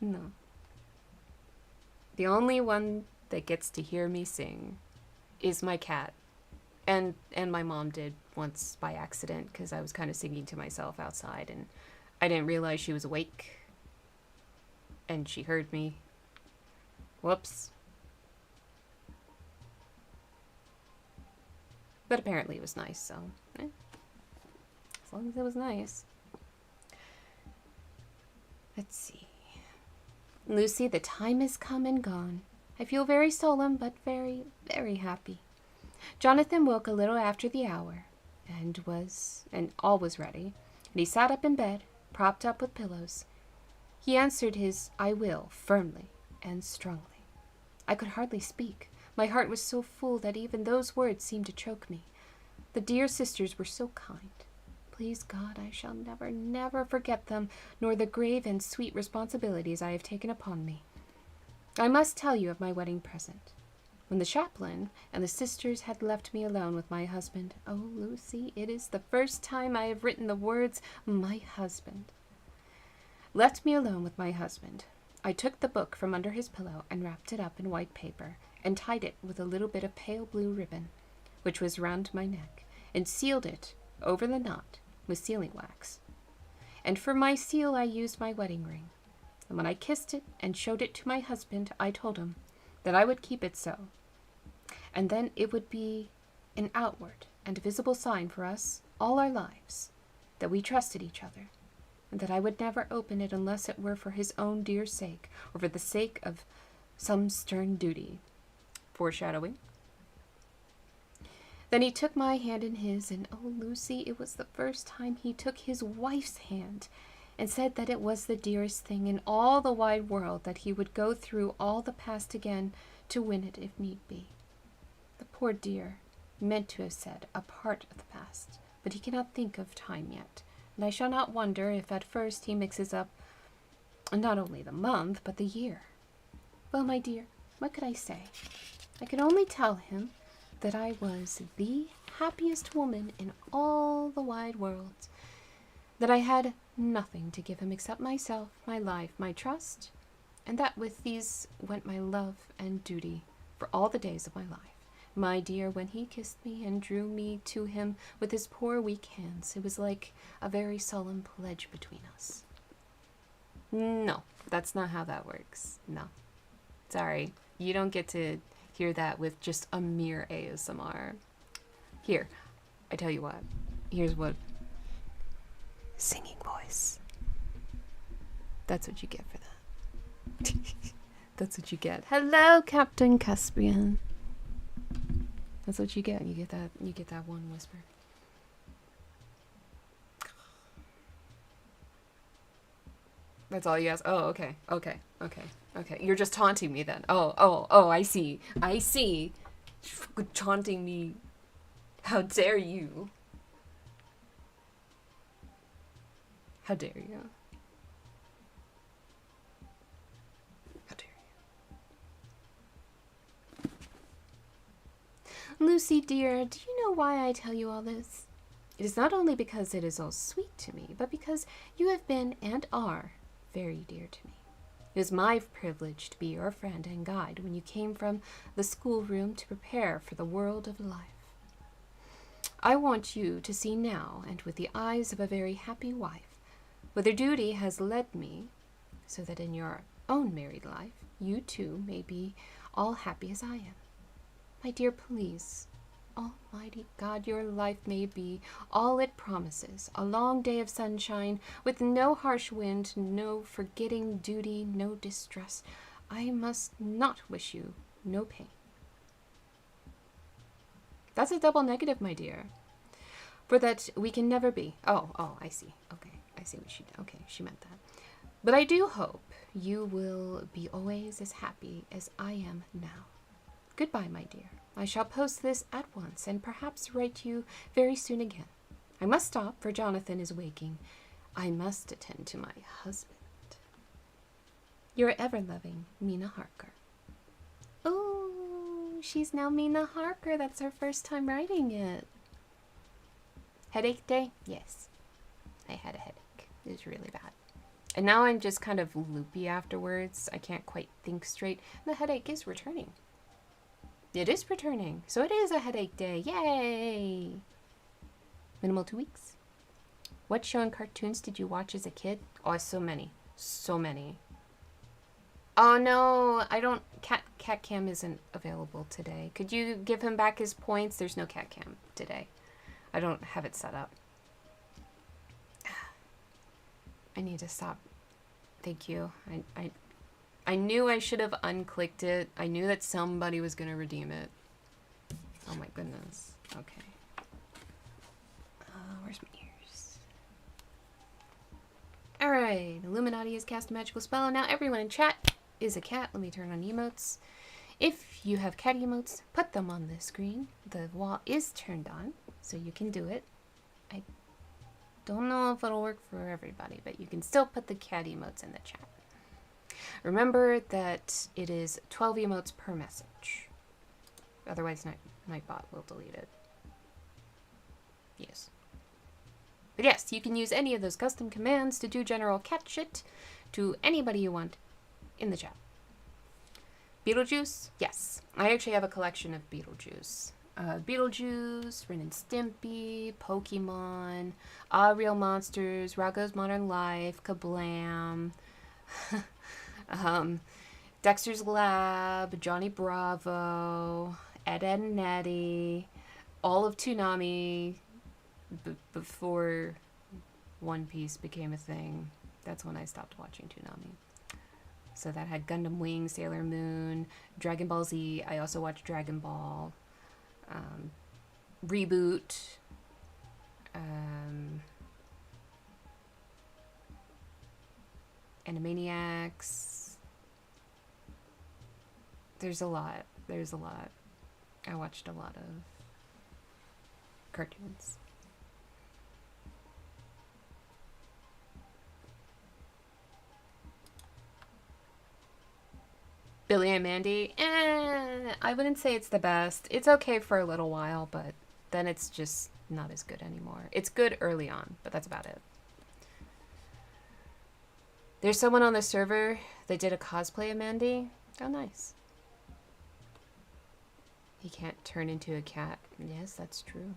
No. The only one that gets to hear me sing is my cat. And my mom did once by accident, because I was kind of singing to myself outside, and I didn't realize she was awake. And she heard me. Whoops. But apparently it was nice, so as long as it was nice. Let's see. Lucy, the time has come and gone. I feel very solemn, but very, very happy. Jonathan woke a little after the hour, and all was ready, and he sat up in bed, propped up with pillows. He answered his "I will" firmly and strongly. I could hardly speak. My heart was so full that even those words seemed to choke me. The dear sisters were so kind. Please God, I shall never, never forget them, nor the grave and sweet responsibilities I have taken upon me. I must tell you of my wedding present. When the chaplain and the sisters had left me alone with my husband, oh, Lucy, it is the first time I have written the words, my husband. Left me alone with my husband. I took the book from under his pillow and wrapped it up in white paper and tied it with a little bit of pale blue ribbon, which was round my neck, and sealed it over the knot with sealing wax. And for my seal I used my wedding ring. And when I kissed it and showed it to my husband, I told him that I would keep it so, and then it would be an outward and visible sign for us all our lives that we trusted each other, and that I would never open it unless it were for his own dear sake, or for the sake of some stern duty. Foreshadowing. Then he took my hand in his, and oh, Lucy, it was the first time he took his wife's hand, and said that it was the dearest thing in all the wide world, that he would go through all the past again to win it if need be. The poor dear meant to have said a part of the past, but he cannot think of time yet, and I shall not wonder if at first he mixes up not only the month, but the year. Well, my dear, what could I say? I could only tell him that I was the happiest woman in all the wide world, that I had nothing to give him except myself, my life, my trust, and that with these went my love and duty for all the days of my life. My dear, when he kissed me and drew me to him with his poor weak hands, it was like a very solemn pledge between us. No, that's not how that works. No. Sorry, you don't get to hear that with just a mere ASMR. Here, I tell you what. Here's what. Singing voice. That's what you get for that. That's what you get. Hello, Captain Caspian. That's what you get. You get that one whisper. That's all you ask. Oh, okay. You're just taunting me then. Oh, I see. Taunting me. How dare you? How dare you? How dare you? Lucy, dear, do you know why I tell you all this? It is not only because it is all sweet to me, but because you have been and are very dear to me. It was my privilege to be your friend and guide when you came from the schoolroom to prepare for the world of life. I want you to see now, and with the eyes of a very happy wife, whither duty has led me, so that in your own married life, you too may be all happy as I am. My dear, please, Almighty God, your life may be all it promises, a long day of sunshine, with no harsh wind, no forgetting duty, no distress. I must not wish you no pain. That's a double negative, my dear. For that we can never be. Oh, I see. Okay, I see what she did. Okay, she meant that. But I do hope you will be always as happy as I am now. Goodbye, my dear. I shall post this at once, and perhaps write you very soon again. I must stop, for Jonathan is waking. I must attend to my husband. Your ever-loving Mina Harker. Oh, she's now Mina Harker. That's her first time writing it. Headache day? Yes. I had a headache. It was really bad. And now I'm just kind of loopy afterwards. I can't quite think straight. The headache is returning. It is returning. So it is a headache day. Yay! Minimal 2 weeks. What show and cartoons did you watch as a kid? Oh, so many. So many. Oh no, I don't... Cat Cam isn't available today. Could you give him back his points? There's no Cat Cam today. I don't have it set up. I need to stop. Thank you. I knew I should have unclicked it. I knew that somebody was going to redeem it. Oh my goodness. Okay. Where's my ears? Alright. Illuminati has cast a magical spell, and now everyone in chat is a cat. Let me turn on emotes. If you have cat emotes, put them on the screen. The wall is turned on, so you can do it. I don't know if it'll work for everybody, but you can still put the cat emotes in the chat. Remember that it is 12 emotes per message. Otherwise, Nightbot will delete it. Yes. But yes, you can use any of those custom commands to do general cat shit to anybody you want in the chat. Beetlejuice? Yes. I actually have a collection of Beetlejuice. Beetlejuice, Ren and Stimpy, Pokemon, Real Monsters, Rocko's Modern Life, Kablam, Dexter's Lab, Johnny Bravo, Ed, Edd n Eddy, all of Toonami before One Piece became a thing. That's when I stopped watching Toonami. So that had Gundam Wing, Sailor Moon, Dragon Ball Z. I also watched Dragon Ball, Reboot, Animaniacs. There's a lot. I watched a lot of cartoons. Billy and Mandy, I wouldn't say it's the best. It's okay for a little while, but then it's just not as good anymore. It's good early on, but that's about it. There's someone on the server that did a cosplay of Mandy. Oh, nice. He can't turn into a cat. Yes, that's true.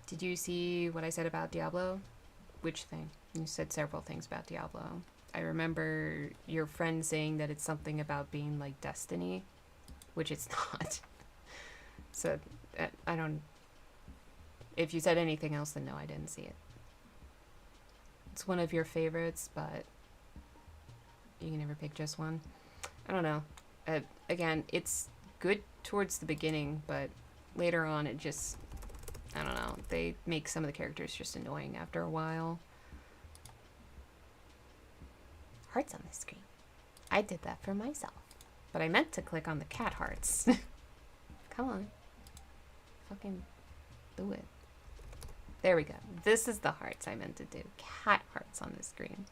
Did you see what I said about Diablo? Which thing? You said several things about Diablo. I remember your friend saying that it's something about being like Destiny, which it's not. So, I don't... If you said anything else, then no, I didn't see it. It's one of your favorites, but you can never pick just one. I don't know. Again, it's good towards the beginning, but later on it just... I don't know. They make some of the characters just annoying after a while. Hearts on the screen. I did that for myself. But I meant to click on the cat hearts. Come on. Fucking do it. There we go. This is the hearts I meant to do. Cat hearts on the screen.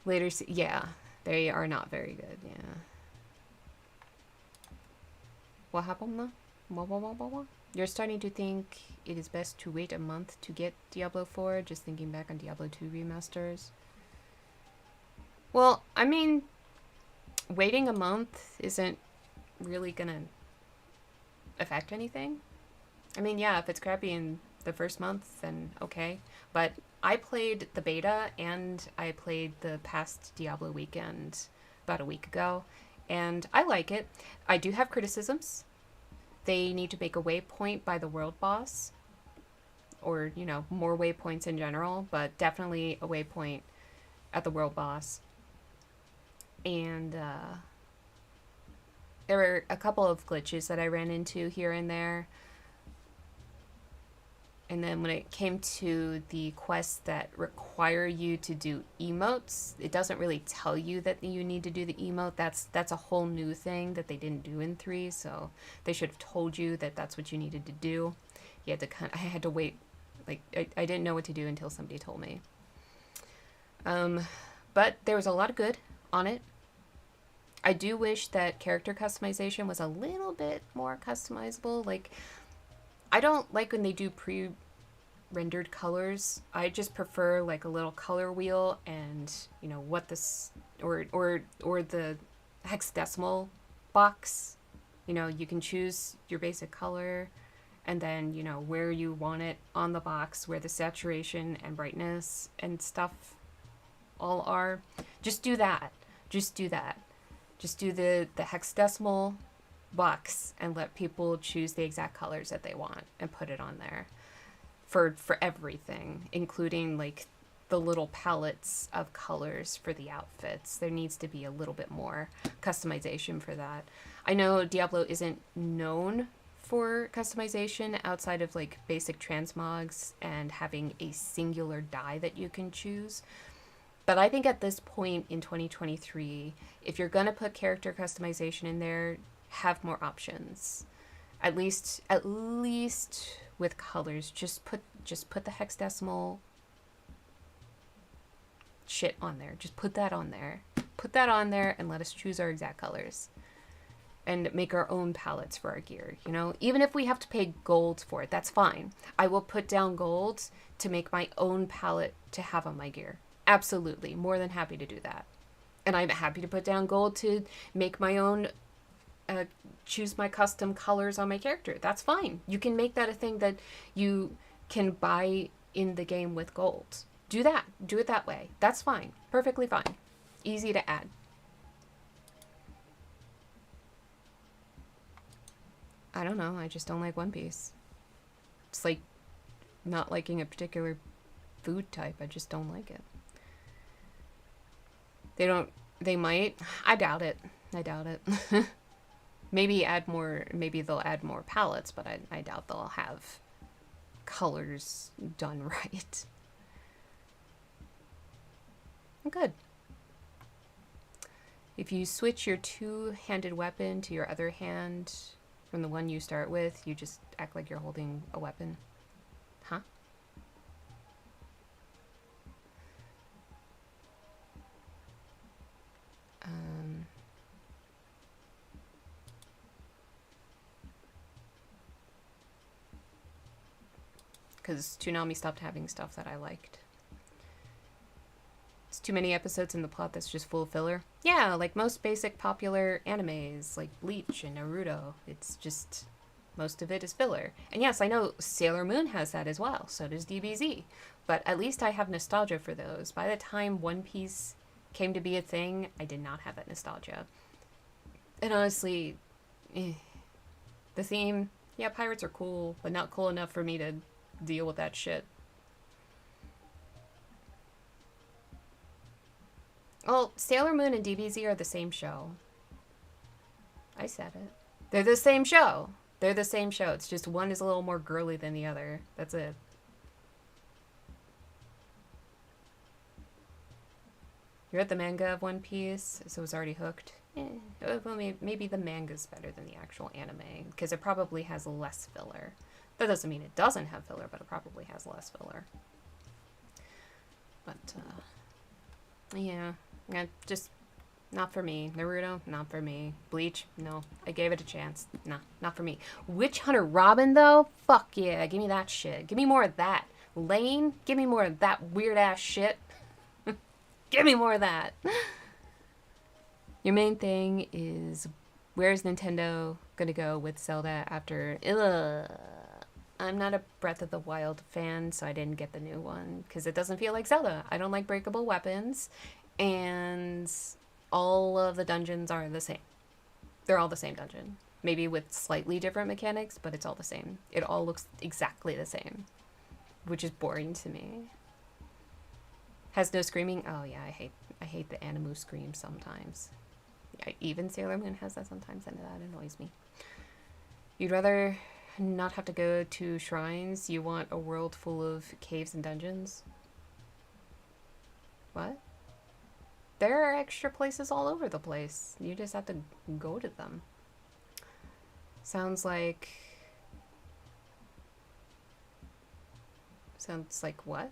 Later, yeah. They are not very good, yeah. What happened now? What? You're starting to think it is best to wait a month to get Diablo 4, just thinking back on Diablo 2 remasters. Well, I mean, waiting a month isn't really gonna affect anything. I mean, yeah, if it's crappy in the first month, then okay. But I played the beta and I played the past Diablo weekend about a week ago, and I like it. I do have criticisms. They need to make a waypoint by the world boss, or, you know, more waypoints in general, but definitely a waypoint at the world boss. And there were a couple of glitches that I ran into here and there. And then when it came to the quests that require you to do emotes, it doesn't really tell you that you need to do the emote. That's a whole new thing that they didn't do in 3, so they should have told you that that's what you needed to do. You had to I had to wait, like, I didn't know what to do until somebody told me. But there was a lot of good on it. I do wish that character customization was a little bit more customizable. Like, I don't like when they do pre-rendered colors. I just prefer like a little color wheel and, you know, what this or the hexadecimal box. You know, you can choose your basic color and then, you know, where you want it on the box, where the saturation and brightness and stuff all are. Just do that. Just do that. Just do the hexadecimal box and let people choose the exact colors that they want and put it on there for everything, including like the little palettes of colors for the outfits. There needs to be a little bit more customization for that. I know Diablo isn't known for customization outside of like basic transmogs and having a singular dye that you can choose. But I think at this point in 2023, if you're going to put character customization in there, have more options. At least with colors, just put the hexadecimal shit on there. Just put that on there. Put that on there and let us choose our exact colors. And make our own palettes for our gear, you know? Even if we have to pay gold for it, that's fine. I will put down gold to make my own palette to have on my gear. Absolutely. More than happy to do that. And I'm happy to put down gold to make my own, choose my custom colors on my character. That's fine. You can make that a thing that you can buy in the game with gold. Do that. Do it that way. That's fine. Perfectly fine. Easy to add. I don't know. I just don't like One Piece. It's like not liking a particular food type. I just don't like it. They might. I doubt it. Maybe they'll add more palettes, but I doubt they'll have colors done right. Good. If you switch your two-handed weapon to your other hand from the one you start with, you just act like you're holding a weapon. Huh? Because Toonami stopped having stuff that I liked. It's too many episodes in the plot that's just full of filler. Yeah, like most basic popular animes, like Bleach and Naruto. It's just, most of it is filler. And yes, I know Sailor Moon has that as well. So does DBZ. But at least I have nostalgia for those. By the time One Piece came to be a thing, I did not have that nostalgia. And honestly, the theme, yeah, pirates are cool, but not cool enough for me to deal with that shit. Well, Sailor Moon and DBZ are the same show. I said it. They're the same show. It's just one is a little more girly than the other. That's it. You read the manga of One Piece, so it's already hooked. Well, maybe the manga's better than the actual anime, because it probably has less filler. That doesn't mean it doesn't have filler, but it probably has less filler. But, yeah, just not for me. Naruto, not for me. Bleach, no. I gave it a chance. Nah, not for me. Witch Hunter Robin, though? Fuck yeah, give me that shit. Give me more of that. Lane, give me more of that weird-ass shit. Give me more of that. Your main thing is, where's Nintendo gonna go with Zelda after... I'm not a Breath of the Wild fan, so I didn't get the new one, because it doesn't feel like Zelda. I don't like breakable weapons, and all of the dungeons are the same. They're all the same dungeon. Maybe with slightly different mechanics, but it's all the same. It all looks exactly the same, which is boring to me. Has no screaming? Oh yeah, I hate the Animu scream sometimes. Yeah, even Sailor Moon has that sometimes, and that annoys me. You'd rather not have to go to shrines? You want a world full of caves and dungeons? What? There are extra places all over the place. You just have to go to them. Sounds like what?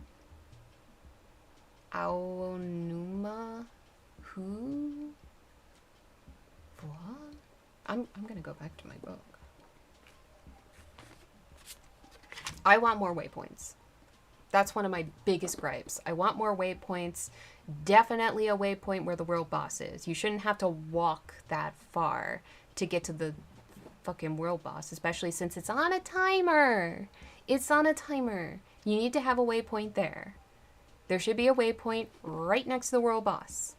Aonuma? Who? What? I'm gonna go back to my book. I want more waypoints. That's one of my biggest gripes. I want more waypoints. Definitely a waypoint where the world boss is. You shouldn't have to walk that far to get to the fucking world boss, especially since it's on a timer. It's on a timer. You need to have a waypoint there. There should be a waypoint right next to the world boss.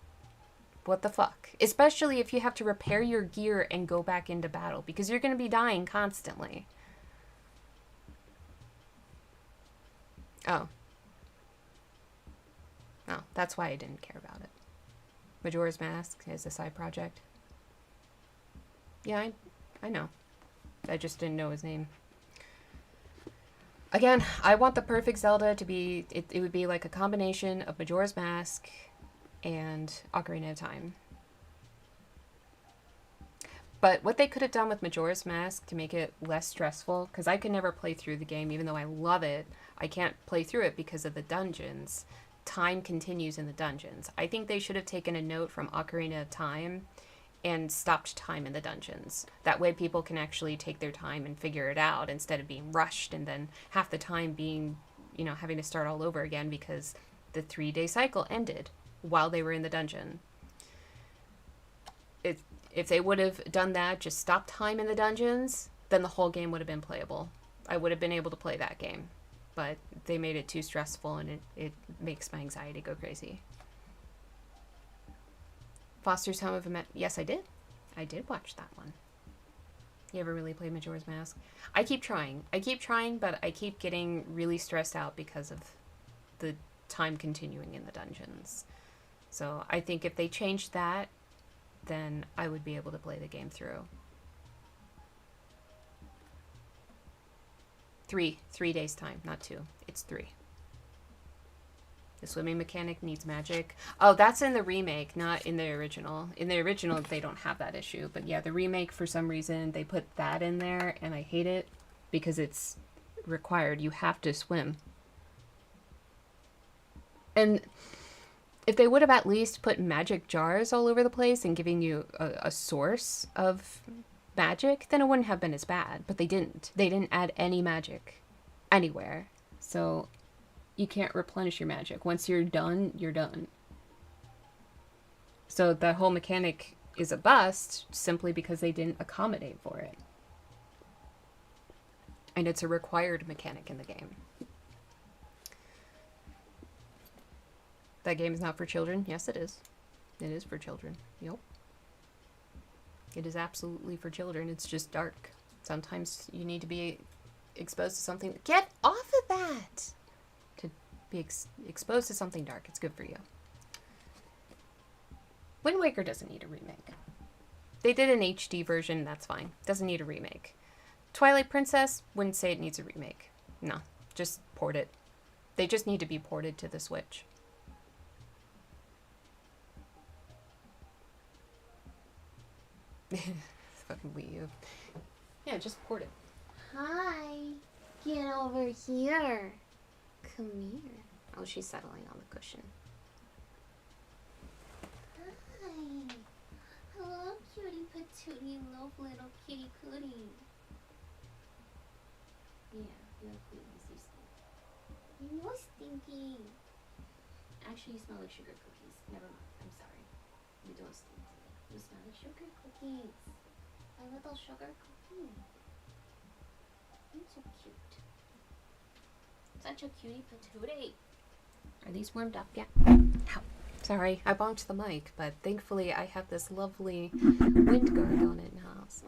What the fuck? Especially if you have to repair your gear and go back into battle, because you're going to be dying constantly. Oh. Oh, that's why I didn't care about it. Majora's Mask is a side project. Yeah, I know. I just didn't know his name. Again, I want the perfect Zelda to be... It would be like a combination of Majora's Mask and Ocarina of Time. But what they could have done with Majora's Mask to make it less stressful, because I could never play through the game, even though I love it, I can't play through it because of the dungeons. Time continues in the dungeons. I think they should have taken a note from Ocarina of Time and stopped time in the dungeons. That way people can actually take their time and figure it out instead of being rushed and then half the time being, you know, having to start all over again because the 3-day cycle ended while they were in the dungeon. If they would have done that, just stopped time in the dungeons, then the whole game would have been playable. I would have been able to play that game. But they made it too stressful and it makes my anxiety go crazy. Foster's Home of Yes, I did. I did watch that one. You ever really played Majora's Mask? I keep trying. But I keep getting really stressed out because of the time continuing in the dungeons. So I think if they changed that, then I would be able to play the game through. 3 days time, not 2. It's 3. The swimming mechanic needs magic. Oh, that's in the remake, not in the original. In the original, they don't have that issue. But yeah, the remake, for some reason, they put that in there, and I hate it because it's required. You have to swim. And if they would have at least put magic jars all over the place and giving you a source of magic, then it wouldn't have been as bad. But they didn't. They didn't add any magic anywhere. So you can't replenish your magic. Once you're done, you're done. So the whole mechanic is a bust simply because they didn't accommodate for it. And it's a required mechanic in the game. That game is not for children? Yes, it is. It is for children. Yep. It is absolutely for children. It's just dark. Sometimes you need to be exposed to something. Get off of that! To be exposed to something dark. It's good for you. Wind Waker doesn't need a remake. They did an HD version, that's fine. Doesn't need a remake. Twilight Princess, wouldn't say it needs a remake. No, just port it. They just need to be ported to the Switch. Fucking Wii U. Yeah, just port it. Hi. Get over here. Come here. Oh, she's settling on the cushion. Hi. Hello, cutie patootie. Love little kitty cootie. Yeah, you're clean. You stink. You're stinky. Actually, you smell like sugar cookies. Never mind. I'm sorry. You don't stink today. You smell like sugar cookies. A little sugar cookie. You're so cute. Such a cutie patootie. Are these warmed up yet? Ow. Sorry, I bonked the mic, but thankfully I have this lovely wind guard on it now, so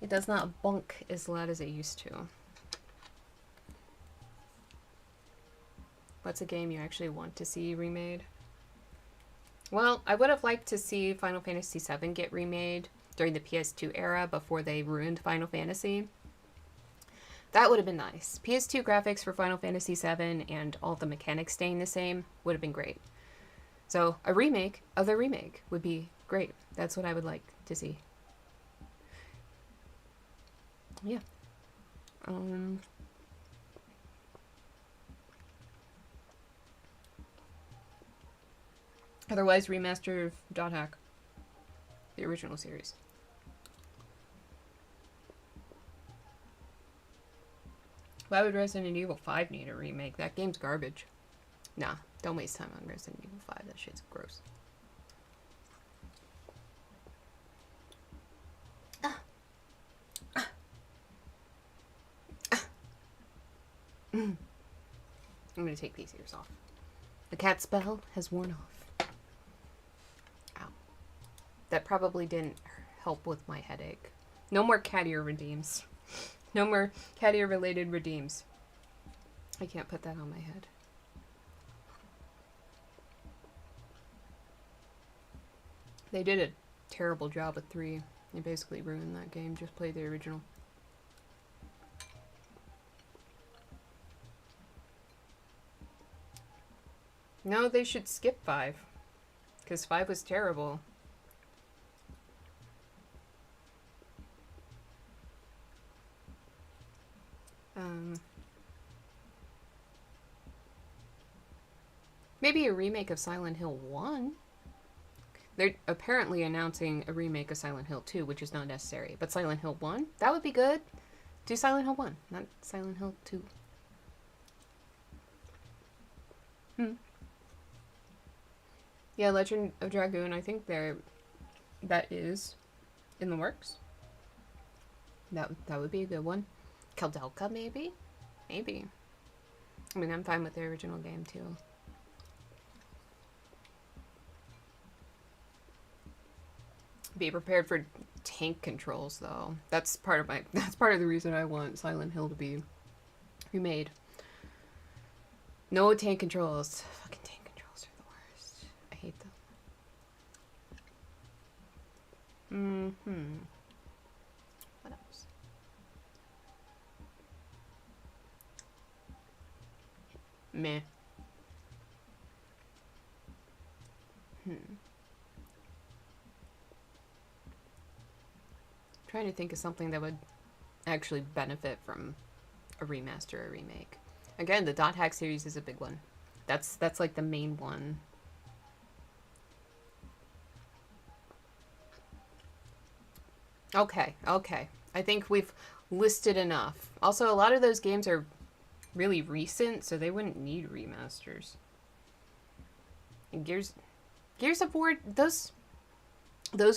it does not bonk as loud as it used to. What's a game you actually want to see remade? Well, I would have liked to see Final Fantasy VII get remade during the PS2 era before they ruined Final Fantasy. That would have been nice. PS2 graphics for Final Fantasy VII and all the mechanics staying the same would have been great. So a remake of the remake would be great. That's what I would like to see. Yeah. Otherwise, remaster of Dot Hack, the original series. Why would Resident Evil 5 need a remake? That game's garbage. Nah, don't waste time on Resident Evil 5. That shit's gross. I'm gonna take these ears off. The cat spell has worn off. Ow. That probably didn't help with my headache. No more cat ear redeems. No more cat ear related redeems. I can't put that on my head. They did a terrible job with 3. They basically ruined that game. Just play the original. No, they should skip 5. Because 5 was terrible. Maybe a remake of Silent Hill 1? They're apparently announcing a remake of Silent Hill 2, which is not necessary. But Silent Hill 1? That would be good. Do Silent Hill 1, not Silent Hill 2. Yeah, Legend of Dragoon, I think that is in the works. That would be a good one. Keldelka, maybe? Maybe. I mean, I'm fine with the original game, too. Be prepared for tank controls though. That's part of the reason I want Silent Hill to be remade. No tank controls. Fucking tank controls are the worst. I hate them. What else? Meh. Trying to think of something that would actually benefit from a remaster or remake. Again, the Dot Hack series is a big one. That's like the main one. Okay. I think we've listed enough. Also, a lot of those games are really recent, so they wouldn't need remasters. And Gears of War, those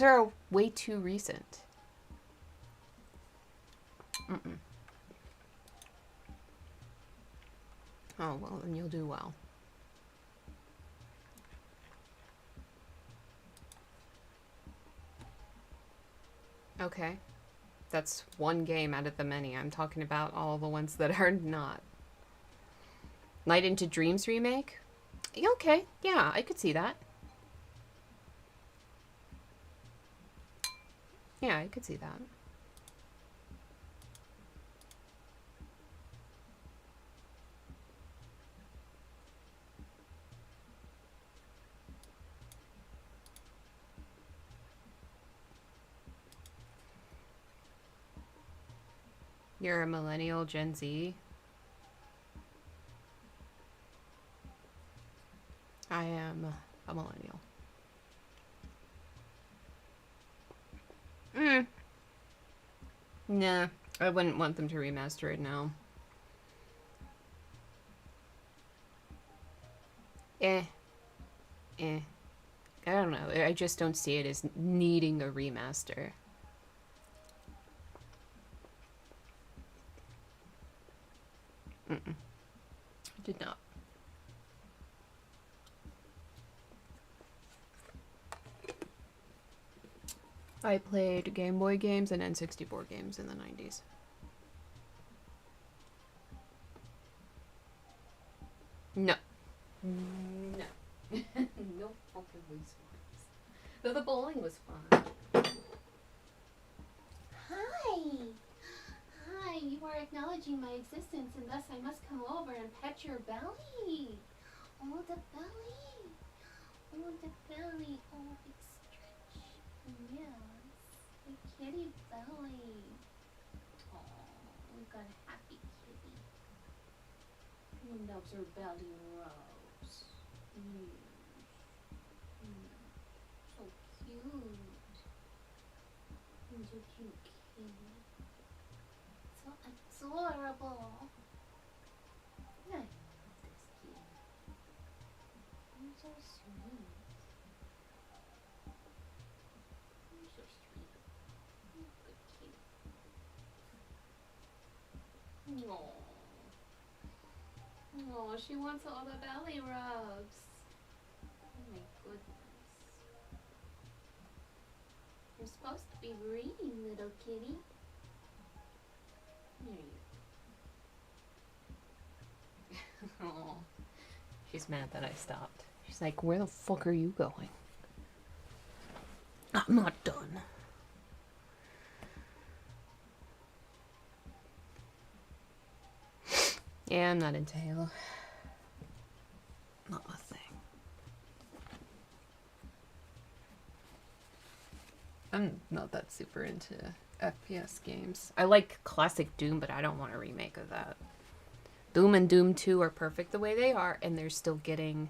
are way too recent. Oh, well, then you'll do well. Okay. That's one game out of the many. I'm talking about all the ones that are not. Night into Dreams remake? Okay, yeah, I could see that. Yeah, I could see that. You're a millennial, Gen Z? I am a millennial. Nah, I wouldn't want them to remaster it now. I don't know. I just don't see it as needing a remaster. Did not. I played Game Boy games and N64 games in the 90s. No. No. No fucking ways. Though the bowling was fun. Hi, you are acknowledging my existence, and thus I must come over and pet your belly. Oh, the belly. Oh, the belly. Oh, big stretch. Yes, the kitty belly. Oh, we've got a happy kitty. Who loves her belly rose? So cute. So cute kitty. So adorable. I love this kitty. You're so sweet. You're so sweet. You're a good kitty. Oh, she wants all the belly rubs. Oh my goodness. You're supposed to be breathing, little kitty. Oh, she's mad that I stopped. She's like, where the fuck are you going? I'm not done. Yeah, I'm not into Halo. Not my thing. I'm not that super into FPS games. I like classic Doom, but I don't want a remake of that. Doom and Doom 2 are perfect the way they are, and they're still getting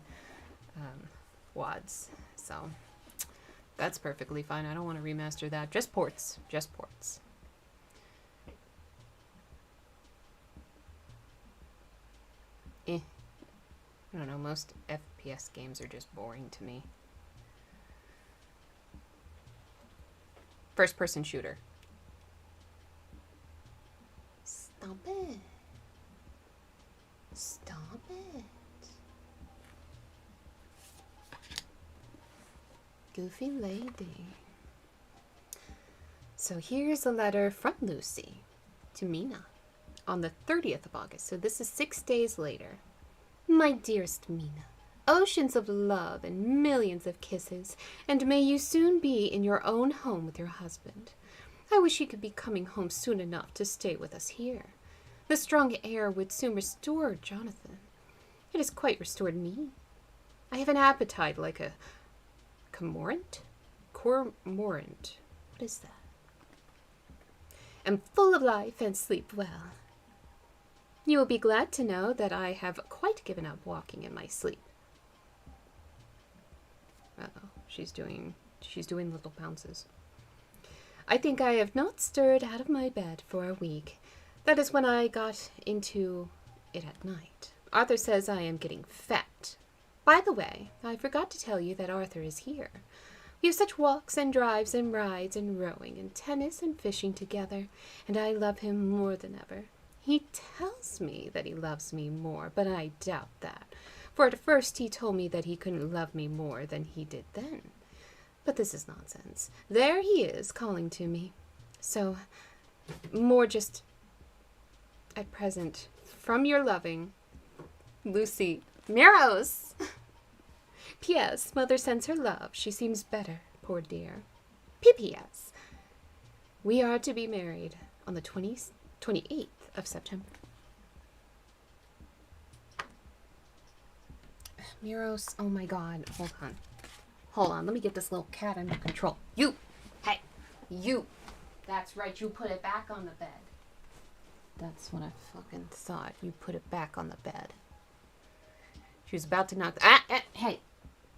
WADs. So that's perfectly fine. I don't want to remaster that. Just ports. Just ports. I don't know. Most FPS games are just boring to me. First-person shooter. Stop it. Stop it. Goofy lady. So here's a letter from Lucy to Mina on the 30th of August. So this is 6 days later. My dearest Mina, oceans of love and millions of kisses, and may you soon be in your own home with your husband. I wish you could be coming home soon enough to stay with us here. The strong air would soon restore Jonathan. It has quite restored me. I have an appetite like a cormorant? Cormorant. What is that? Am full of life and sleep well. You will be glad to know that I have quite given up walking in my sleep. Uh-oh, she's doing little bounces. I think I have not stirred out of my bed for a week. That is when I got into it at night. Arthur says I am getting fat. By the way, I forgot to tell you that Arthur is here. We have such walks and drives and rides and rowing and tennis and fishing together, and I love him more than ever. He tells me that he loves me more, but I doubt that, for at first he told me that he couldn't love me more than he did then. But this is nonsense. There he is calling to me. So, more just at present, from your loving Lucy Meros. P.S. Mother sends her love. She seems better, poor dear. P.P.S. We are to be married on the 28th of September. Meros, oh my god, hold on. Hold on, let me get this little cat under control. You! Hey! You! That's right, you put it back on the bed. That's what I fucking thought. You put it back on the bed. She was about to knock... Hey!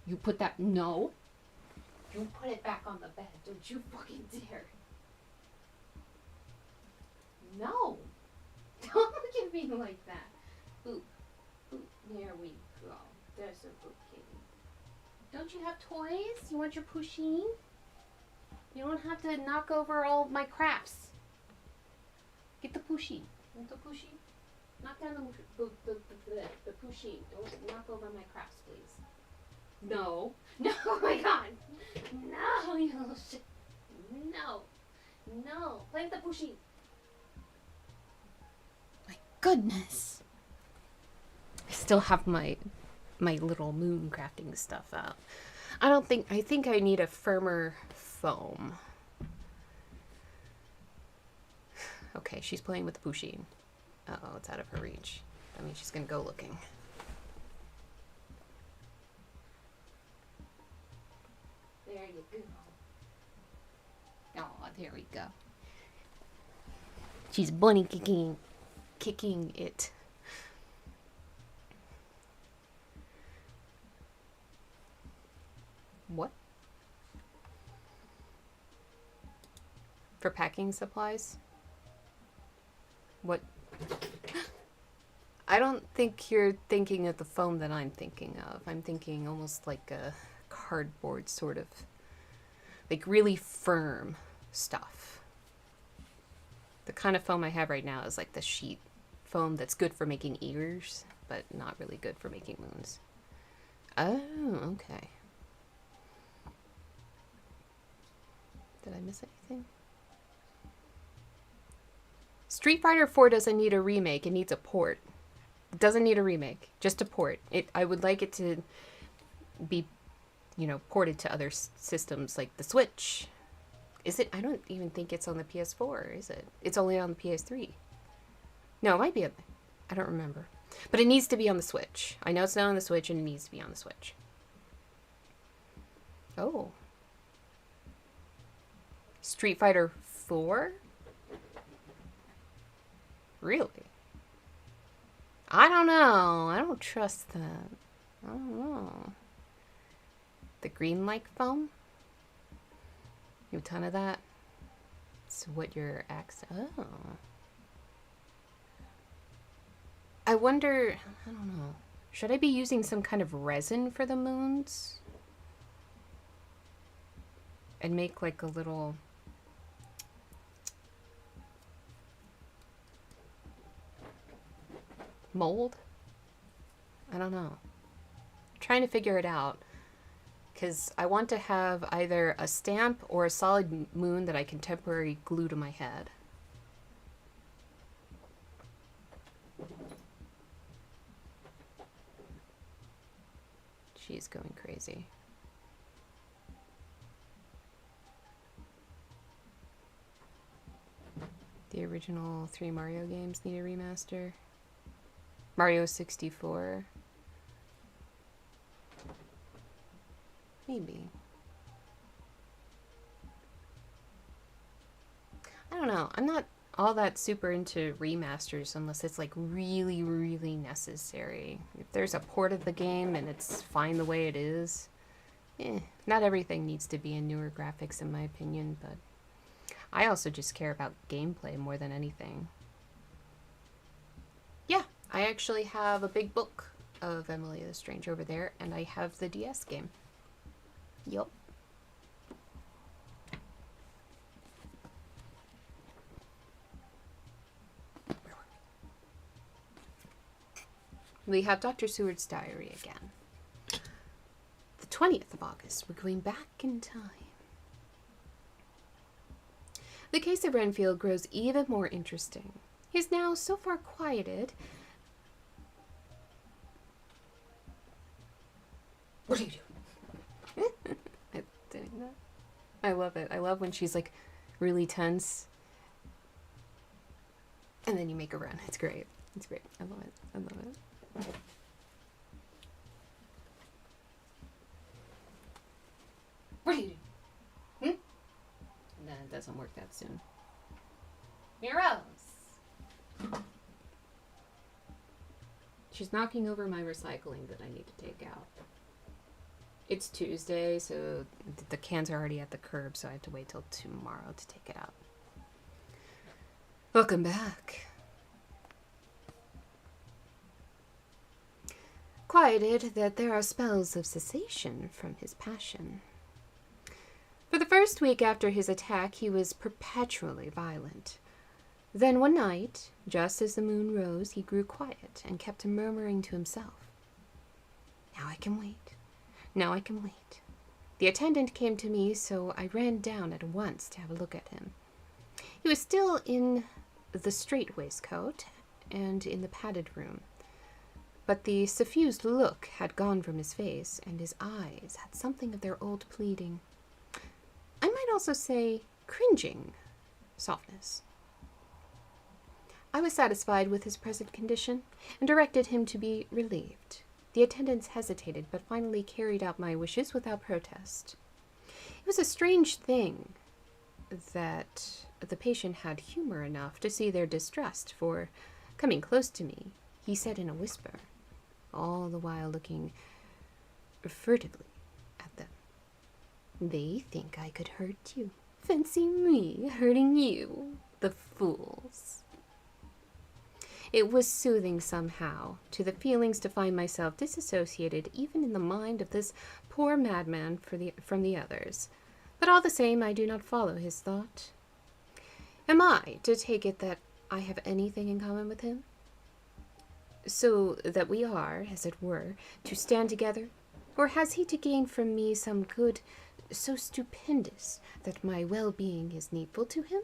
You put that... No! You put it back on the bed. Don't you fucking dare. No! Don't look at me like that. Boop. Boop. There we go. There's a boop kitty. Don't you have toys? You want your pusheen? You don't have to knock over all my crafts. Get the pusheen. Want the pusheen? Knock down the pusheen. Don't knock over my crafts, please. No. No, oh my god. No, you little shit. No. No. Play with the pusheen. My goodness. I still have my little moon crafting stuff out. I think I need a firmer foam. Okay, she's playing with the pusheen. Uh-oh, it's out of her reach. I mean, she's gonna go looking. There you go. Oh, there we go. She's bunny kicking it. What? For packing supplies? What? I don't think you're thinking of the foam that I'm thinking of. I'm thinking almost like a cardboard sort of, like really firm stuff. The kind of foam I have right now is like the sheet foam that's good for making ears, but not really good for making moons. Oh, okay. Did I miss anything? Street Fighter 4 doesn't need a remake. It needs a port. It doesn't need a remake. Just a port. I would like it to be, ported to other systems like the Switch. Is it? I don't even think it's on the PS4, is it? It's only on the PS3. No, it might be. I don't remember. But it needs to be on the Switch. I know it's not on the Switch, and it needs to be on the Switch. Oh. Street Fighter 4? Really? I don't know. I don't trust that. I don't know. The green like foam? You have a ton of that? So what your oh. I wonder, I don't know. Should I be using some kind of resin for the moons? And make like a little... mold? I don't know. I'm trying to figure it out. because I want to have either a stamp or a solid moon that I can temporarily glue to my head. She's going crazy. The original 3 Mario games need a remaster. Mario 64. Maybe. I don't know. I'm not all that super into remasters unless it's like really, really necessary. If there's a port of the game and it's fine the way it is, not everything needs to be in newer graphics in my opinion, but I also just care about gameplay more than anything. Yeah, I actually have a big book of Emily the Strange over there, and I have the DS game. Yup. We have Dr. Seward's diary again. The 20th of August. We're going back in time. The case of Renfield grows even more interesting. He's now so far quieted. What are you doing? I'm doing that. I love it. I love when she's like really tense. And then you make her run. It's great. It's great. I love it. I love it. What are you doing? Nah, it doesn't work that soon. Heroes! She's knocking over my recycling that I need to take out. It's Tuesday, so the cans are already at the curb, so I have to wait till tomorrow to take it out. Welcome back. Quieted that there are spells of cessation from his passion. For the first week after his attack, he was perpetually violent. Then one night, just as the moon rose, he grew quiet and kept murmuring to himself, "Now I can wait. Now I can wait." The attendant came to me, so I ran down at once to have a look at him. He was still in the strait waistcoat and in the padded room, but the suffused look had gone from his face, and his eyes had something of their old pleading. I might also say cringing softness. I was satisfied with his present condition and directed him to be relieved. The attendants hesitated, but finally carried out my wishes without protest. It was a strange thing that the patient had humor enough to see their distrust, for, coming close to me, he said in a whisper, all the while looking furtively at them, "They think I could hurt you. Fancy me hurting you, the fools." It was soothing somehow to the feelings to find myself disassociated even in the mind of this poor madman from the others. But all the same, I do not follow his thought. Am I to take it that I have anything in common with him? So that we are, as it were, to stand together? Or has he to gain from me some good so stupendous that my well-being is needful to him?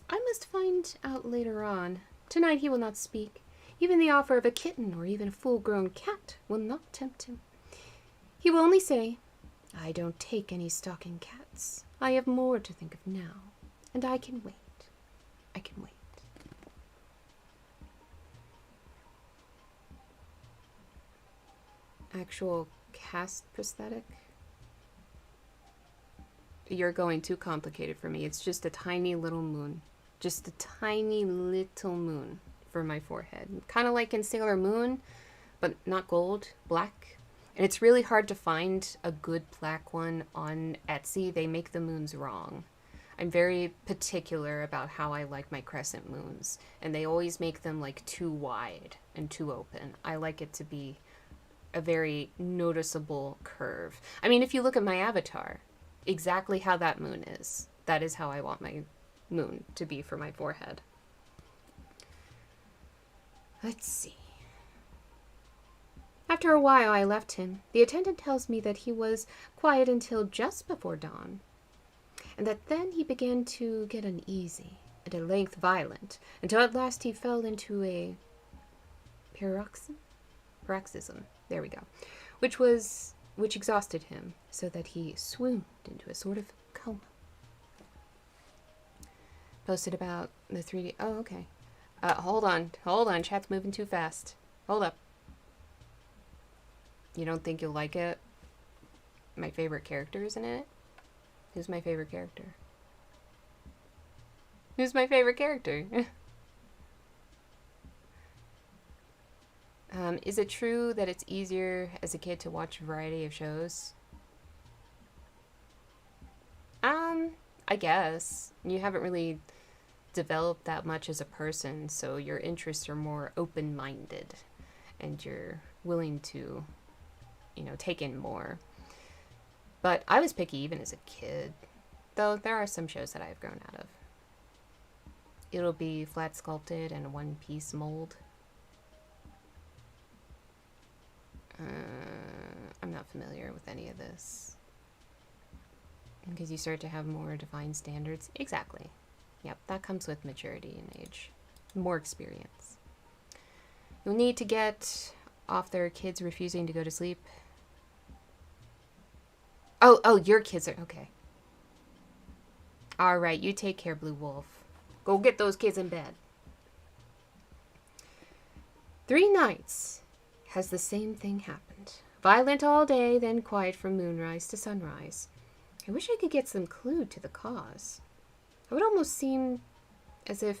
I must find out later on. Tonight he will not speak. Even the offer of a kitten or even a full-grown cat will not tempt him. He will only say, "I don't take any stalking cats. I have more to think of now, and I can wait. I can wait." Actual cast prosthetic? You're going too complicated for me. It's just a tiny little moon. Just a tiny little moon for my forehead. Kind of like in Sailor Moon, but not gold, black. And it's really hard to find a good black one on Etsy. They make the moons wrong. I'm very particular about how I like my crescent moons. And they always make them like too wide and too open. I like it to be a very noticeable curve. I mean, if you look at my avatar, exactly how that moon is, that is how I want my moon to be for my forehead. Let's see. After a while, I left him. The attendant tells me that he was quiet until just before dawn, and that then he began to get uneasy, and at length violent, until at last he fell into a paroxysm. There we go. Which exhausted him, so that he swooned into a sort of coma. Posted about the 3D. Oh, okay. Hold on. Chat's moving too fast. Hold up. You don't think you'll like it? My favorite character is in it? Who's my favorite character? Who's my favorite character? Is it true that it's easier as a kid to watch a variety of shows? I guess. You haven't really developed that much as a person, so your interests are more open-minded, and you're willing to, take in more. But I was picky even as a kid, though there are some shows that I've grown out of. It'll be flat sculpted and a one-piece mold. I'm not familiar with any of this. Because you start to have more defined standards. Exactly. Yep, that comes with maturity and age. More experience. You'll need to get off their kids refusing to go to sleep. Oh, your kids are... Okay. Alright, you take care, Blue Wolf. Go get those kids in bed. 3 nights has the same thing happened. Violent all day, then quiet from moonrise to sunrise. I wish I could get some clue to the cause. It would almost seem as if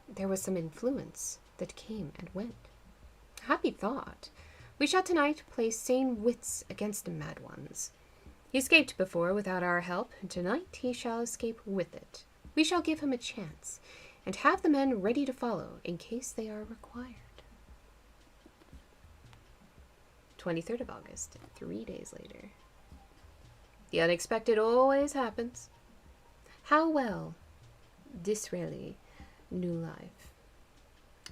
there was some influence that came and went. Happy thought. We shall tonight place sane wits against mad ones. He escaped before without our help, and tonight he shall escape with it. We shall give him a chance, and have the men ready to follow in case they are required. 23rd of August, 3 days later. The unexpected always happens. How well Disraeli knew life.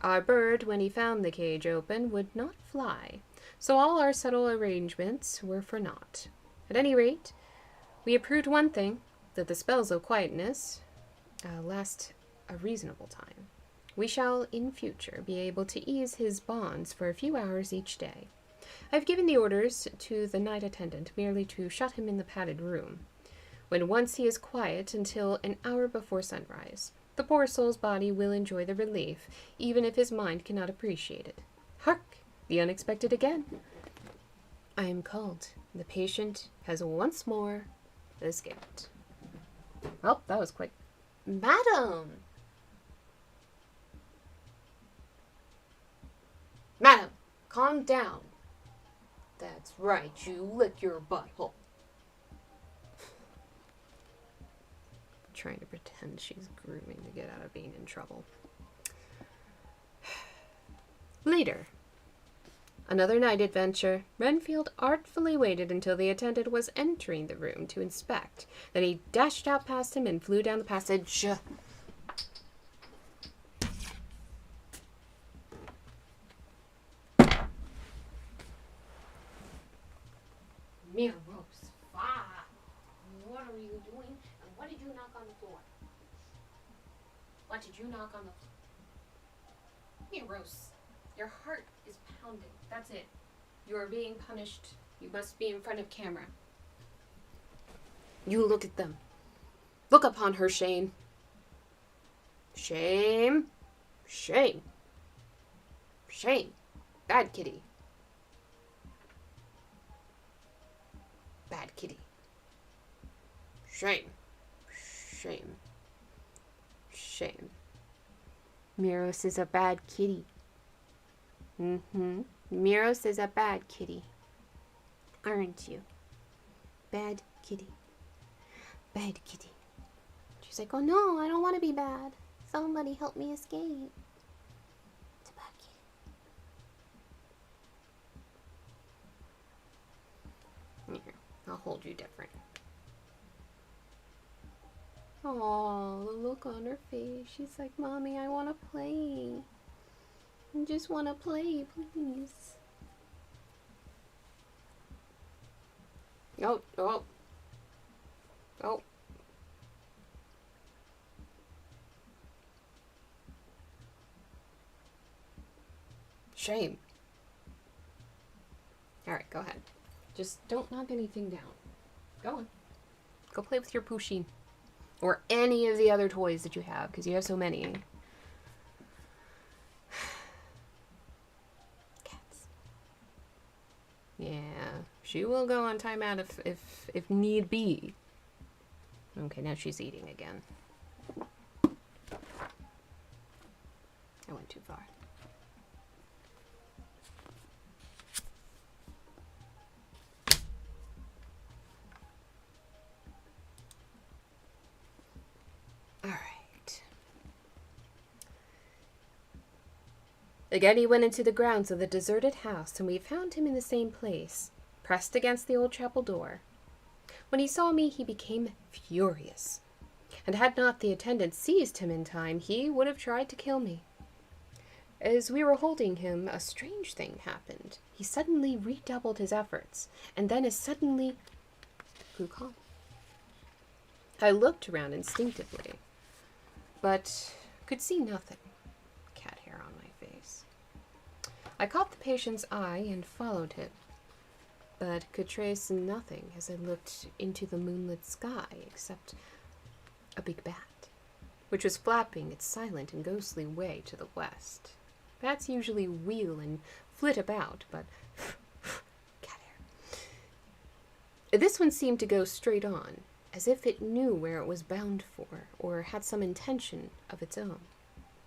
Our bird, when he found the cage open, would not fly, so all our subtle arrangements were for naught. At any rate, we approved one thing, that the spells of quietness last a reasonable time. We shall, in future, be able to ease his bonds for a few hours each day. I've given the orders to the night attendant merely to shut him in the padded room. When once he is quiet until an hour before sunrise, the poor soul's body will enjoy the relief, even if his mind cannot appreciate it. Hark! The unexpected again. I am called. The patient has once more escaped. Well, that was quick. Madam! Madam, calm down. That's right, you lick your butthole. Trying to pretend she's grooming to get out of being in trouble. Later. Another night adventure. Renfield artfully waited until the attendant was entering the room to inspect. Then he dashed out past him and flew down the passage. Mere ropes. What are you doing? And what did you knock on the floor? What did you knock on the floor? Mere ropes. Your heart is pounding. That's it. You are being punished. You must be in front of camera. You look at them. Look upon her, Shane. Shame. Shame. Shame. Bad kitty. Bad kitty. Shame. Shame. Shame. Miros is a bad kitty. Miros is a bad kitty. Aren't you? Bad kitty. Bad kitty. She's like, oh no, I don't want to be bad. Somebody help me escape. It's a bad kitty. Here, I'll hold you different. Oh, the look on her face. She's like, Mommy, I want to play. I just want to play, please. Oh, oh. Oh. Shame. Alright, go ahead. Just don't knock anything down. Go on. Go play with your Pusheen. Or any of the other toys that you have, because you have so many. Cats. Yeah, she will go on timeout if need be. Okay, now she's eating again. I went too far. All right. Again, he went into the grounds of the deserted house, and we found him in the same place, pressed against the old chapel door. When he saw me, he became furious, and had not the attendant seized him in time, he would have tried to kill me. As we were holding him, a strange thing happened. He suddenly redoubled his efforts, and then as suddenly grew calm. I looked around instinctively, but could see nothing. Cat hair on my face. I caught the patient's eye and followed him, but could trace nothing as I looked into the moonlit sky except a big bat, which was flapping its silent and ghostly way to the west. Bats usually wheel and flit about, but cat hair. This one seemed to go straight on, as if it knew where it was bound for, or had some intention of its own.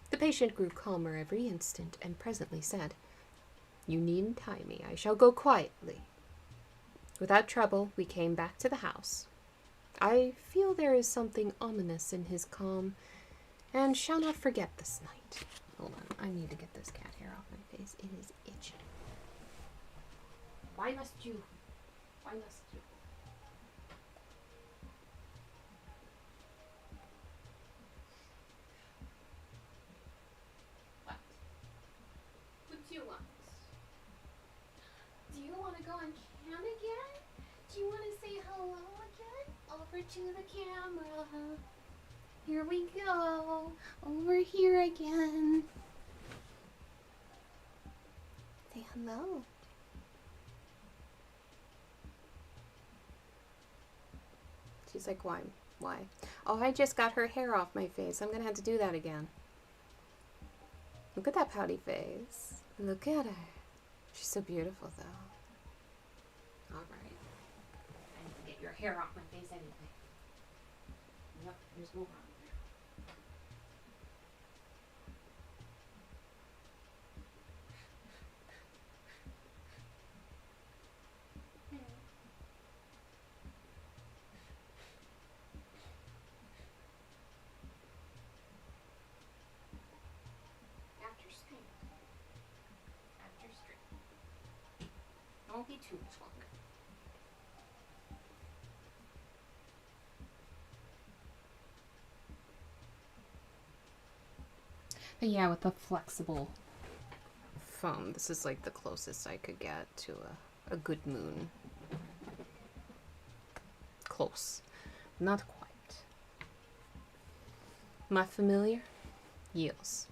The patient grew calmer every instant, and presently said, "You needn't tie me. I shall go quietly." Without trouble, we came back to the house. I feel there is something ominous in his calm, and shall not forget this night. Hold on, I need to get this cat hair off my face. It is itching. Why must you? Why must you? What? What do you want? Do you want to go on cam again? Do you want to say hello again? Over to the camera. Here we go. Over here again. Say hello. She's like, why? Why? Oh, I just got her hair off my face. I'm gonna have to do that again. Look at that pouty face. Look at her. She's so beautiful, though. All right. I need to get your hair off my face anyway. Yep, there's more on there. After stream. After stream. Won't be too much longer. But yeah, with the flexible foam, this is like the closest I could get to a good moon. Close. Not quite. Am I familiar? Yes.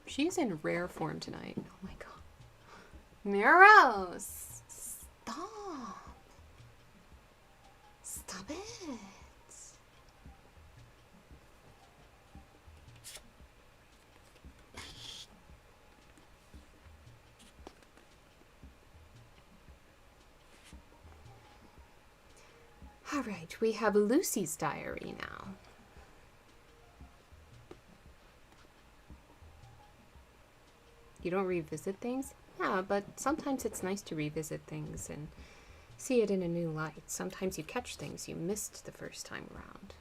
She's in rare form tonight. Oh my god. Miros! Stop! Stop it! Alright, we have Lucy's diary now. You don't revisit things? Yeah, but sometimes it's nice to revisit things and see it in a new light. Sometimes you catch things you missed the first time around.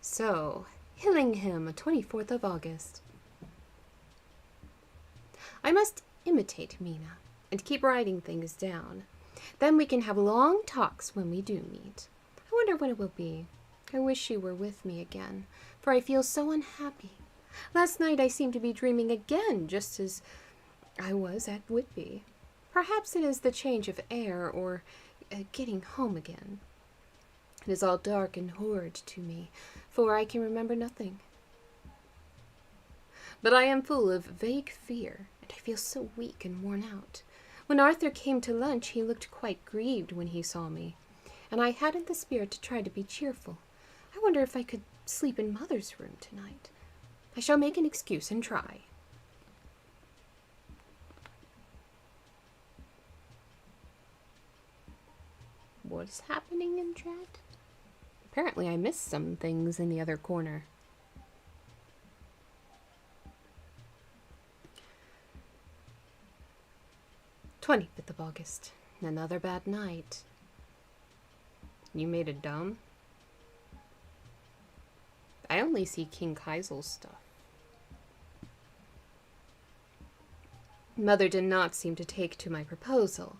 So, Hillingham, 24th of August. I must imitate Mina and keep writing things down. Then we can have long talks when we do meet. I wonder when it will be. I wish she were with me again, for I feel so unhappy. Last night I seemed to be dreaming again, just as I was at Whitby. Perhaps it is the change of air, or getting home again. It is all dark and horrid to me, for I can remember nothing. But I am full of vague fear, and I feel so weak and worn out. When Arthur came to lunch, he looked quite grieved when he saw me, and I hadn't the spirit to try to be cheerful. I wonder if I could sleep in Mother's room tonight. I shall make an excuse and try. What is happening in chat? Apparently I missed some things in the other corner. "25th of August. Another bad night. You made a dumb? I only see King Kaisel's stuff. Mother did not seem to take to my proposal.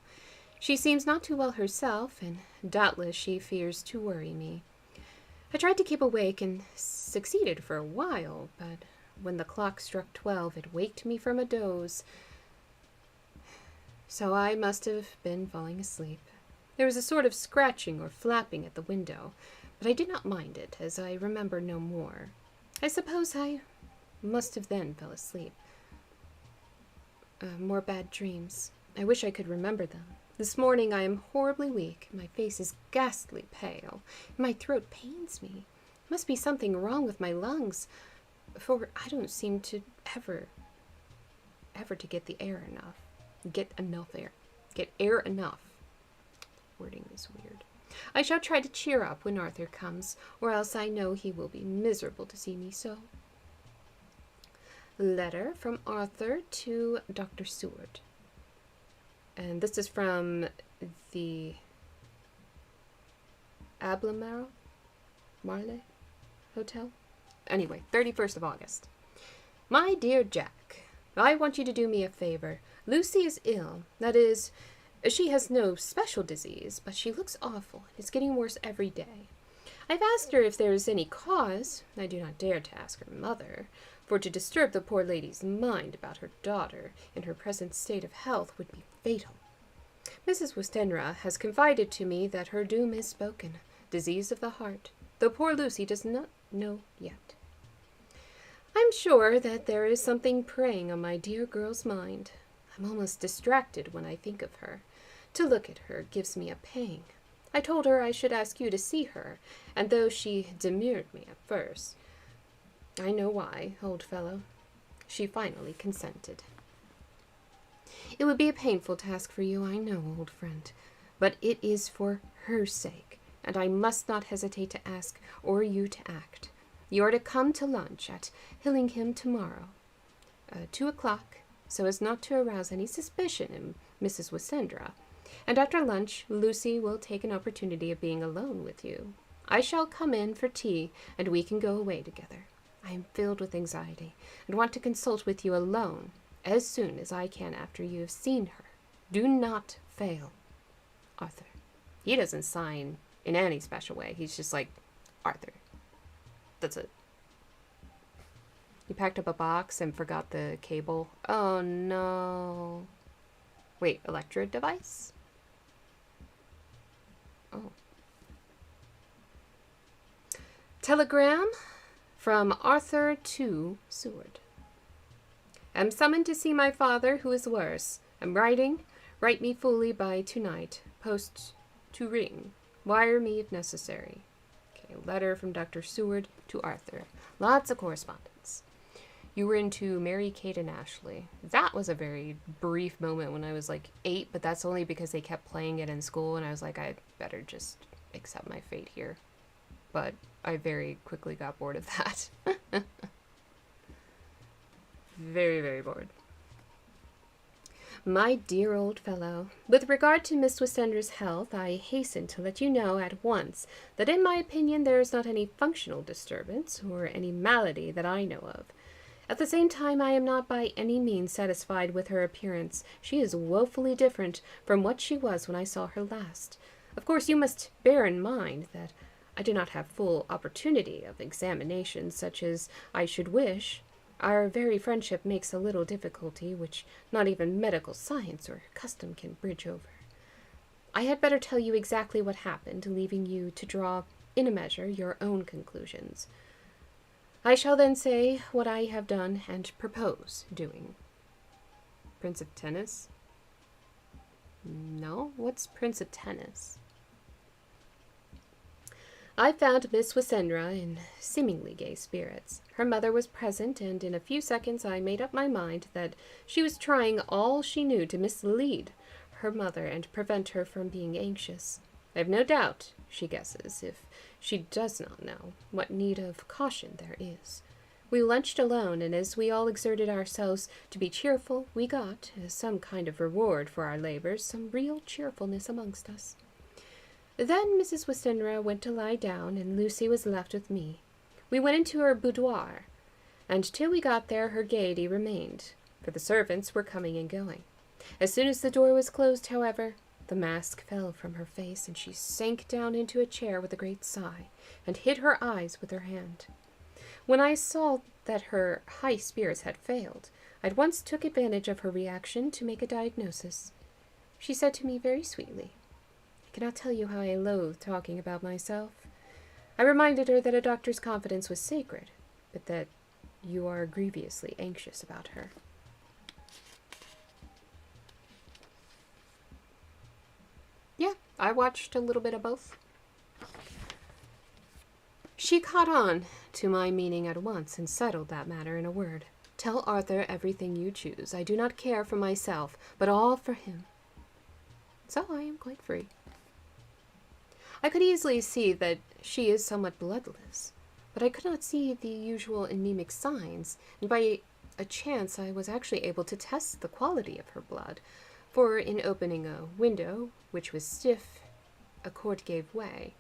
She seems not too well herself, and doubtless she fears to worry me. I tried to keep awake and succeeded for a while, but when the clock struck 12, it waked me from a doze. So I must have been falling asleep. There was a sort of scratching or flapping at the window, but I did not mind it, as I remember no more. I suppose I must have then fell asleep. More bad dreams. I wish I could remember them. This morning I am horribly weak. My face is ghastly pale. My throat pains me. Must be something wrong with my lungs, for I don't seem to ever to get the air enough. Get enough air. Get air enough. Wording is weird. I shall try to cheer up when Arthur comes, or else I know he will be miserable to see me so. Letter from Arthur to Dr. Seward. And this is from the Albemarle Marley Hotel. Anyway, 31st of August. My dear Jack, I want you to do me a favor. Lucy is ill. That is, she has no special disease, but she looks awful. It's getting worse every day. I've asked her if there is any cause. I do not dare to ask her mother, for to disturb the poor lady's mind about her daughter in her present state of health would be fatal. Mrs. Westenra has confided to me that her doom is spoken, disease of the heart, though poor Lucy does not know yet. I'm sure that there is something preying on my dear girl's mind. I'm almost distracted when I think of her. To look at her gives me a pang. I told her I should ask you to see her, and though she demurred me at first, I know why, old fellow, she finally consented. It would be a painful task for you, I know, old friend, but it is for her sake, and I must not hesitate to ask or you to act. You are to come to lunch at Hillingham tomorrow, 2 o'clock, so as not to arouse any suspicion in Mrs. Westenra, and after lunch Lucy will take an opportunity of being alone with you. I shall come in for tea, and we can go away together. I am filled with anxiety, and want to consult with you alone as soon as I can after you have seen her. Do not fail. Arthur. He doesn't sign in any special way. He's just like, Arthur. That's it. He packed up a box and forgot the cable. Oh no. Wait, Electra device? Oh. Telegram from Arthur to Seward. Am summoned to see my father, who is worse. Am writing. Write me fully by tonight. Post to ring. Wire me if necessary. Okay, letter from Dr. Seward to Arthur. Lots of correspondence. You were into Mary Kate and Ashley. That was a very brief moment when I was like 8, but that's only because they kept playing it in school, and I was like, I'd better just accept my fate here. But I very quickly got bored of that. Very, very bored. My dear old fellow, with regard to Miss Westenra's health, I hasten to let you know at once that in my opinion there is not any functional disturbance or any malady that I know of. At the same time, I am not by any means satisfied with her appearance. She is woefully different from what she was when I saw her last. Of course, you must bear in mind that I do not have full opportunity of examination such as I should wish. Our very friendship makes a little difficulty which not even medical science or custom can bridge over. I had better tell you exactly what happened, leaving you to draw, in a measure, your own conclusions. I shall then say what I have done and propose doing. Prince of Tennis? No? What's Prince of Tennis? I found Miss Wissendra in seemingly gay spirits. Her mother was present, and in a few seconds I made up my mind that she was trying all she knew to mislead her mother and prevent her from being anxious. I have no doubt, she guesses, if she does not know, what need of caution there is. We lunched alone, and as we all exerted ourselves to be cheerful, we got, as some kind of reward for our labors, some real cheerfulness amongst us. Then Mrs. Wissendra went to lie down, and Lucy was left with me. We went into her boudoir, and till we got there her gaiety remained, for the servants were coming and going. As soon as the door was closed, however, the mask fell from her face, and she sank down into a chair with a great sigh, and hid her eyes with her hand. When I saw that her high spirits had failed, I at once took advantage of her reaction to make a diagnosis. She said to me very sweetly, "I cannot tell you how I loathe talking about myself." I reminded her that a doctor's confidence was sacred, but that you are grievously anxious about her. Yeah, I watched a little bit of both. She caught on to my meaning at once and settled that matter in a word. "Tell Arthur everything you choose. I do not care for myself, but all for him. So I am quite free." I could easily see that she is somewhat bloodless, but I could not see the usual anemic signs, and by a chance I was actually able to test the quality of her blood, for in opening a window, which was stiff, a cord gave way,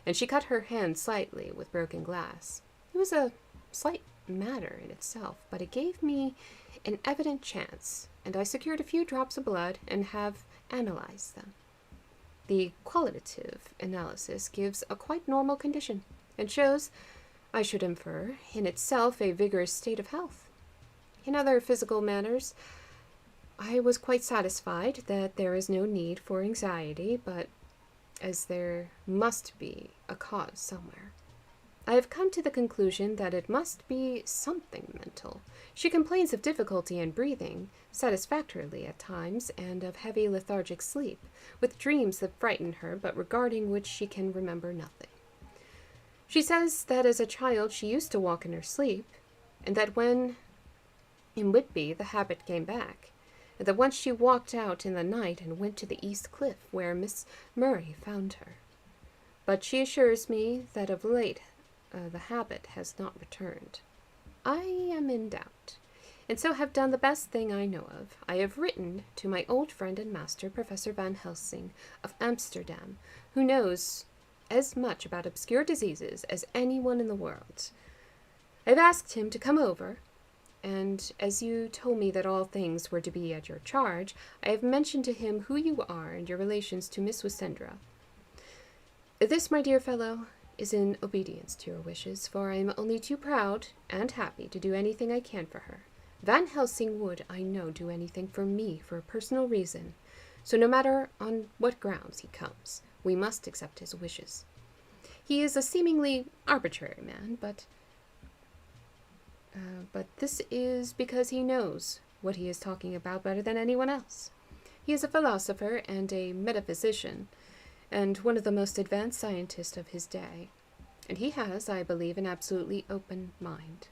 and she cut her hand slightly with broken glass. It was a slight matter in itself, but it gave me an evident chance, and I secured a few drops of blood and have analyzed them. The qualitative analysis gives a quite normal condition, and shows, I should infer, in itself a vigorous state of health. In other physical matters, I was quite satisfied that there is no need for anxiety, but as there must be a cause somewhere, I have come to the conclusion that it must be something mental. She complains of difficulty in breathing, satisfactorily at times, and of heavy lethargic sleep, with dreams that frighten her, but regarding which she can remember nothing. She says that as a child she used to walk in her sleep, and that when in Whitby the habit came back, and that once she walked out in the night and went to the East Cliff, where Miss Murray found her. But she assures me that of late the habit has not returned. I am in doubt, and so have done the best thing I know of. I have written to my old friend and master, Professor Van Helsing of Amsterdam, who knows as much about obscure diseases as anyone in the world. I have asked him to come over, and as you told me that all things were to be at your charge, I have mentioned to him who you are and your relations to Miss Wissendra. This, my dear fellow, is in obedience to your wishes, for I am only too proud and happy to do anything I can for her. Van Helsing would, I know, do anything for me for a personal reason, so no matter on what grounds he comes, we must accept his wishes. He is a seemingly arbitrary man, but this is because he knows what he is talking about better than anyone else. He is a philosopher and a metaphysician, and one of the most advanced scientists of his day, and he has, I believe, an absolutely open mind.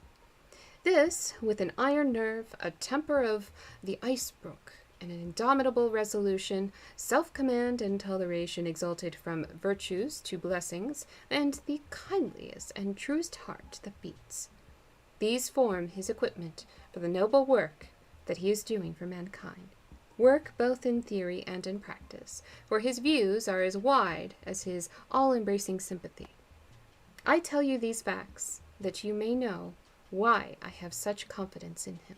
This, with an iron nerve, a temper of the ice-brook, and an indomitable resolution, self-command and toleration exalted from virtues to blessings, and the kindliest and truest heart that beats. These form his equipment for the noble work that he is doing for mankind. Work both in theory and in practice, for his views are as wide as his all-embracing sympathy. I tell you these facts that you may know why I have such confidence in him.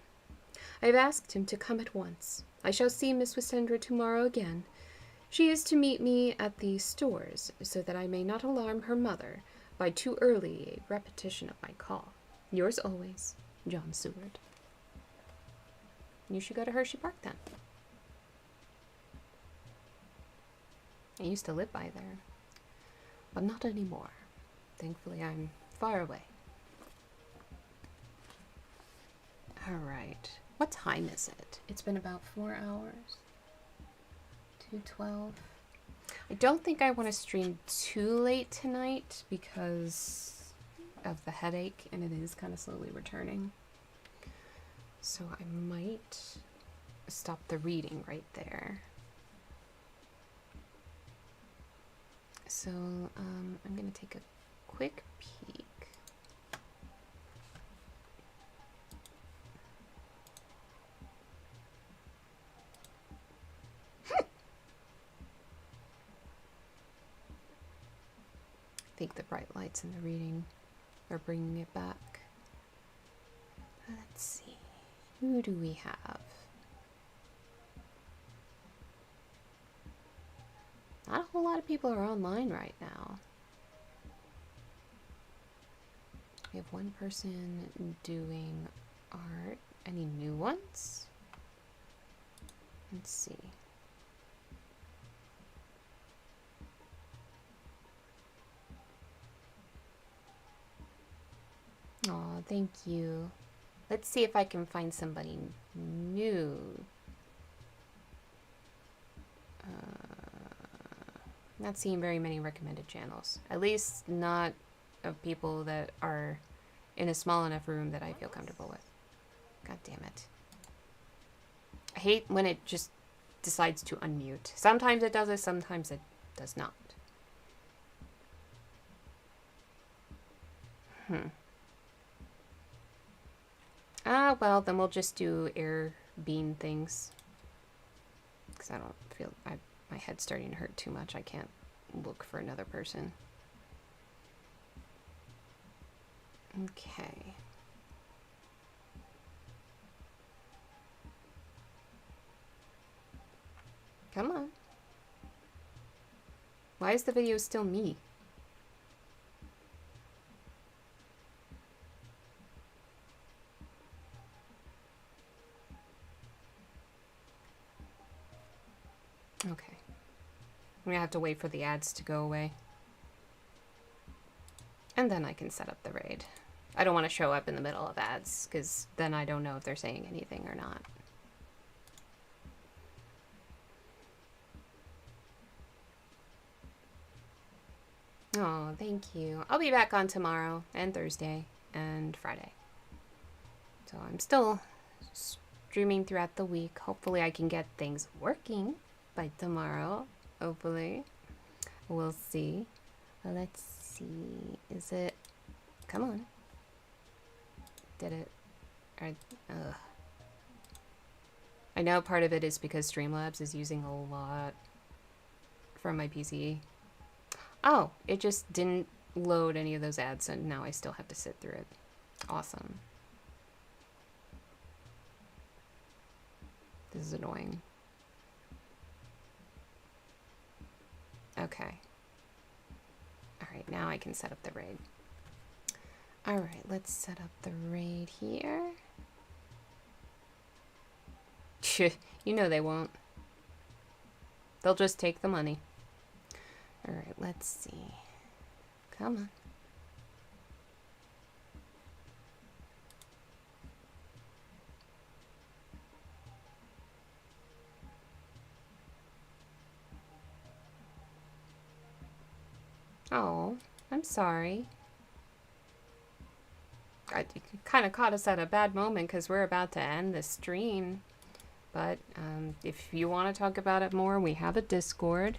I have asked him to come at once. I shall see Miss Wissendra tomorrow again. She is to meet me at the stores, so that I may not alarm her mother by too early a repetition of my call. Yours always, John Seward. You should go to Hershey Park then. I used to live by there, but not anymore. Thankfully, I'm far away. Alright. What time is it? It's been about 4 hours. 2:12. I don't think I want to stream too late tonight because of the headache, and it is kind of slowly returning. So I might stop the reading right there. So I'm going to take a quick peek. I think the bright lights in the reading are bringing it back. Let's see. Who do we have? Not a whole lot of people are online right now. We have one person doing art. Any new ones? Let's see. Aw, thank you. Let's see if I can find somebody new. Not seeing very many recommended channels. At least not of people that are in a small enough room that I feel comfortable with. God damn it. I hate when it just decides to unmute. Sometimes it does it, sometimes it does not. Well, then we'll just do air beam things. Because I don't feel... my head's starting to hurt too much. I can't look for another person. Okay. Come on. Why is the video still me? Okay. I'm gonna have to wait for the ads to go away. And then I can set up the raid. I don't want to show up in the middle of ads, because then I don't know if they're saying anything or not. Oh, thank you. I'll be back on tomorrow, and Thursday, and Friday. So I'm still streaming throughout the week. Hopefully I can get things working by tomorrow. Hopefully. We'll see. Let's see. Is it... Come on. Did it... I know part of it is because Streamlabs is using a lot from my PC. Oh, it just didn't load any of those ads, and now I still have to sit through it. Awesome. This is annoying. Okay. Alright, now I can set up the raid. Alright, let's set up the raid here. You know they won't. They'll just take the money. Alright, let's see. Come on. Oh, I'm sorry. It kind of caught us at a bad moment because we're about to end the stream. But if you want to talk about it more, we have a Discord.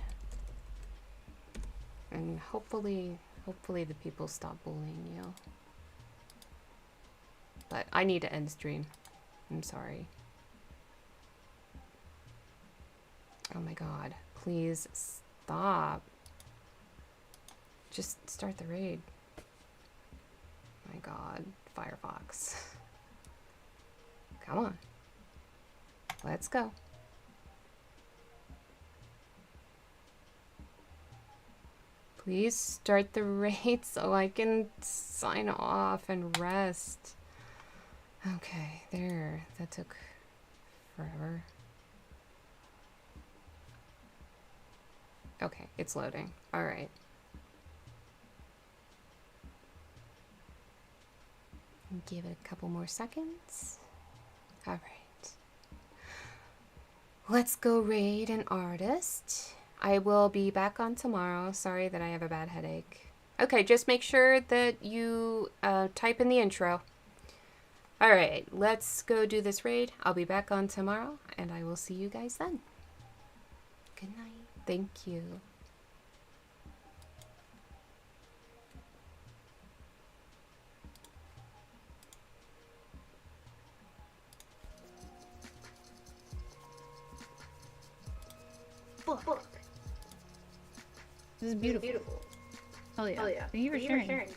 And hopefully the people stop bullying you. But I need to end stream. I'm sorry. Oh my god. Please stop. Just start the raid. My god. Firefox. Come on. Let's go. Please start the raid so I can sign off and rest. Okay, there. That took forever. Okay, it's loading. Alright. Give it a couple more seconds. Alright. Let's go raid an artist. I will be back on tomorrow. Sorry that I have a bad headache. Okay, just make sure that you type in the intro. Alright, let's go do this raid. I'll be back on tomorrow, and I will see you guys then. Good night. Thank you. This is beautiful. Oh yeah. Thank you for sharing.